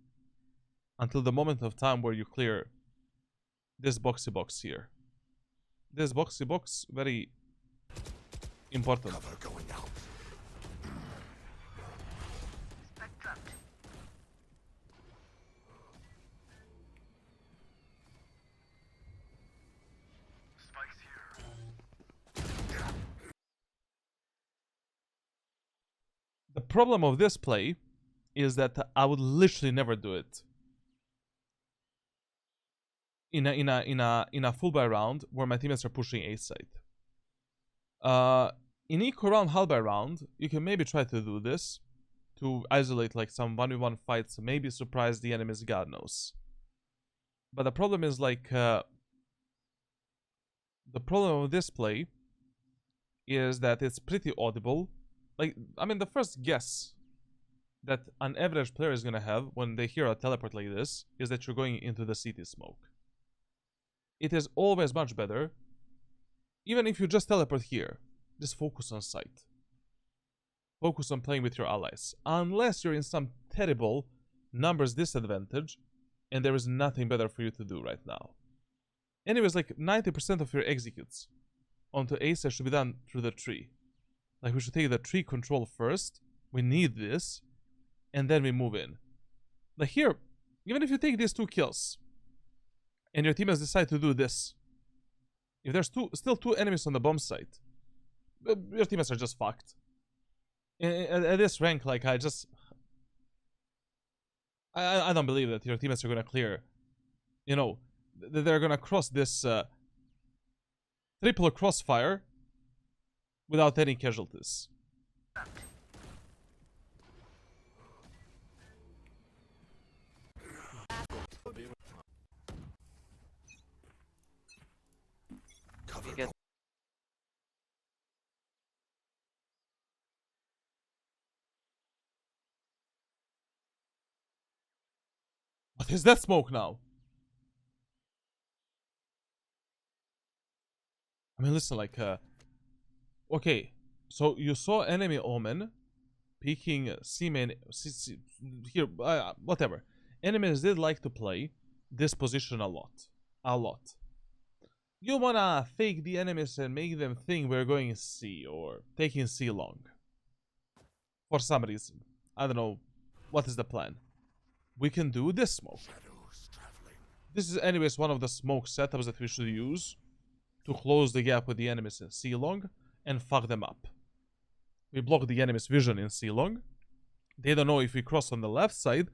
until the moment of time where you clear this boxy box here. This boxy box, very Important. Cover going out. The problem of this play is that I would literally never do it in a full buy round where my teammates are pushing A side. In eco round, half buy round, you can maybe try to do this to isolate like some 1v1 fights, maybe surprise the enemies, God knows. But the problem is like the problem of this play is that it's pretty audible. Like, I mean, the first guess that an average player is gonna have when they hear a teleport like this is that you're going into the CT smoke. It is always much better, even if you just teleport here, just focus on sight. Focus on playing with your allies. Unless you're in some terrible numbers disadvantage and there is nothing better for you to do right now. Anyways, like 90% of your executes onto ace should be done through the tree. Like, we should take the tree control first. We need this. And then we move in. Like here, even if you take these 2 kills and your teammates decide to do this, if there's still two enemies on the bomb site, your teammates are just fucked. At this rank, like, I don't believe that your teammates are gonna clear. You know, they're gonna cross this triple crossfire without any casualties. Cover get- What is that smoke now? I mean, listen, like, okay, so you saw enemy Omen peeking C main, here, whatever. Enemies did like to play this position a lot. A lot. You wanna fake the enemies and make them think we're going C or taking C long. For some reason. I don't know what is the plan. We can do this smoke. This is anyways one of the smoke setups that we should use to close the gap with the enemies in C long and fuck them up. We block the enemy's vision in C long. They don't know if we cross on the left side.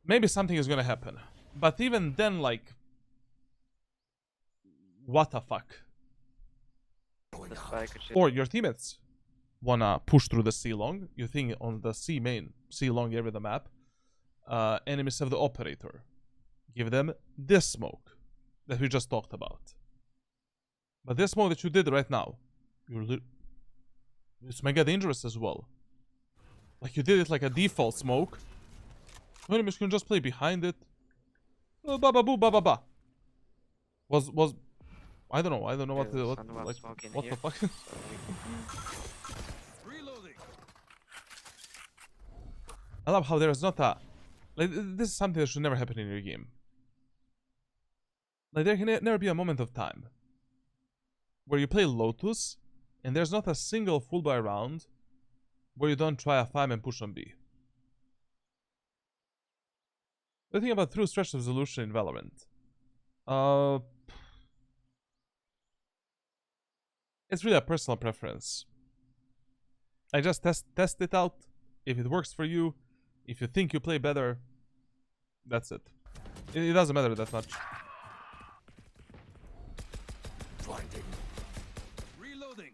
Maybe something is gonna happen. But even then, like, what the fuck? The spike could shoot. Or your teammates wanna push through the C long. You think on the C main, C long area of the map, enemies have the operator. Give them this smoke that we just talked about. But this smoke that you did right now, it's mega dangerous as well. Like, you did it like a default smoke. Enemies can just play behind it. Ba ba boo ba ba ba. Was I don't know what Yeah, what someone like smoking what here. the fuck. Reloading. I love how there is not a like, this is something that should never happen in your game. Like, there can never be a moment of time where you play Lotus and there's not a single full buy round where you don't try a 5-man push on B. The thing about true stretch resolution in Valorant, it's really a personal preference. I just test it out. If it works for you, if you think you play better, that's it. It doesn't matter that much. Blinding. Reloading.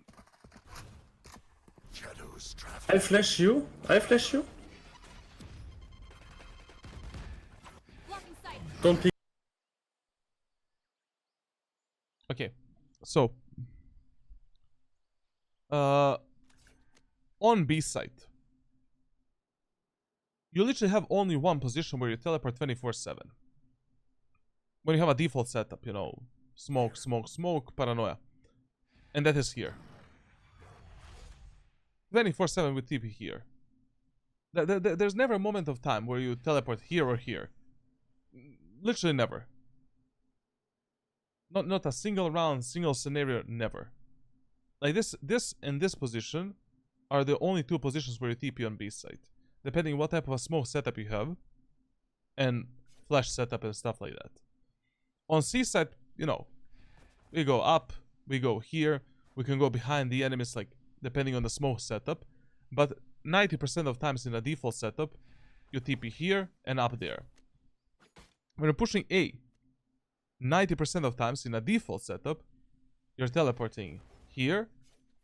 Shadows traveling. I flash you. I flash you. Blocking sight. Don't peek. Okay, so on B site, you literally have only one position where you teleport 24/7. When you have a default setup, you know, smoke, smoke, smoke, paranoia, and that is here. 24/7 with TP here. There's never a moment of time where you teleport here or here. Literally never. Not a single round, single scenario, never. Like this and this position are the only two positions where you TP on B side, depending what type of a smoke setup you have, and flash setup and stuff like that. On C side, you know, we go up, we go here, we can go behind the enemies, like depending on the smoke setup. But 90% of times in a default setup, you TP here and up there. When you're pushing A, 90% of times in a default setup, you're teleporting here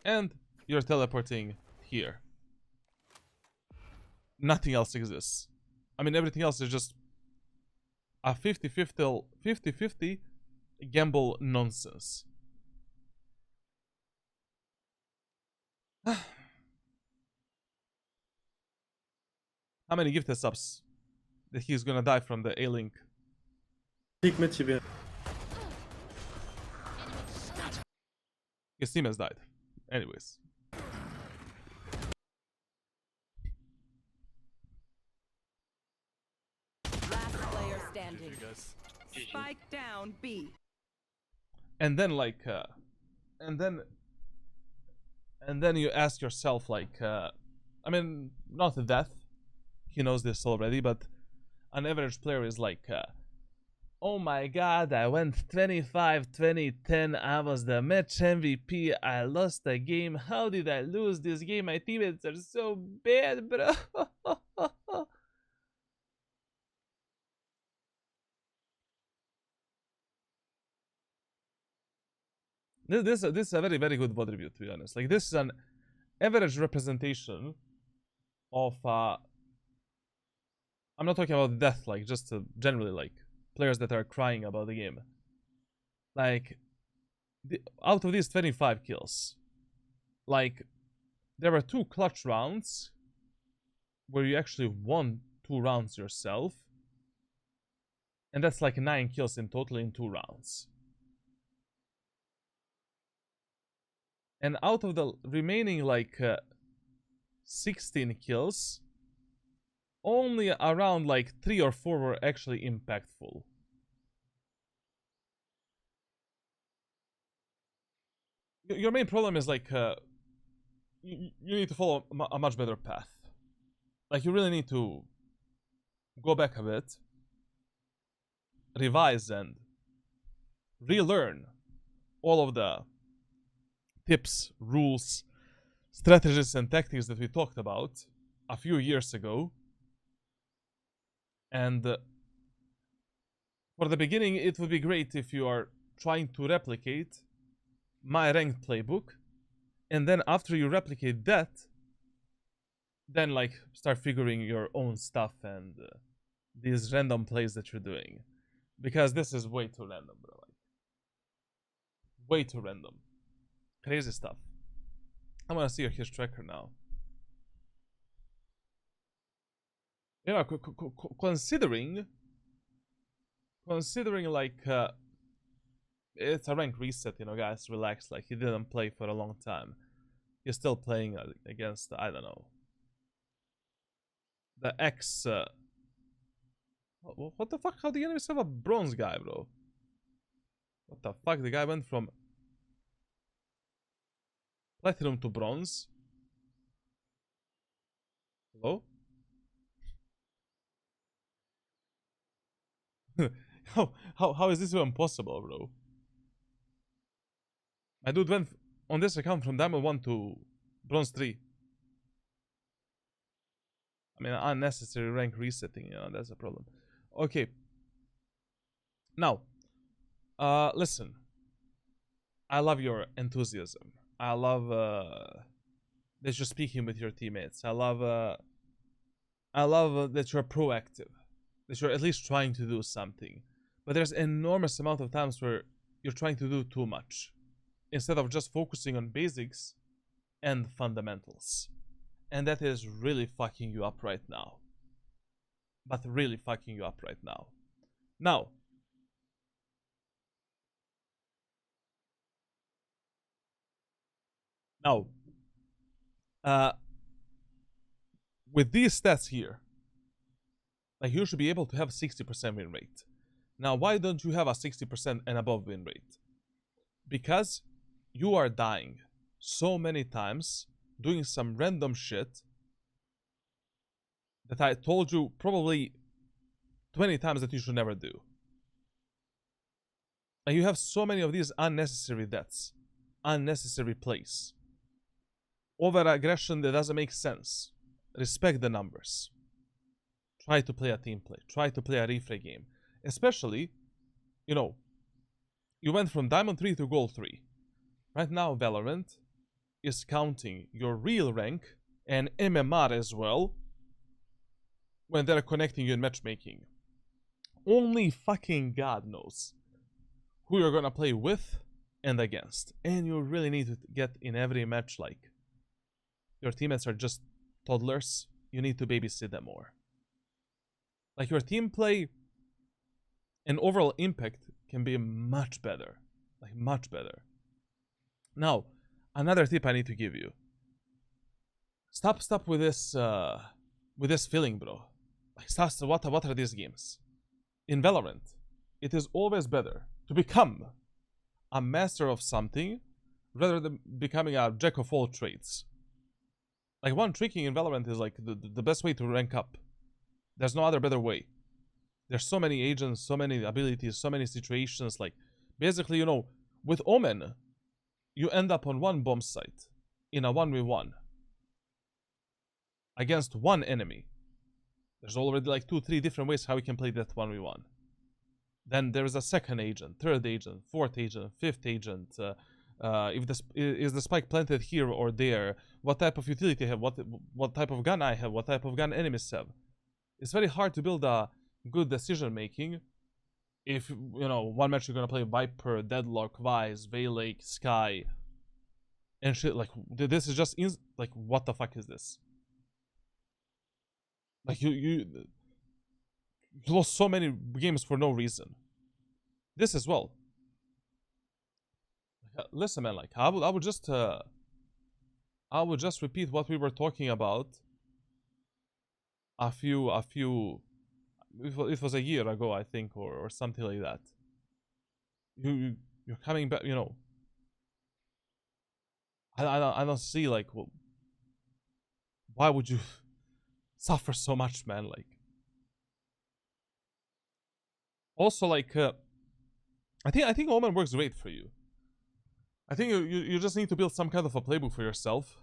and you're teleporting here. Nothing else exists. I mean, everything else is just a 50-50 gamble nonsense. How many gifted subs that he's gonna die from the A-Link? Peek mid TB. His team has died. Anyways. Last player GG, standing. guys. Spike down B. And then like and then you ask yourself like I mean, not death, he knows this already, but an average player is like oh my god, I went 25-20-10, I was the match MVP, I lost the game, how did I lose this game, my teammates are so bad, bro. This is a very, very good VOD review, to be honest. Like, this is an average representation of I'm not talking about death, like, just generally, like, players that are crying about the game. Like, out of these 25 kills, like, there were 2 clutch rounds where you actually won 2 rounds yourself, and that's like 9 kills in total in 2 rounds. And out of the remaining like 16 kills, only around like 3 or 4 were actually impactful. Your main problem is like you need to follow a much better path. Like, you really need to go back a bit, revise and relearn all of the tips, rules, strategies and tactics that we talked about a few years ago. And for the beginning, it would be great if you are trying to replicate my ranked playbook, and then after you replicate that, then like start figuring your own stuff and these random plays that you're doing, because this is way too random, bro. Like, way too random. Crazy stuff. I want to see his tracker now. You know, considering like it's a rank reset, you know, guys, relax. Like, he didn't play for a long time. He's still playing against, I don't know, the X. What the fuck? How do the enemies have a bronze guy, bro? What the fuck? The guy went from platinum to bronze. Hello? how is this even possible, bro? My dude went on this account from Diamond 1 to Bronze 3. I mean, unnecessary rank resetting, you know, that's a problem. Okay. Now, listen. I love your enthusiasm. I love that you're speaking with your teammates. I love that you're proactive. That you're at least trying to do something. But there's an enormous amount of times where you're trying to do too much, instead of just focusing on basics and fundamentals. And that is really fucking you up right now. But really fucking you up right now. Now, with these stats here, like, you should be able to have 60% win rate. Now, why don't you have a 60% and above win rate? Because you are dying so many times doing some random shit that I told you probably 20 times that you should never do. And you have so many of these unnecessary deaths, unnecessary plays, over aggression that doesn't make sense. Respect the numbers. Try to play a team play. Try to play a refray game. Especially, you know, you went from Diamond 3 to Gold 3. Right now, Valorant is counting your real rank and MMR as well when they're connecting you in matchmaking. Only fucking God knows who you're gonna play with and against. And you really need to get in every match like your teammates are just toddlers. You need to babysit them more. Like your team play and overall impact can be much better. Like much better. Now, another tip I need to give you. Stop with this feeling, bro. Like stop, what are these games? In Valorant, it is always better to become a master of something rather than becoming a jack of all trades. Like one tricking in Valorant is like the best way to rank up. There's no other better way. There's so many agents, so many abilities, so many situations. Like basically, you know, with Omen, you end up on one bomb site in a 1v1 against one enemy. There's already like 2-3 different ways how you can play that 1v1. Then there is a second agent, third agent, fourth agent, fifth agent. Is the spike planted here or there? What type of utility I have? What type of gun I have? What type of gun enemies have? It's very hard to build a good decision making if, you know, one match you're gonna play Viper, Deadlock, Vice, Veilake, Sky, and shit. Like this is just like what the fuck is this? Like you lost so many games for no reason. This as well. Listen, man. Like I would just repeat what we were talking about a few. It was a year ago, I think, or something like that. You're coming back. You know. I don't see like why would you suffer so much, man? Like. Also, like, I think Omen works great for you. I think you just need to build some kind of a playbook for yourself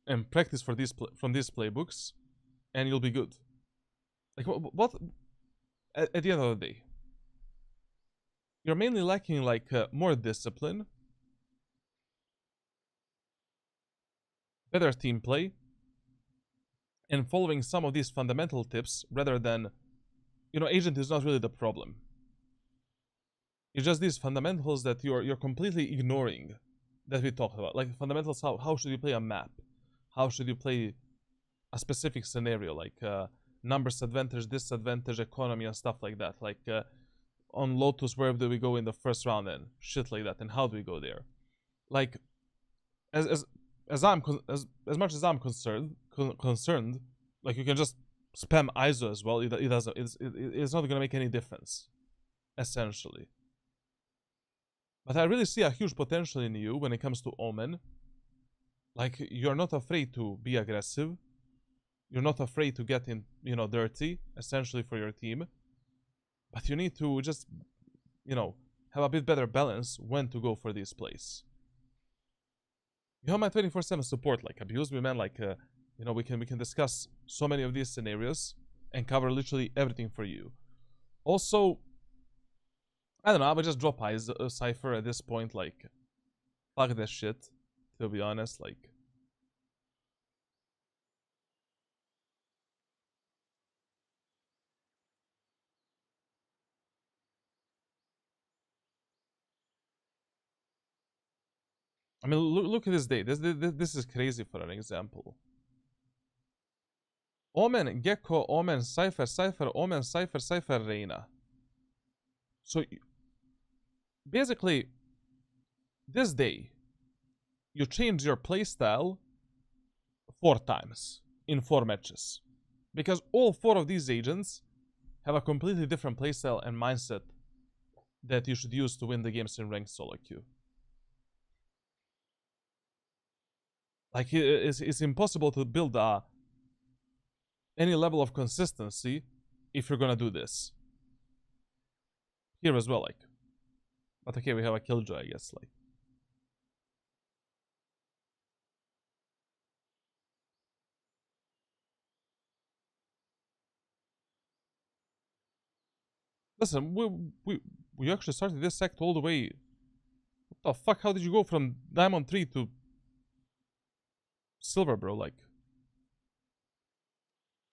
and practice for from these playbooks, and you'll be good. Like, what at the end of the day, you're mainly lacking like more discipline, better team play, and following some of these fundamental tips rather than, you know, agent is not really the problem. It's just these fundamentals that you're completely ignoring that we talked about. Like fundamentals, how should you play a map? How should you play a specific scenario? Like numbers advantage, disadvantage, economy, and stuff like that. Like on Lotus, where do we go in the first round and shit like that? And how do we go there? Like as much as I'm concerned, like you can just spam ISO as well. It's not gonna make any difference, essentially. But I really see a huge potential in you when it comes to Omen. Like, you're not afraid to be aggressive. You're not afraid to get in, you know, dirty, essentially, for your team. But you need to just, you know, have a bit better balance when to go for these plays. You have my 24/7 support. Like, abuse me, man. Like, you know, we can discuss so many of these scenarios and cover literally everything for you. Also, I don't know, I would just drop Cypher at this point, like, fuck this shit, to be honest, like. I mean, look at this day. This is crazy for an example. Omen, Gecko, Omen, Cypher, Cypher, Omen, Cypher, Cypher, Reina. So, basically, this day, you change your playstyle 4 times in 4 matches. Because all 4 of these agents have a completely different playstyle and mindset that you should use to win the games in ranked solo queue. Like, it's impossible to build any level of consistency if you're gonna do this. Here as well, like. But okay, we have a killjoy, I guess, like. Listen, we actually started this act all the way. What the fuck? How did you go from Diamond 3 to Silver, bro? Like,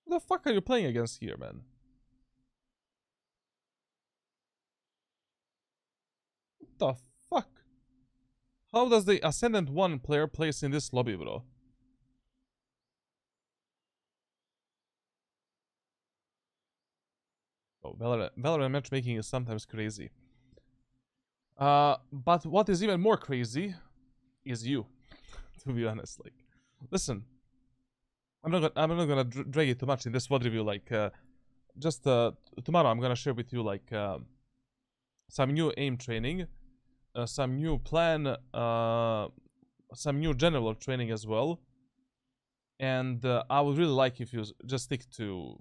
what the fuck are you playing against here, man? What the fuck? How does the Ascendant 1 player place in this lobby, bro? Oh, Valorant matchmaking is sometimes crazy. But what is even more crazy is you, to be honest. Like, listen, I'm not gonna drag it too much in this VOD review. Like, just tomorrow I'm gonna share with you like some new aim training, some new plan, some new general training as well. And I would really like if you just stick to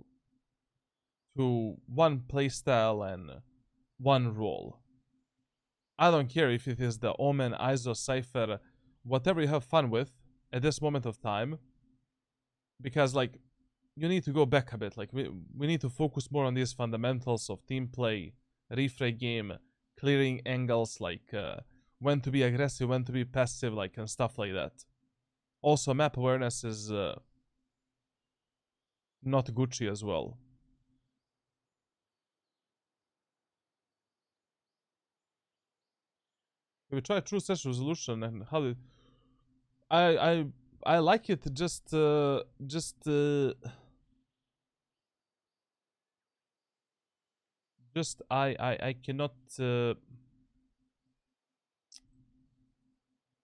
one playstyle and one role. I don't care if it is the Omen, ISO, Cypher, whatever you have fun with at this moment of time. Because, like, you need to go back a bit. Like, we need to focus more on these fundamentals of team play, refray game, clearing angles, like when to be aggressive, when to be passive, like, and stuff like that. Also, map awareness is not Gucci as well. We try true session resolution, and how did I like it.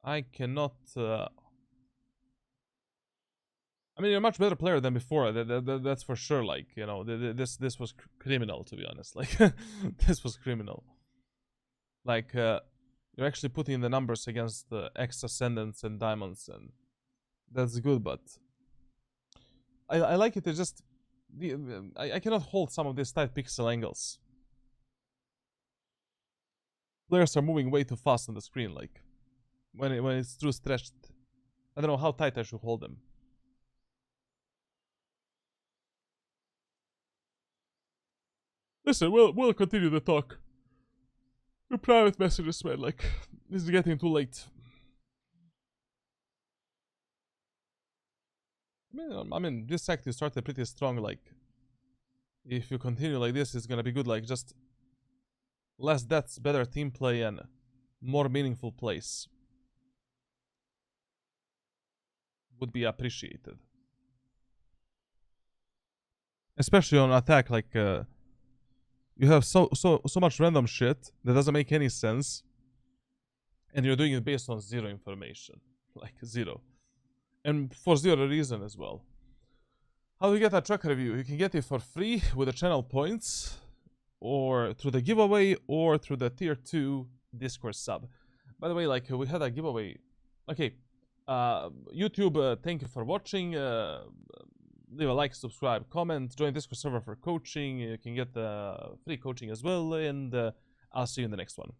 I cannot I mean, you're a much better player than before. That's for sure. Like, you know, this was criminal, to be honest. Like, this was criminal. Like, you're actually putting the numbers against the X Ascendants and Diamonds, and that's good. But I like it. It's just I cannot hold some of these tight pixel angles. Players are moving way too fast on the screen. Like, when it's too stretched, I don't know how tight I should hold them. Listen, we'll continue the talk. Your private messages, man. Like, this is getting too late. I mean, this act you started pretty strong. Like, if you continue like this, it's gonna be good. Like, just less deaths, better team play, and more meaningful plays would be appreciated. Especially on attack, like you have so much random shit that doesn't make any sense, and you're doing it based on zero information, like zero, and for zero reason as well. How do you get a track review? You can get it for free with the channel points, or through the giveaway, or through the tier 2 Discord sub. By the way, like, we had a giveaway. Okay, YouTube, thank you for watching. Leave a like, subscribe, comment, join Discord server for coaching. You can get free coaching as well, and I'll see you in the next one.